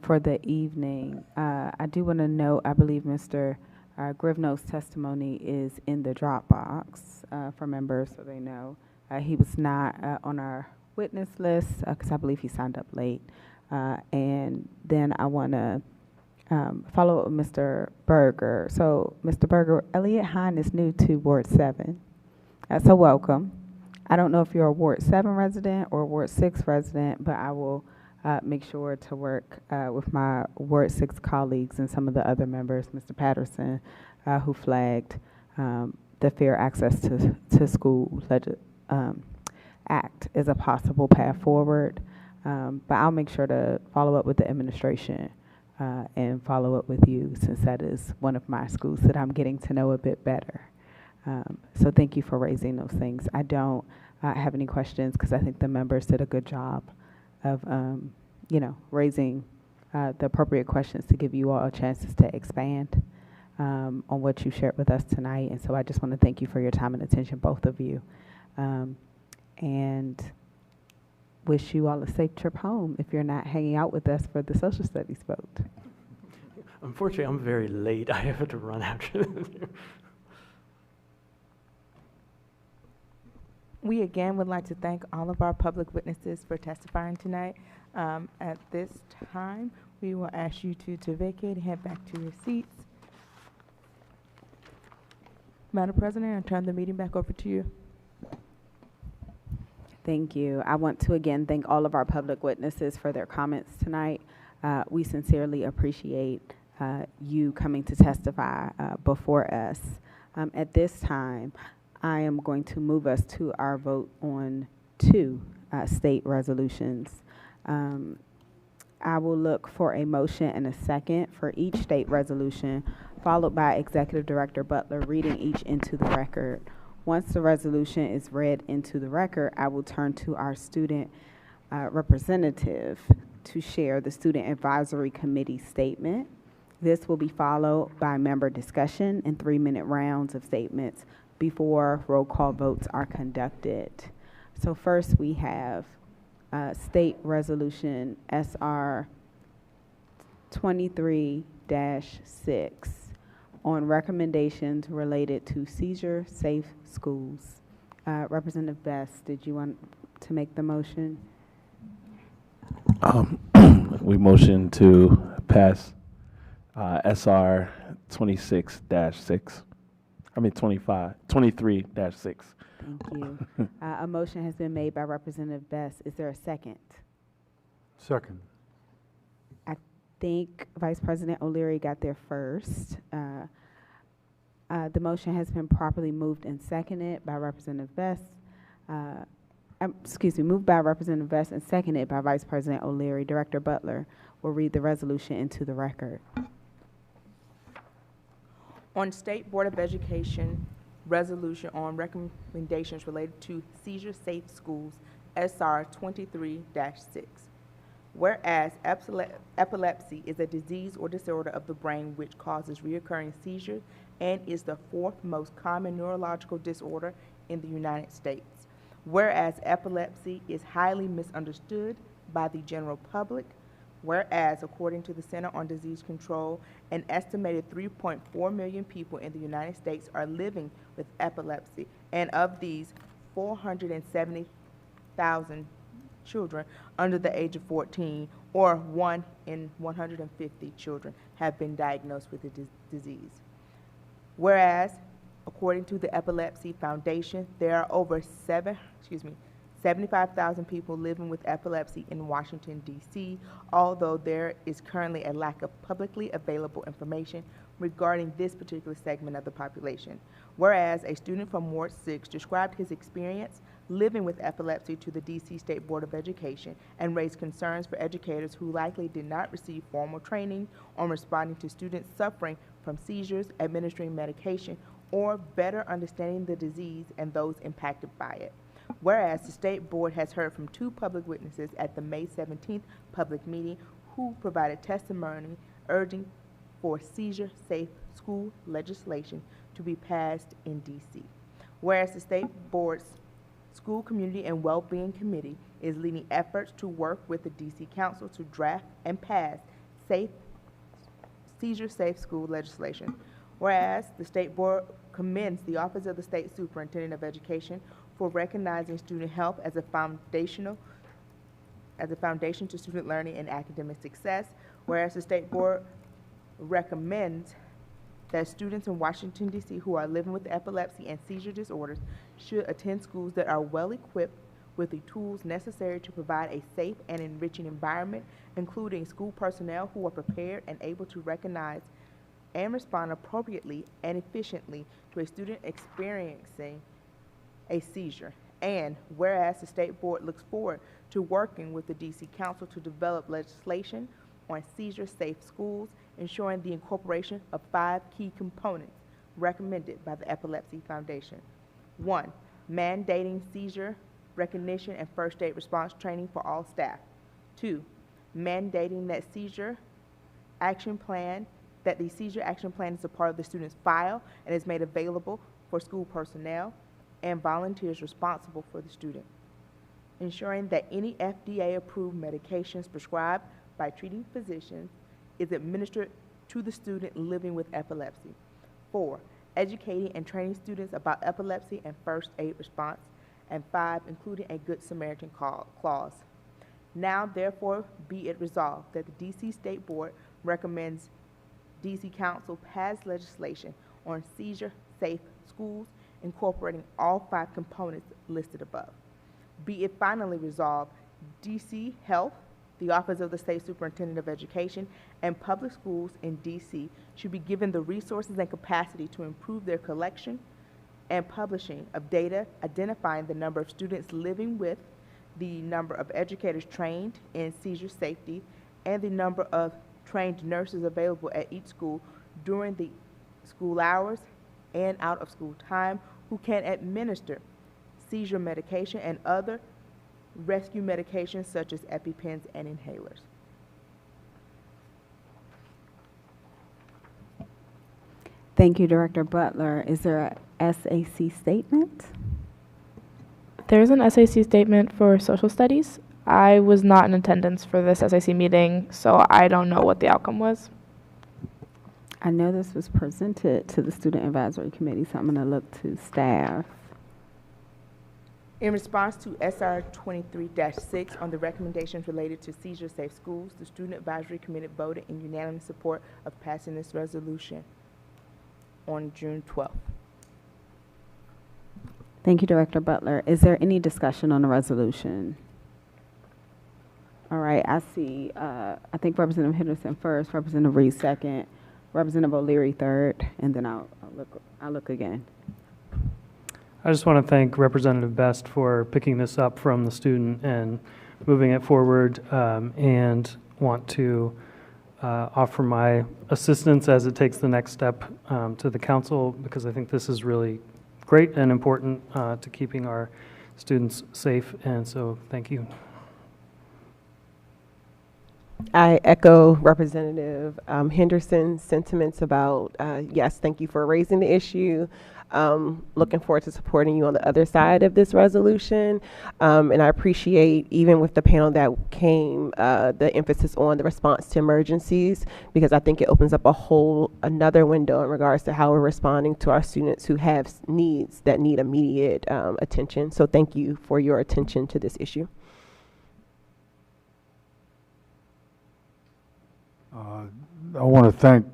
for the evening. I do want to note, I believe Mr. Grivno's testimony is in the Dropbox for members so they know. He was not on our witness list because I believe he signed up late. And then I want to follow up with Mr. Berger. So, Mr. Berger, Elliott Hine is new to Ward 7. So welcome. I don't know if you're a Ward 7 resident or a Ward 6 resident, but I will make sure to work with my Ward 6 colleagues and some of the other members, Mr. Patterson, who flagged the Fair Access to School Act as a possible path forward. But I'll make sure to follow up with the administration and follow up with you, since that is one of my schools that I'm getting to know a bit better. So thank you for raising those things. I don't have any questions because I think the members did a good job of, raising the appropriate questions to give you all chances to expand on what you shared with us tonight. And so I just want to thank you for your time and attention, both of you, and wish you all a safe trip home if you're not hanging out with us for the social studies vote. Unfortunately, I'm very late. I have to run after this. We again would like to thank all of our public witnesses for testifying tonight. At this time, we will ask you to vacate and head back to your seats. Madam President, I turn the meeting back over to you. Thank you. I want to again thank all of our public witnesses for their comments tonight. We sincerely appreciate you coming to testify before us. At this time, I am going to move us to our vote on two state resolutions. I will look for a motion and a second for each state resolution, followed by Executive Director Butler reading each into the record. Once the resolution is read into the record, I will turn to our student representative to share the Student Advisory Committee statement. This will be followed by member discussion and 3-minute rounds of statements before roll call votes are conducted. So first we have State Resolution SR 23-6 on recommendations related to seizure-safe schools. Representative Best, did you want to make the motion? We motion to pass SR 23-6. Thank you. A motion has been made by Representative Best. Is there a second? Second. I think Vice President O'Leary got there first. The motion has been properly moved and seconded by Representative Best. Moved by Representative Best and seconded by Vice President O'Leary. Director Butler will read the resolution into the record. On State Board of Education resolution on recommendations related to seizure-safe schools, SR 23-6. Whereas epilepsy is a disease or disorder of the brain which causes recurring seizures and is the 4th most common neurological disorder in the United States. Whereas epilepsy is highly misunderstood by the general public. Whereas, according to the Center on Disease Control, an estimated 3.4 million people in the United States are living with epilepsy, and of these, 470,000 children under the age of 14, or 1 in 150 children, have been diagnosed with the disease. Whereas, according to the Epilepsy Foundation, there are over 75,000 people living with epilepsy in Washington, D.C., although there is currently a lack of publicly available information regarding this particular segment of the population. Whereas a student from Ward 6 described his experience living with epilepsy to the D.C. State Board of Education and raised concerns for educators who likely did not receive formal training on responding to students suffering from seizures, administering medication, or better understanding the disease and those impacted by it. Whereas the State Board has heard from 2 public witnesses at the May 17th public meeting who provided testimony urging for seizure-safe school legislation to be passed in D.C. Whereas the State Board's School Community and Wellbeing Committee is leading efforts to work with the D.C. Council to draft and pass seizure-safe school legislation. Whereas the State Board commends the Office of the State Superintendent of Education for recognizing student health as a foundation to student learning and academic success, whereas the State Board recommends that students in Washington, D.C. who are living with epilepsy and seizure disorders should attend schools that are well equipped with the tools necessary to provide a safe and enriching environment, including school personnel who are prepared and able to recognize and respond appropriately and efficiently to a student experiencing a seizure. And whereas the State Board looks forward to working with the D.C. Council to develop legislation on seizure-safe schools, ensuring the incorporation of 5 key components recommended by the Epilepsy Foundation. 1, mandating seizure recognition and first aid response training for all staff. 2, mandating that the seizure action plan is a part of the student's file and is made available for school personnel and volunteers responsible for the student. Ensuring that any FDA-approved medications prescribed by treating physicians is administered to the student living with epilepsy. 4, educating and training students about epilepsy and first aid response. And 5, including a Good Samaritan clause. Now, therefore, be it resolved that the D.C. State Board recommends D.C. Council pass legislation on seizure-safe schools incorporating all 5 components listed above. Be it finally resolved, D.C. Health, the Office of the State Superintendent of Education and public schools in D.C. should be given the resources and capacity to improve their collection and publishing of data identifying the number of students living with, the number of educators trained in seizure safety, and the number of trained nurses available at each school during the school hours and out of school time who can administer seizure medication and other rescue medications such as EpiPens and inhalers. Thank you, Director Butler. Is there a SAC statement? There's an SAC statement for social studies. I was not in attendance for this SAC meeting, so I don't know what the outcome was. I know this was presented to the Student Advisory Committee, so I'm going to look to staff. In response to SR 23-6 on the recommendations related to seizure-safe schools, the Student Advisory Committee voted in unanimous support of passing this resolution on June 12th. Thank you, Director Butler. Is there any discussion on the resolution? All right, I see, I think Representative Henderson first, Representative Reed second, Representative O'Leary third, and then I'll look again. I just want to thank Representative Best for picking this up from the student and moving it forward, and want to offer my assistance as it takes the next step to the council, because I think this is really great and important to keeping our students safe, and so thank you. I echo Representative Henderson's sentiments about, yes, thank you for raising the issue. Looking forward to supporting you on the other side of this resolution. And I appreciate, even with the panel that came, the emphasis on the response to emergencies, because I think it opens up another window in regards to how we're responding to our students who have needs that need immediate attention. So thank you for your attention to this issue. I want to thank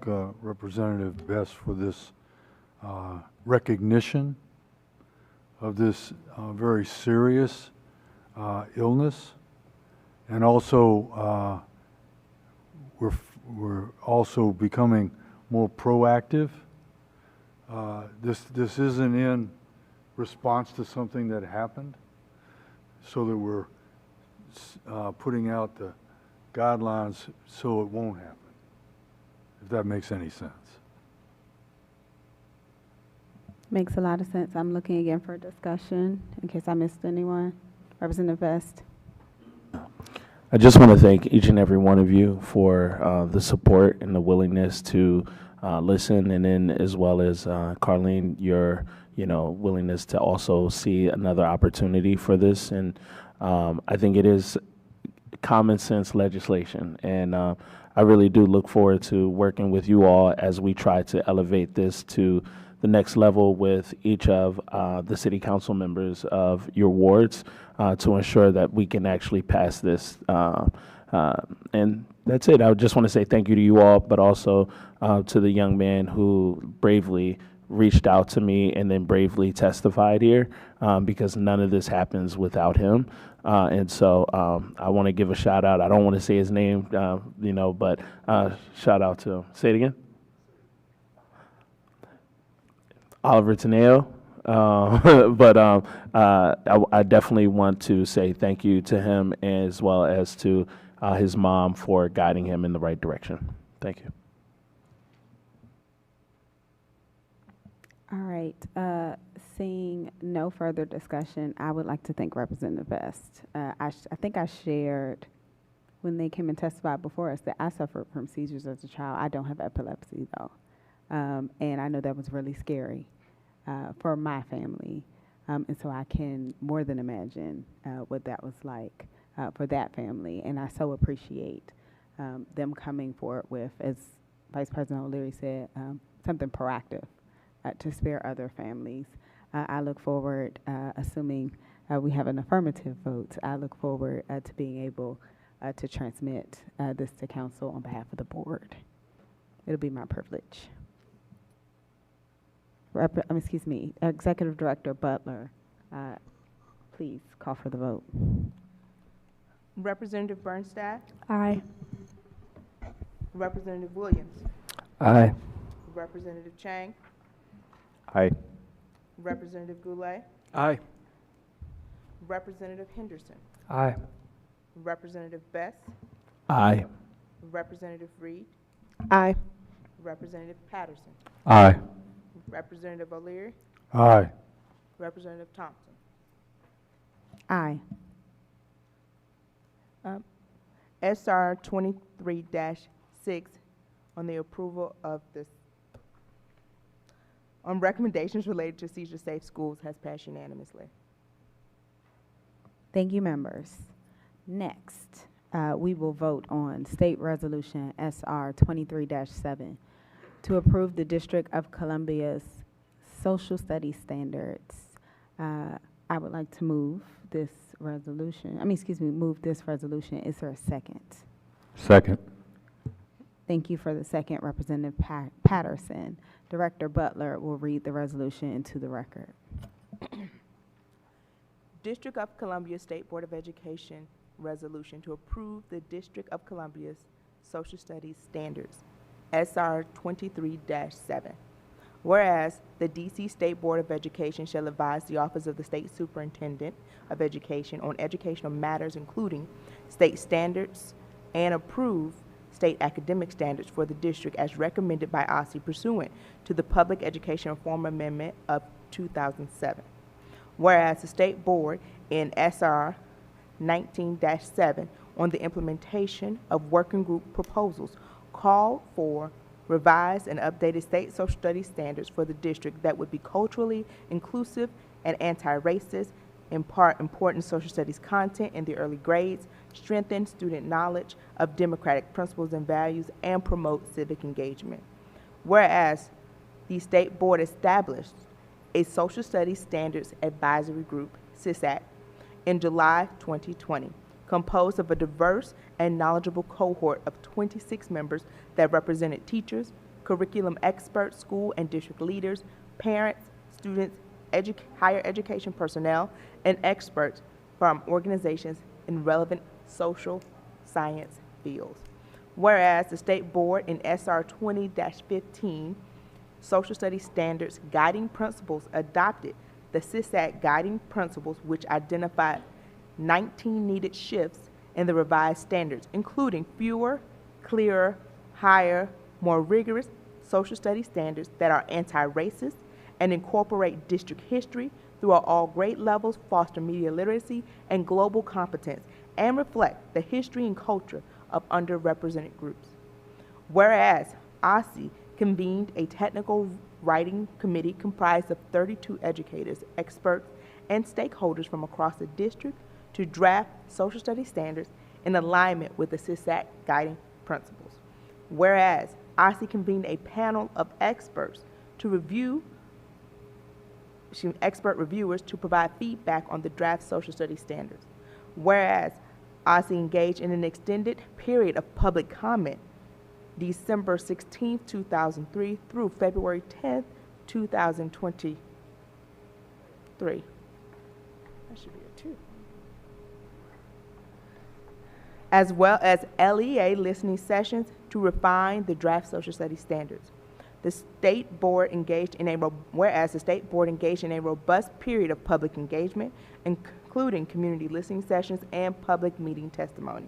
Representative Best for this recognition of this very serious illness, and also we're also becoming more proactive. This isn't in response to something that happened, so that we're putting out the guidelines so it won't happen, if that makes any sense. Makes a lot of sense. I'm looking again for a discussion in case I missed anyone. Representative Best. I just want to thank each and every one of you for the support and the willingness to listen, and then as well as Carlene, your willingness to also see another opportunity for this. And I think it is common sense legislation, and I really do look forward to working with you all as we try to elevate this to the next level with each of the city council members of your wards to ensure that we can actually pass this. And that's it. I just want to say thank you to you all, but also to the young man who bravely reached out to me and then bravely testified here, because none of this happens without him. And so I want to give a shout out. I don't want to say his name, but shout out to him. Say it again. Oliver Teneo. But I definitely want to say thank you to him, as well as to his mom for guiding him in the right direction. Thank you. All right. Seeing no further discussion, I would like to thank Representative Best. I think I shared when they came and testified before us that I suffered from seizures as a child. I don't have epilepsy, though. And I know that was really scary for my family. And so I can more than imagine what that was like for that family. And I so appreciate them coming forward with, as Vice President O'Leary said, something proactive to spare other families. I look forward, assuming we have an affirmative vote, I look forward to being able to transmit this to council on behalf of the board. It'll be my privilege. Excuse me, Executive Director Butler, please call for the vote. Representative Bernstein, Aye. Representative Williams, Aye. Representative Chang, Aye. Representative Goulet, Aye. Representative Henderson, Aye. Representative Bess, Aye. Representative Reed, Aye. Representative Patterson, Aye. Representative O'Leary, Aye. Representative Thompson. Aye. SR 23-6 on the approval of this, on recommendations related to seizure-safe schools has passed unanimously. Thank you, members. Next, we will vote on State Resolution SR 23-7 to approve the District of Columbia's Social Studies Standards. I would like to move this resolution. Move this resolution. Is there a second? Second. Thank you for the second, Representative Patterson. Director Butler will read the resolution into the record. District of Columbia State Board of Education resolution to approve the District of Columbia's Social Studies Standards, SR 23-7. Whereas the DC State Board of Education shall advise the Office of the State Superintendent of Education on educational matters including state standards and approve state academic standards for the district as recommended by OSSE pursuant to the Public Education Reform Amendment of 2007. Whereas the State Board in SR 19-7 on the implementation of working group proposals called for revised and updated state social studies standards for the district that would be culturally inclusive and anti-racist, impart important social studies content in the early grades, strengthen student knowledge of democratic principles and values, and promote civic engagement. Whereas the State Board established a Social Studies Standards Advisory Group, SISAC, in July 2020, composed of a diverse and knowledgeable cohort of 26 members that represented teachers, curriculum experts, school and district leaders, parents, students, higher education personnel, and experts from organizations in relevant social science fields. Whereas the State Board in SR 20-15 Social Studies Standards Guiding Principles adopted the SISAC Guiding Principles, which identified 19 needed shifts in the revised standards, including fewer, clearer, higher, more rigorous social studies standards that are anti-racist and incorporate district history throughout all grade levels, foster media literacy and global competence, and reflect the history and culture of underrepresented groups. Whereas OSSE convened a technical writing committee comprised of 32 educators, experts, and stakeholders from across the district to draft social studies standards in alignment with the SISAC guiding principles. Whereas OSSE convened a panel of experts to expert reviewers to provide feedback on the draft social studies standards. Whereas OSSE engaged in an extended period of public comment December 16, 2003 through February 10, 2023. That should be a 2. As well as LEA listening sessions to refine the draft social studies standards. The State Board engaged in whereas the State Board engaged in a robust period of public engagement, including community listening sessions and public meeting testimony.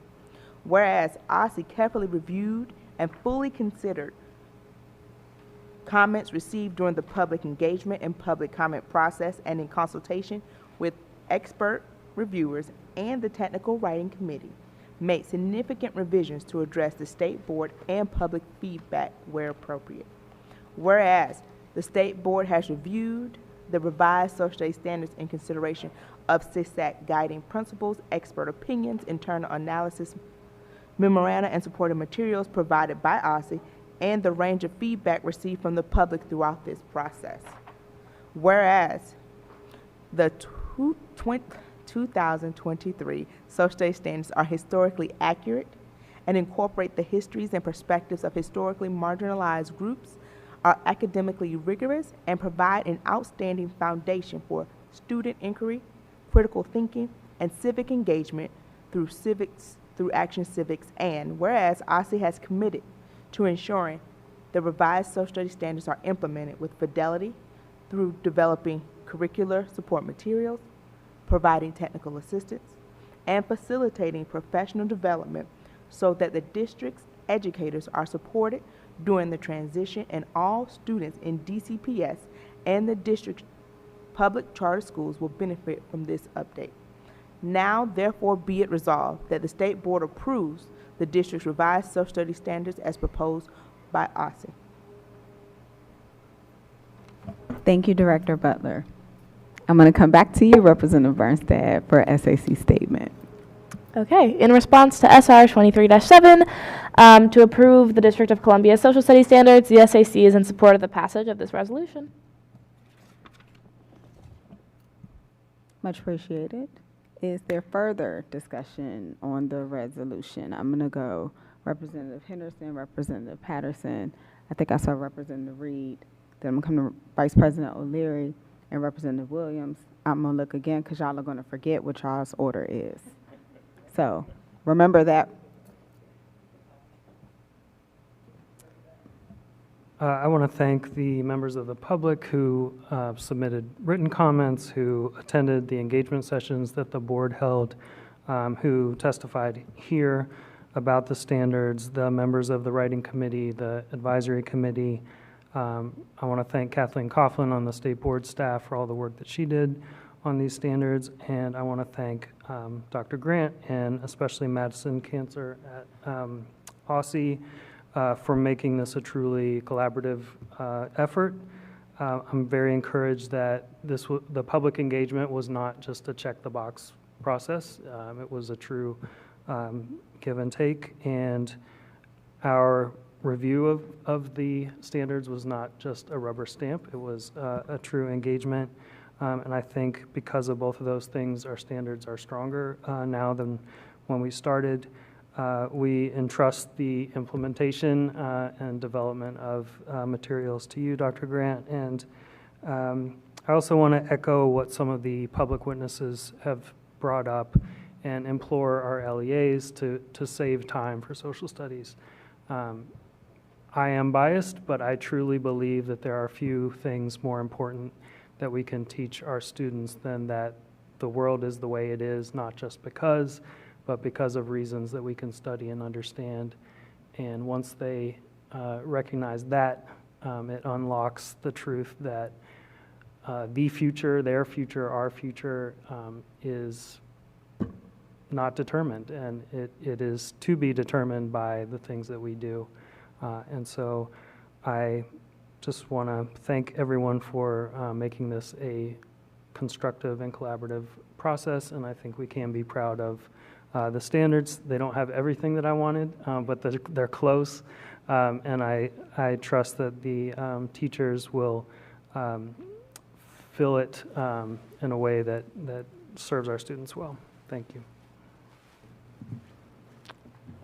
Whereas OSSE carefully reviewed and fully considered comments received during the public engagement and public comment process and in consultation with expert reviewers and the technical writing committee, made significant revisions to address the State Board and public feedback where appropriate. Whereas the State Board has reviewed the revised social studies standards in consideration of SISAC guiding principles, expert opinions, internal analysis, memoranda and supporting materials provided by OSSE, and the range of feedback received from the public throughout this process. Whereas the 2023 social studies standards are historically accurate and incorporate the histories and perspectives of historically marginalized groups, are academically rigorous, and provide an outstanding foundation for student inquiry, critical thinking, and civic engagement through Action Civics, and whereas OSSE has committed to ensuring the revised social studies standards are implemented with fidelity through developing curricular support materials, providing technical assistance, and facilitating professional development so that the district's educators are supported during the transition, and all students in DCPS and the district's public charter schools will benefit from this update. Now, therefore, be it resolved that the State Board approves the district's revised social studies standards as proposed by OSSE. Thank you, Director Butler. I'm going to come back to you, Representative Bernstad, for SAC statement. Okay, in response to SR 23-7, to approve the District of Columbia Social Studies Standards, the SAC is in support of the passage of this resolution. Much appreciated. Is there further discussion on the resolution? I'm going to go Representative Henderson, Representative Patterson. I think I saw Representative Reed. Then I'm going to come to Vice President O'Leary and Representative Williams. I'm going to look again because y'all are going to forget what y'all's order is. So remember that. I want to thank the members of the public who submitted written comments, who attended the engagement sessions that the board held, who testified here about the standards, the members of the writing committee, the advisory committee. I want to thank Kathleen Coughlin on the state board staff for all the work that she did on these standards, and I want to thank Dr. Grant and especially Madison Cancer at OSSE for making this a truly collaborative effort. I'm very encouraged that the public engagement was not just a check-the-box process. It was a true give and take, and our review of the standards was not just a rubber stamp. It was a true engagement, and I think because of both of those things, our standards are stronger now than when we started. We entrust the implementation and development of materials to you, Dr. Grant, and I also want to echo what some of the public witnesses have brought up and implore our LEAs to save time for social studies. I am biased, but I truly believe that there are few things more important that we can teach our students than that the world is the way it is, not just because, but because of reasons that we can study and understand. And once they recognize that, it unlocks the truth that the future, their future, our future is not determined, and it is to be determined by the things that we do. And so I just want to thank everyone for making this a constructive and collaborative process, and I think we can be proud of the standards. They don't have everything that I wanted, but they're close, and I trust that the teachers will fill it in a way that serves our students well. Thank you.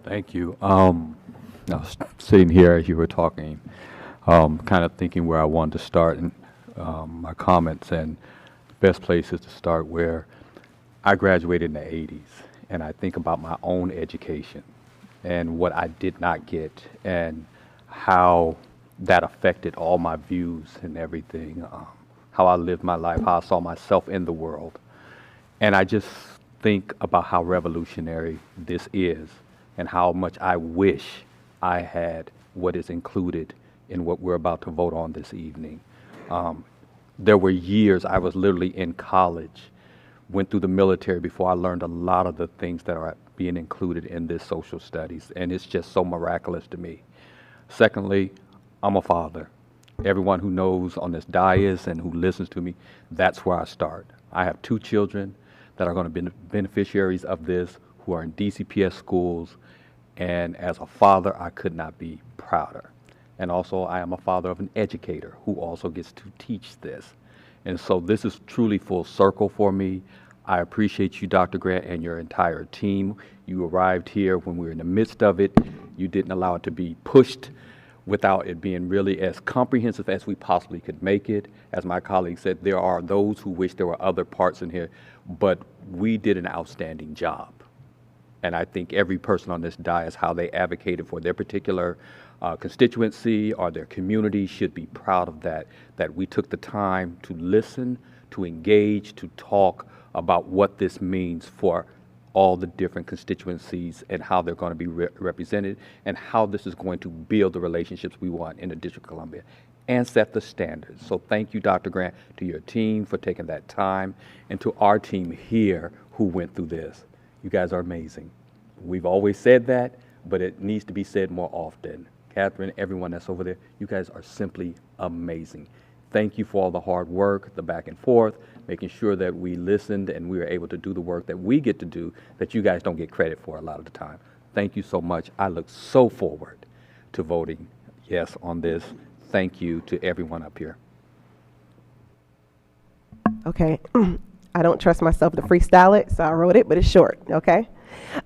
Thank you. I was sitting here as you were talking, kind of thinking where I wanted to start in my comments, and the best place is to start where I graduated in the 80s, and I think about my own education and what I did not get and how that affected all my views and everything, how I lived my life, how I saw myself in the world. And I just think about how revolutionary this is and how much I wish I had what is included in what we're about to vote on this evening. There were years I was literally in college, went through the military before I learned a lot of the things that are being included in this social studies, and it's just so miraculous to me. Secondly, I'm a father. Everyone who knows on this dais and who listens to me, that's where I start. I have 2 children that are going to be beneficiaries of this, who are in DCPS schools, and as a father, I could not be prouder. And also, I am a father of an educator who also gets to teach this. And so this is truly full circle for me. I appreciate you, Dr. Grant, and your entire team. You arrived here when we were in the midst of it. You didn't allow it to be pushed without it being really as comprehensive as we possibly could make it. As my colleague said, there are those who wish there were other parts in here, but we did an outstanding job. And I think every person on this dais, how they advocated for their particular constituency or their community should be proud of that, that we took the time to listen, to engage, to talk about what this means for all the different constituencies and how they're going to be represented and how this is going to build the relationships we want in the District of Columbia and set the standards. So thank you, Dr. Grant, to your team for taking that time, and to our team here who went through this. You guys are amazing. We've always said that, but it needs to be said more often. Catherine, everyone that's over there, you guys are simply amazing. Thank you for all the hard work, the back and forth, making sure that we listened and we were able to do the work that we get to do that you guys don't get credit for a lot of the time. Thank you so much. I look so forward to voting yes on this. Thank you to everyone up here. Okay. I don't trust myself to freestyle it, so I wrote it, but it's short, okay?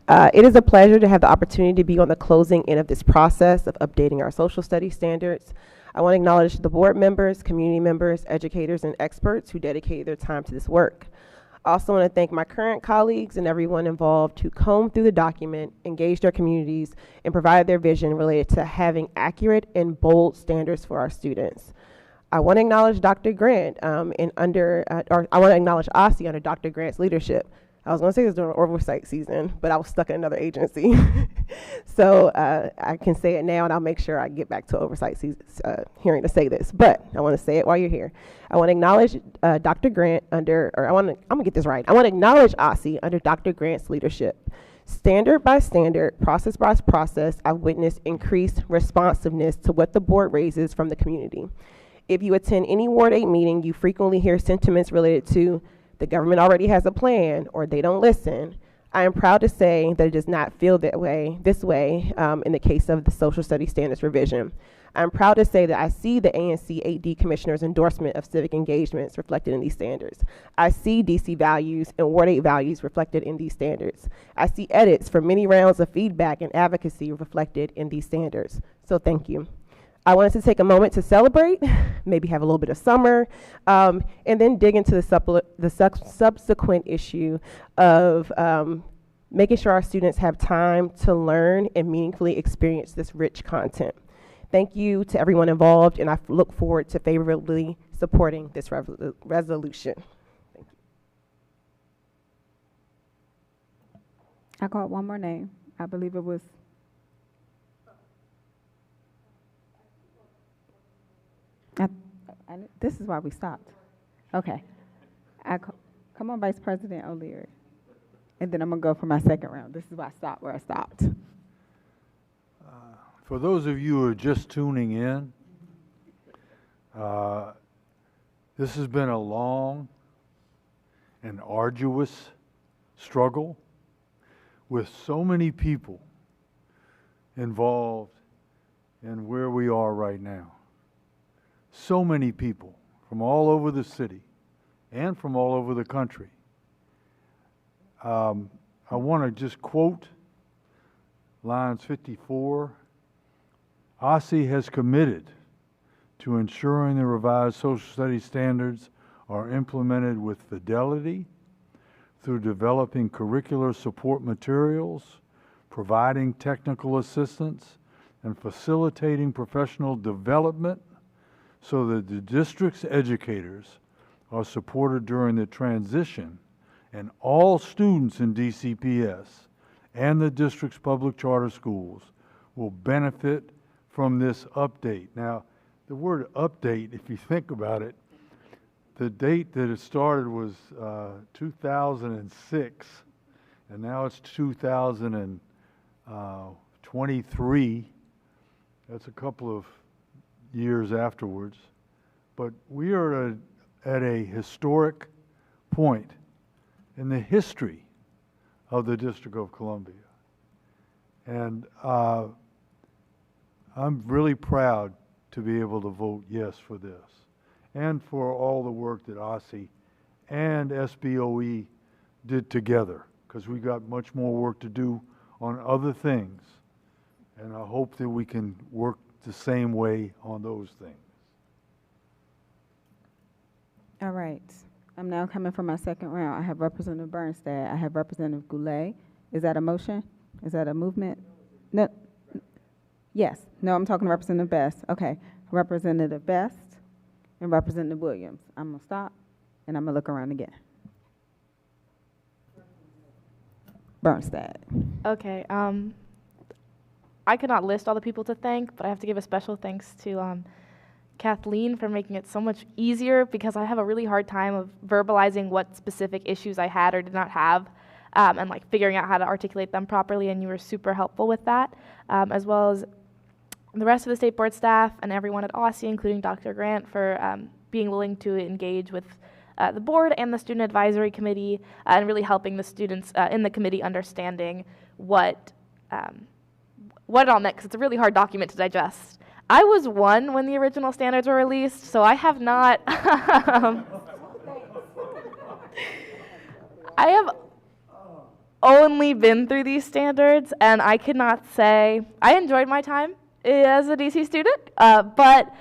It is a pleasure to have the opportunity to be on the closing end of this process of updating our social studies standards. I want to acknowledge the board members, community members, educators, and experts who dedicated their time to this work. I also want to thank my current colleagues and everyone involved who combed through the document, engaged their communities, and provided their vision related to having accurate and bold standards for our students. I want to acknowledge Dr. Grant I want to acknowledge OSSI under Dr. Grant's leadership. I was going to say it was during oversight season, but I was stuck in another agency. So I can say it now, and I'll make sure I get back to oversight hearing to say this. But I want to say it while you're here. I want to acknowledge Dr. Grant I'm going to get this right. I want to acknowledge OSSI under Dr. Grant's leadership. Standard by standard, process by process, I've witnessed increased responsiveness to what the board raises from the community. If you attend any Ward 8 meeting, you frequently hear sentiments related to the government already has a plan or they don't listen. I am proud to say that it does not feel this way in the case of the social studies standards revision. I'm proud to say that I see the ANC AD Commissioner's endorsement of civic engagements reflected in these standards. I see DC values and Ward 8 values reflected in these standards. I see edits from many rounds of feedback and advocacy reflected in these standards. So thank you. I wanted to take a moment to celebrate, maybe have a little bit of summer, and then dig into the subsequent issue of making sure our students have time to learn and meaningfully experience this rich content. Thank you to everyone involved, and I look forward to favorably supporting this resolution. Thank you. I called one more name. I believe it was. This is why we stopped. Okay. Come on, Vice President O'Leary. And then I'm going to go for my second round. This is why I stopped where I stopped. For those of you who are just tuning in, this has been a long and arduous struggle with so many people involved in where we are right now. So many people from all over the city and from all over the country. I want to just quote lines 54. OSSI has committed to ensuring the revised social studies standards are implemented with fidelity through developing curricular support materials, providing technical assistance, and facilitating professional development so that the district's educators are supported during the transition, and all students in DCPS and the district's public charter schools will benefit from this update. Now, the word update, if you think about it, the date that it started was 2006, and now it's 2023. That's a couple of years afterwards. But we are at a historic point in the history of the District of Columbia. And I'm really proud to be able to vote yes for this and for all the work that OSSI and SBOE did together, because we got much more work to do on other things. And I hope that we can work the same way on those things. All right. I'm now coming for my second round. I have Representative Bernstein. I have Representative Goulet Is that a motion? Is that a movement? No. Yes. No, I'm talking to Representative Best. Okay. Representative Best and Representative Williams. I'm going to stop, and I'm going to look around again. Bernstein. Okay. I could not list all the people to thank, but I have to give a special thanks to Kathleen for making it so much easier, because I have a really hard time of verbalizing what specific issues I had or did not have, and like figuring out how to articulate them properly, and you were super helpful with that, as well as the rest of the state board staff and everyone at OSSI, including Dr. Grant, for being willing to engage with the board and the student advisory committee, and really helping the students in the committee understanding what it all meant, because it's a really hard document to digest. I was one when the original standards were released, so I have not. I have only been through these standards, and I could not say I enjoyed my time as a DC student, but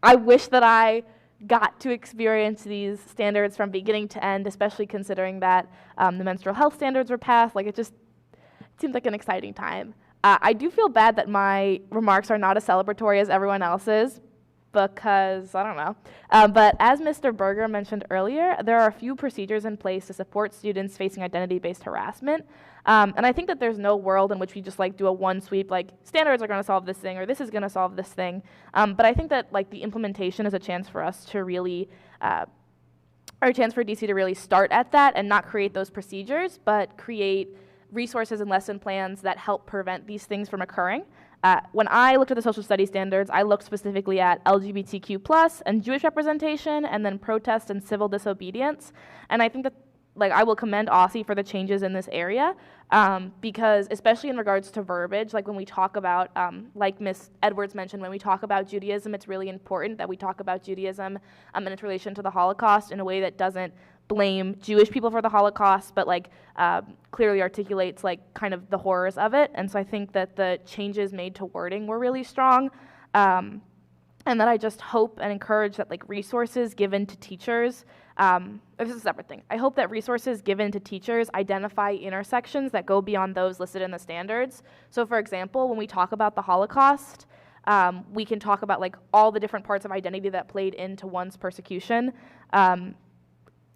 I wish that I got to experience these standards from beginning to end, especially considering that the menstrual health standards were passed. Like, it seemed like an exciting time. I do feel bad that my remarks are not as celebratory as everyone else's, because, I don't know. But as Mr. Berger mentioned earlier, there are a few procedures in place to support students facing identity-based harassment. And I think that there's no world in which we just like do a one sweep, like standards are going to solve this thing, or this is going to solve this thing. But I think that like the implementation is a chance for us to really, or a chance for DC to really start at that and not create those procedures, but create resources and lesson plans that help prevent these things from occurring. When I looked at the social studies standards, I looked specifically at LGBTQ+ and Jewish representation, and then protest and civil disobedience. And I think that like I will commend OSSI for the changes in this area, because especially in regards to verbiage, like when we talk about, like Ms. Edwards mentioned, when we talk about Judaism, it's really important that we talk about Judaism in its relation to the Holocaust in a way that doesn't blame Jewish people for the Holocaust, but like clearly articulates like kind of the horrors of it. And so I think that the changes made to wording were really strong. And that I just hope and encourage that like resources given to teachers, this is a separate thing. I hope that resources given to teachers identify intersections that go beyond those listed in the standards. So for example, when we talk about the Holocaust, we can talk about like all the different parts of identity that played into one's persecution,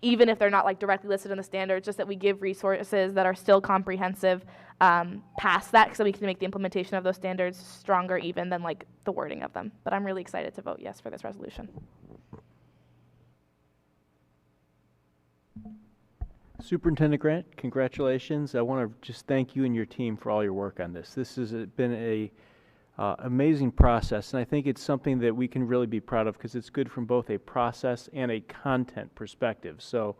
even if they're not like directly listed in the standards, just that we give resources that are still comprehensive past that, so we can make the implementation of those standards stronger even than like the wording of them. But I'm really excited to vote yes for this resolution. Superintendent Grant, congratulations. I want to just thank you and your team for all your work on this. This has been a amazing process, and I think it's something that we can really be proud of, because it's good from both a process and a content perspective. So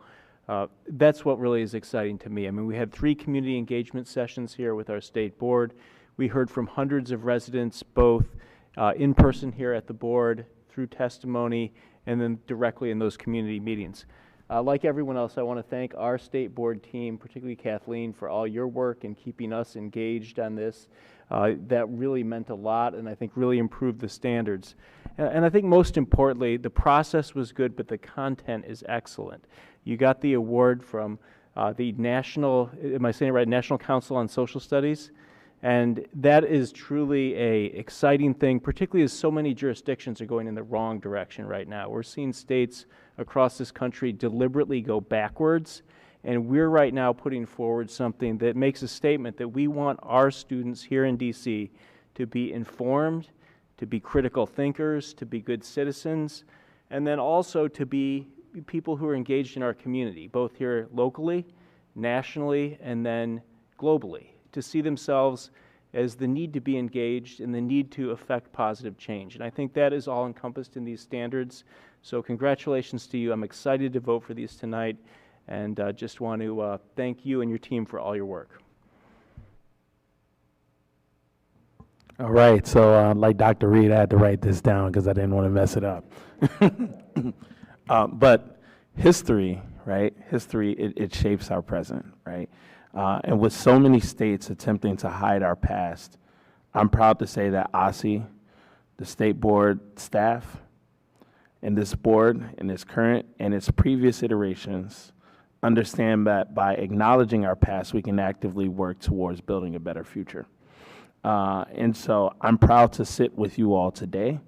that's what really is exciting to me. I mean, we had 3 community engagement sessions here with our state board. We heard from hundreds of residents, both in person here at the board, through testimony, and then directly in those community meetings. Like everyone else, I want to thank our state board team, particularly Kathleen, for all your work in keeping us engaged on this. That really meant a lot, and I think really improved the standards. And I think most importantly, the process was good, but the content is excellent. You got the award from the National, am I saying it right, National Council on Social Studies, and that is truly a exciting thing, particularly as so many jurisdictions are going in the wrong direction right now. We're seeing states across this country deliberately go backwards, and we're right now putting forward something that makes a statement that we want our students here in DC to be informed, to be critical thinkers, to be good citizens, and then also to be people who are engaged in our community, both here locally, nationally, and then globally, to see themselves as the need to be engaged and the need to affect positive change. And I think that is all encompassed in these standards. So congratulations to you. I'm excited to vote for these tonight, and just want to thank you and your team for all your work. All right, so like Dr. Reed, I had to write this down because I didn't want to mess it up. But history, right? History, it shapes our present, right? And with so many states attempting to hide our past, I'm proud to say that OSSI, the state board staff, and this board in its current and its previous iterations understand that by acknowledging our past, we can actively work towards building a better future. And so I'm proud to sit with you all today.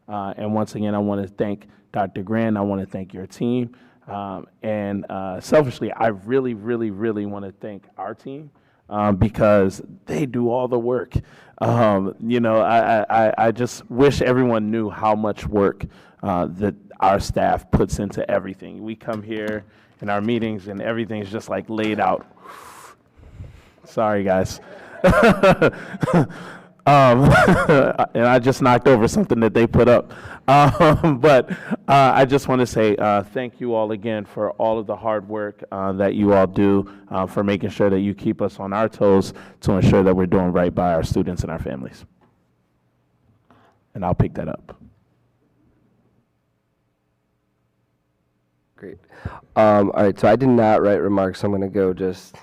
And once again, I want to thank Dr. Grant. I want to thank your team. And selfishly, I really, really, really want to thank our team because they do all the work. You know, I just wish everyone knew how much work that our staff puts into everything. We come here in our meetings and everything's just like laid out. Sorry, guys. And I just knocked over something that they put up. But I just want to say thank you all again for all of the hard work that you all do for making sure that you keep us on our toes to ensure that we're doing right by our students and our families. And I'll pick that up. Great. All right, so I did not write remarks, so I'm going to go just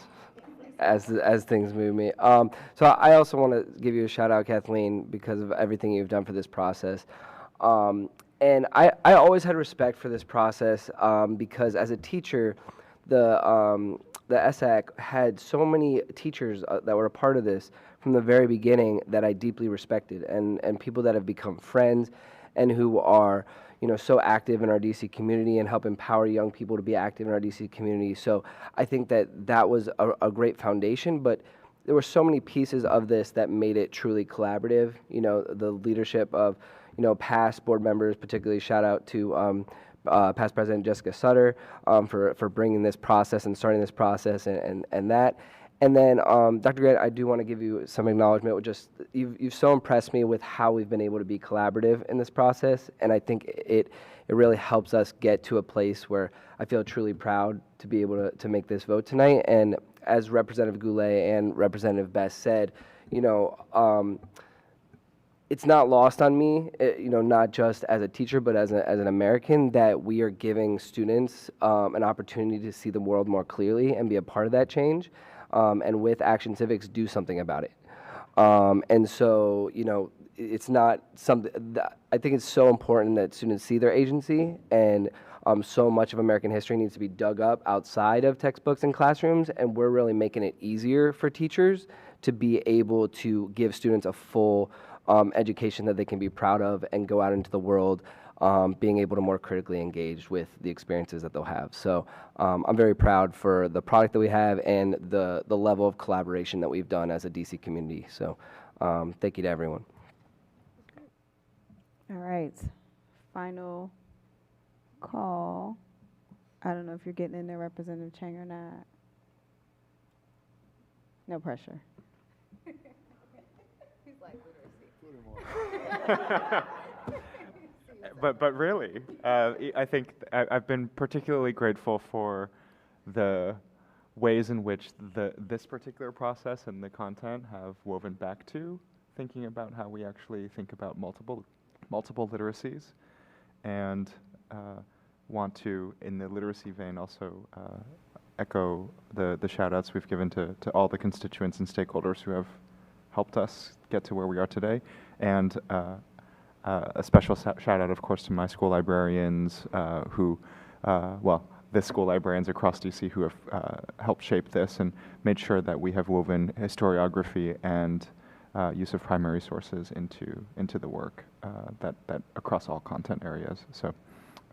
as things move me. So I also want to give you a shout out, Kathleen, because of everything you've done for this process. And I always had respect for this process because as a teacher, the SAC had so many teachers that were a part of this from the very beginning that I deeply respected, and people that have become friends and who are, you know, so active in our DC community and help empower young people to be active in our DC community. So I think that was a great foundation, but there were so many pieces of this that made it truly collaborative. You know, the leadership of, you know, past board members, particularly shout out to past President Jessica Sutter for bringing this process and starting this process and that. And then, Dr. Grant, I do want to give you some acknowledgement. You've so impressed me with how we've been able to be collaborative in this process, and I think it really helps us get to a place where I feel truly proud to be able to make this vote tonight. And as Representative Goulet and Representative Best said, you know, it's not lost on me, you know, not just as a teacher, but as an American, that we are giving students an opportunity to see the world more clearly and be a part of that change. And with Action Civics, do something about it. And so, you know, it's not something that I think it's so important that students see their agency, and so much of American history needs to be dug up outside of textbooks and classrooms, and we're really making it easier for teachers to be able to give students a full education that they can be proud of and go out into the world being able to more critically engage with the experiences that they'll have. So I'm very proud for the product that we have and the level of collaboration that we've done as a DC community. So thank you to everyone. All right, final call. I don't know if you're getting in there, Representative Chang, or not. No pressure. He's like, But really, I think I've been particularly grateful for the ways in which this particular process and the content have woven back to thinking about how we actually think about multiple literacies, and want to, in the literacy vein, also echo the shout outs we've given to all the constituents and stakeholders who have helped us get to where we are today, and a special shout out, of course, to my school librarians who, the school librarians across DC who have helped shape this and made sure that we have woven historiography and use of primary sources into the work that across all content areas. So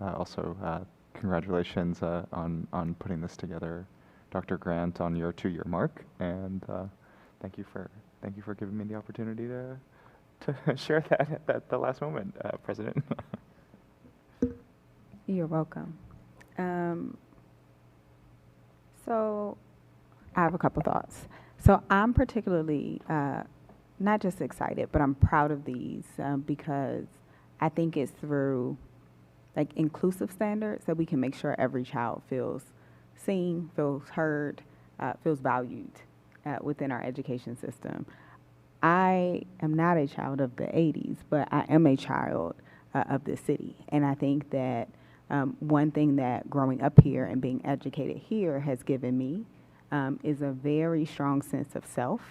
also congratulations on putting this together, Dr. Grant, on your 2-year mark, and thank you for giving me the opportunity to share that at the last moment, President. You're welcome. So I have a couple thoughts. So I'm particularly not just excited, but I'm proud of these because I think it's through like inclusive standards that we can make sure every child feels seen, feels heard, feels valued within our education system. I am not a child of the 80s, but I am a child of this city. And I think that one thing that growing up here and being educated here has given me is a very strong sense of self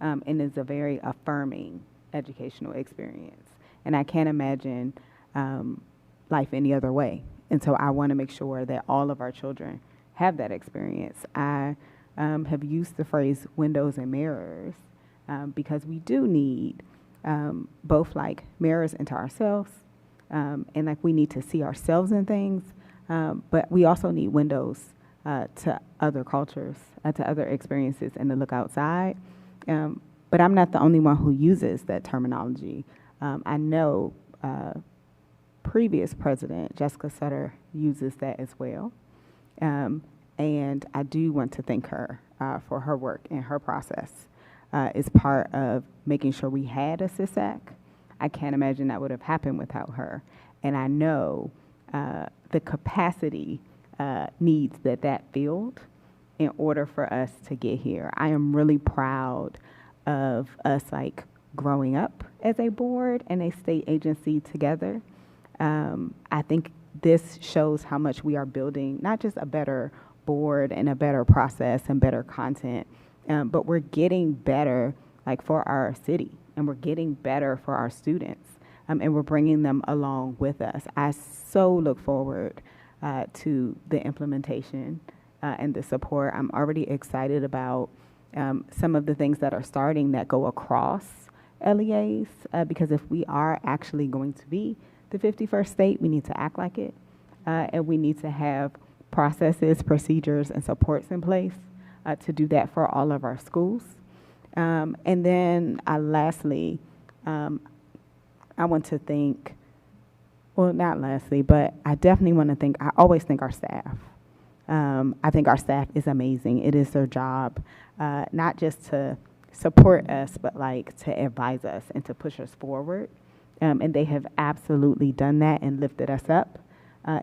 and is a very affirming educational experience. And I can't imagine life any other way. And so I want to make sure that all of our children have that experience. I have used the phrase windows and mirrors because we do need both like mirrors into ourselves and like we need to see ourselves in things, but we also need windows to other cultures, to other experiences, and to look outside. But I'm not the only one who uses that terminology. I know previous president, Jessica Sutter, uses that as well. And I do want to thank her for her work and her process as part of making sure we had a CISAC. I can't imagine that would have happened without her. And I know the capacity needs that filled in order for us to get here. I am really proud of us like growing up as a board and a state agency together. I think this shows how much we are building not just a better board and a better process and better content, but we're getting better like for our city, and we're getting better for our students, and we're bringing them along with us. I so look forward to the implementation and the support. I'm already excited about some of the things that are starting that go across LEAs, because if we are actually going to be the 51st state, we need to act like it, and we need to have processes, procedures, and supports in place to do that for all of our schools. And then lastly, I want to thank, well, not lastly, but I definitely want to thank, I always thank our staff. I think our staff is amazing. It is their job, not just to support us, but like to advise us and to push us forward. And they have absolutely done that and lifted us up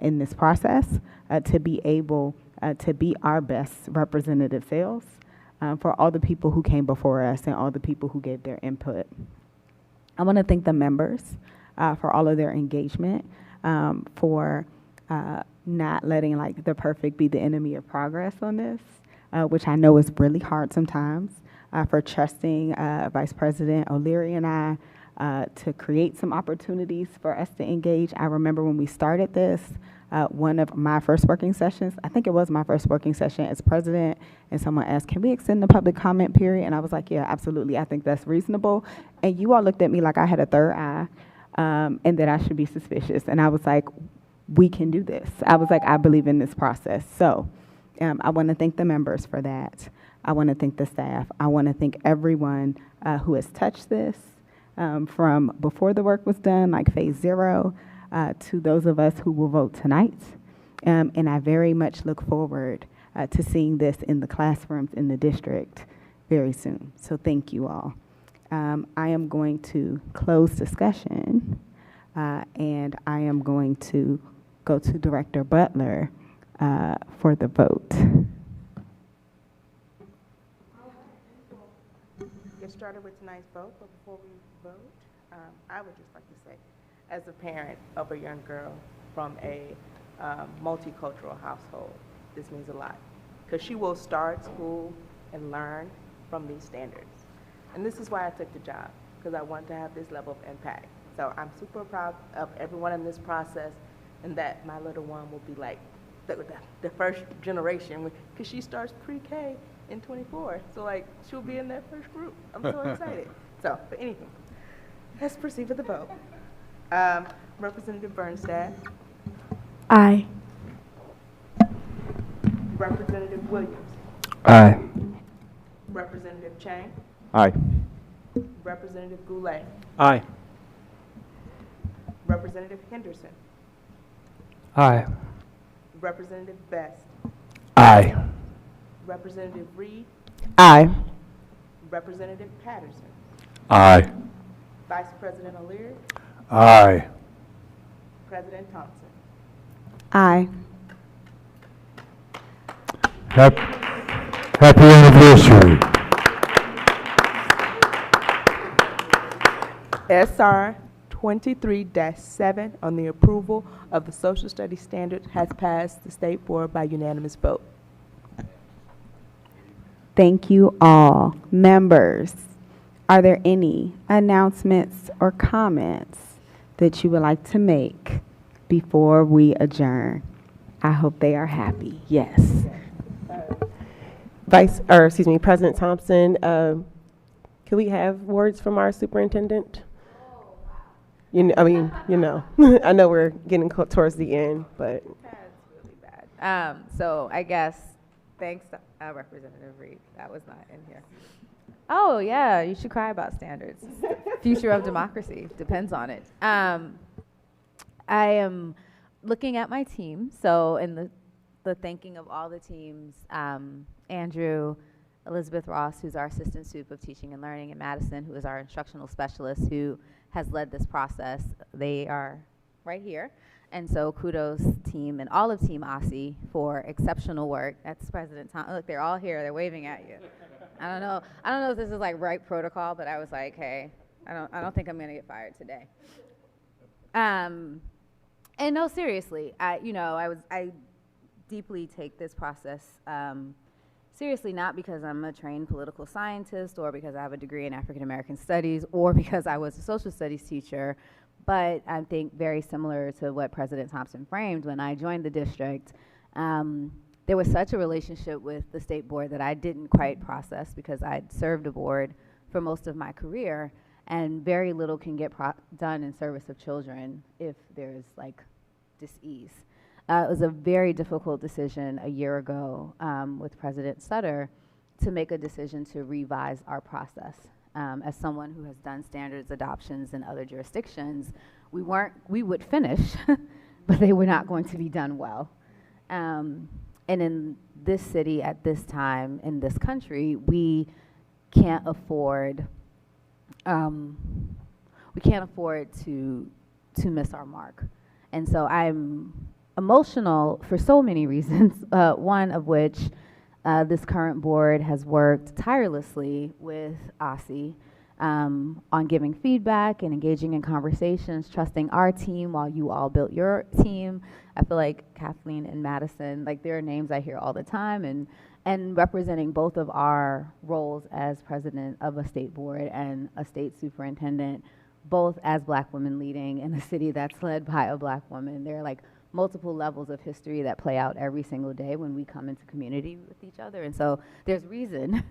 in this process to be able to be our best representative selves for all the people who came before us and all the people who gave their input. I want to thank the members for all of their engagement, for not letting like the perfect be the enemy of progress on this, which I know is really hard sometimes, for trusting Vice President O'Leary and I to create some opportunities for us to engage. I remember when we started this, one of my first working sessions, I think it was my first working session as president, and someone asked, can we extend the public comment period? And I was like, yeah, absolutely, I think that's reasonable. And you all looked at me like I had a third eye, and that I should be suspicious. And I was like, we can do this. I was like, I believe in this process. So I want to thank the members for that. I want to thank the staff. I want to thank everyone who has touched this, from before the work was done, like phase 0, to those of us who will vote tonight. And I very much look forward to seeing this in the classrooms in the district very soon. So thank you all. I am going to close discussion, and I am going to go to Director Butler for the vote. Get started with tonight's vote, but before we vote, I would just like to say, as a parent of a young girl from a multicultural household, this means a lot, because she will start school and learn from these standards. And this is why I took the job, because I want to have this level of impact. So I'm super proud of everyone in this process, and that my little one will be like the first generation, because she starts pre-K in 24. So like, she'll be in that first group. I'm so excited. So, but anything, let's proceed with the vote. Representative Bernstein. Aye. Representative Williams. Aye. Representative Chang. Aye. Representative Goulet. Aye. Representative Henderson. Aye. Representative Best. Aye. Representative Reed. Aye. Representative Patterson. Aye. Vice President O'Leary. Aye. President Thompson. Aye. Happy anniversary. SR 23-7 on the approval of the social studies standard has passed the state board by unanimous vote. Thank you all. Members, are there any announcements or comments that you would like to make before we adjourn? I hope they are happy. Yes. President Thompson, can we have words from our superintendent? I know we're getting towards the end, but. That's really bad. So I guess, thanks, Representative Reed. That was not in here. Oh, yeah, you should cry about standards. Future of democracy depends on it. I am looking at my team. So in the thanking of all the teams, Andrew, Elizabeth Ross, who's our assistant sup of teaching and learning, and Madison, who is our instructional specialist, who has led this process. They are right here. And so kudos team and all of Team OSSI for exceptional work. That's President Tom. Look, they're all here. They're waving at you. I don't know if this is like right protocol, but I was like, hey, I don't think I'm gonna get fired today. And no, seriously, I deeply take this process seriously, not because I'm a trained political scientist or because I have a degree in African American studies or because I was a social studies teacher, but I think very similar to what President Thompson framed when I joined the district. There was such a relationship with the state board that I didn't quite process because I'd served a board for most of my career, and very little can get done in service of children if there's like dis-ease. It was a very difficult decision a year ago with President Sutter to make a decision to revise our process. As someone who has done standards adoptions in other jurisdictions, we would finish, but they were not going to be done well. And in this city at this time in this country, we can't afford to miss our mark. And so I'm emotional for so many reasons, one of which this current board has worked tirelessly with OSSI on giving feedback and engaging in conversations, trusting our team while you all built your team. I feel like Kathleen and Madison, like there are names I hear all the time, and representing both of our roles as president of a state board and a state superintendent, both as Black women leading in a city that's led by a Black woman. There are like multiple levels of history that play out every single day when we come into community with each other. And so there's reason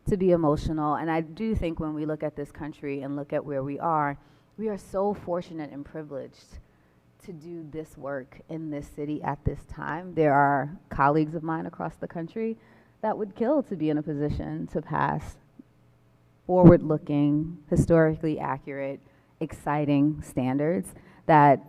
to be emotional. And I do think when we look at this country and look at where we are so fortunate and privileged to do this work in this city at this time. There are colleagues of mine across the country that would kill to be in a position to pass forward-looking, historically accurate, exciting standards that,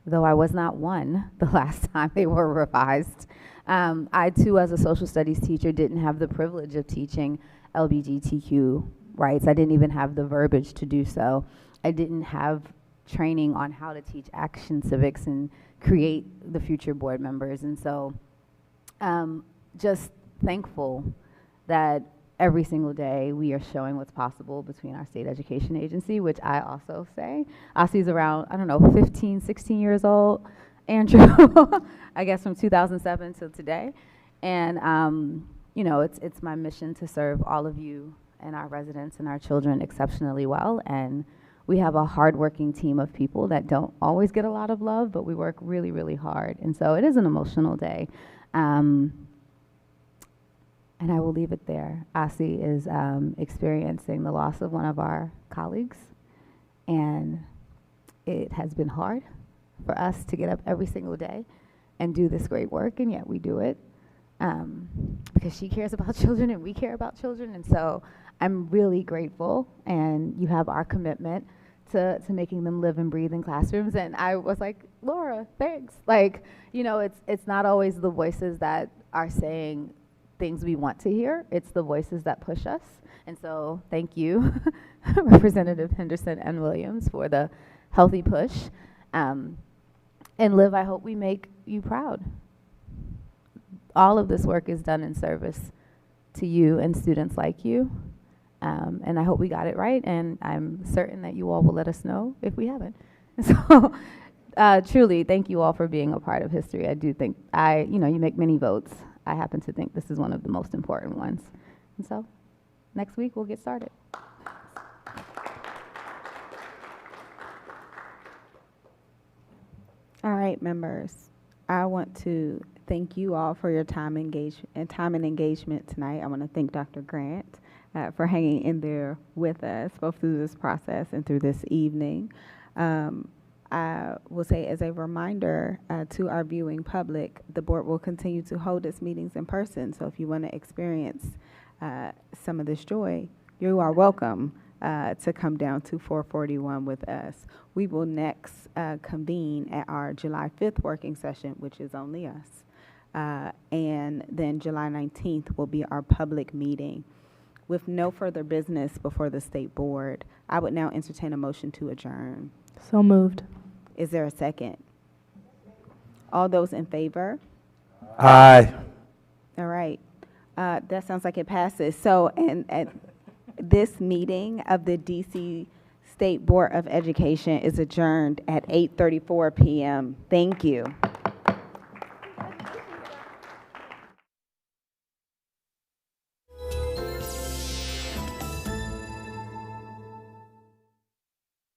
though I was not one the last time they were revised, I too, as a social studies teacher, didn't have the privilege of teaching LGBTQ rights. I didn't even have the verbiage to do so. I didn't have training on how to teach action civics and create the future board members. And so just thankful that every single day we are showing what's possible between our state education agency, which I also say. OSSI's around, 15, 16 years old, Andrew, I guess from 2007 till today. And, it's my mission to serve all of you and our residents and our children exceptionally well. And we have a hardworking team of people that don't always get a lot of love, but we work really, really hard. And so it is an emotional day. And I will leave it there. OSSI is experiencing the loss of one of our colleagues, and it has been hard for us to get up every single day and do this great work, and yet we do it because she cares about children and we care about children. And so I'm really grateful, and you have our commitment to making them live and breathe in classrooms. And I was like, Laura, thanks. It's not always the voices that are saying things we want to hear. It's the voices that push us. And so thank you, Representative Henderson and Williams, for the healthy push. And Liv, I hope we make you proud. All of this work is done in service to you and students like you. And I hope we got it right, and I'm certain that you all will let us know if we haven't. So truly, thank you all for being a part of history. I do think, you make many votes. I happen to think this is one of the most important ones. And so next week we'll get started. All right, members. I want to thank you all for your time and engagement tonight. I want to thank Dr. Grant for hanging in there with us, both through this process and through this evening. I will say, as a reminder to our viewing public, the board will continue to hold its meetings in person. So if you want to experience some of this joy, you are welcome to come down to 441 with us. We will next convene at our July 5th working session, which is only us. And then July 19th will be our public meeting. With no further business before the state board, I would now entertain a motion to adjourn. So moved. Is there a second? All those in favor? Aye. All right. That sounds like it passes. So, and at this meeting of the DC State Board of Education is adjourned at 8:34 p.m. Thank you.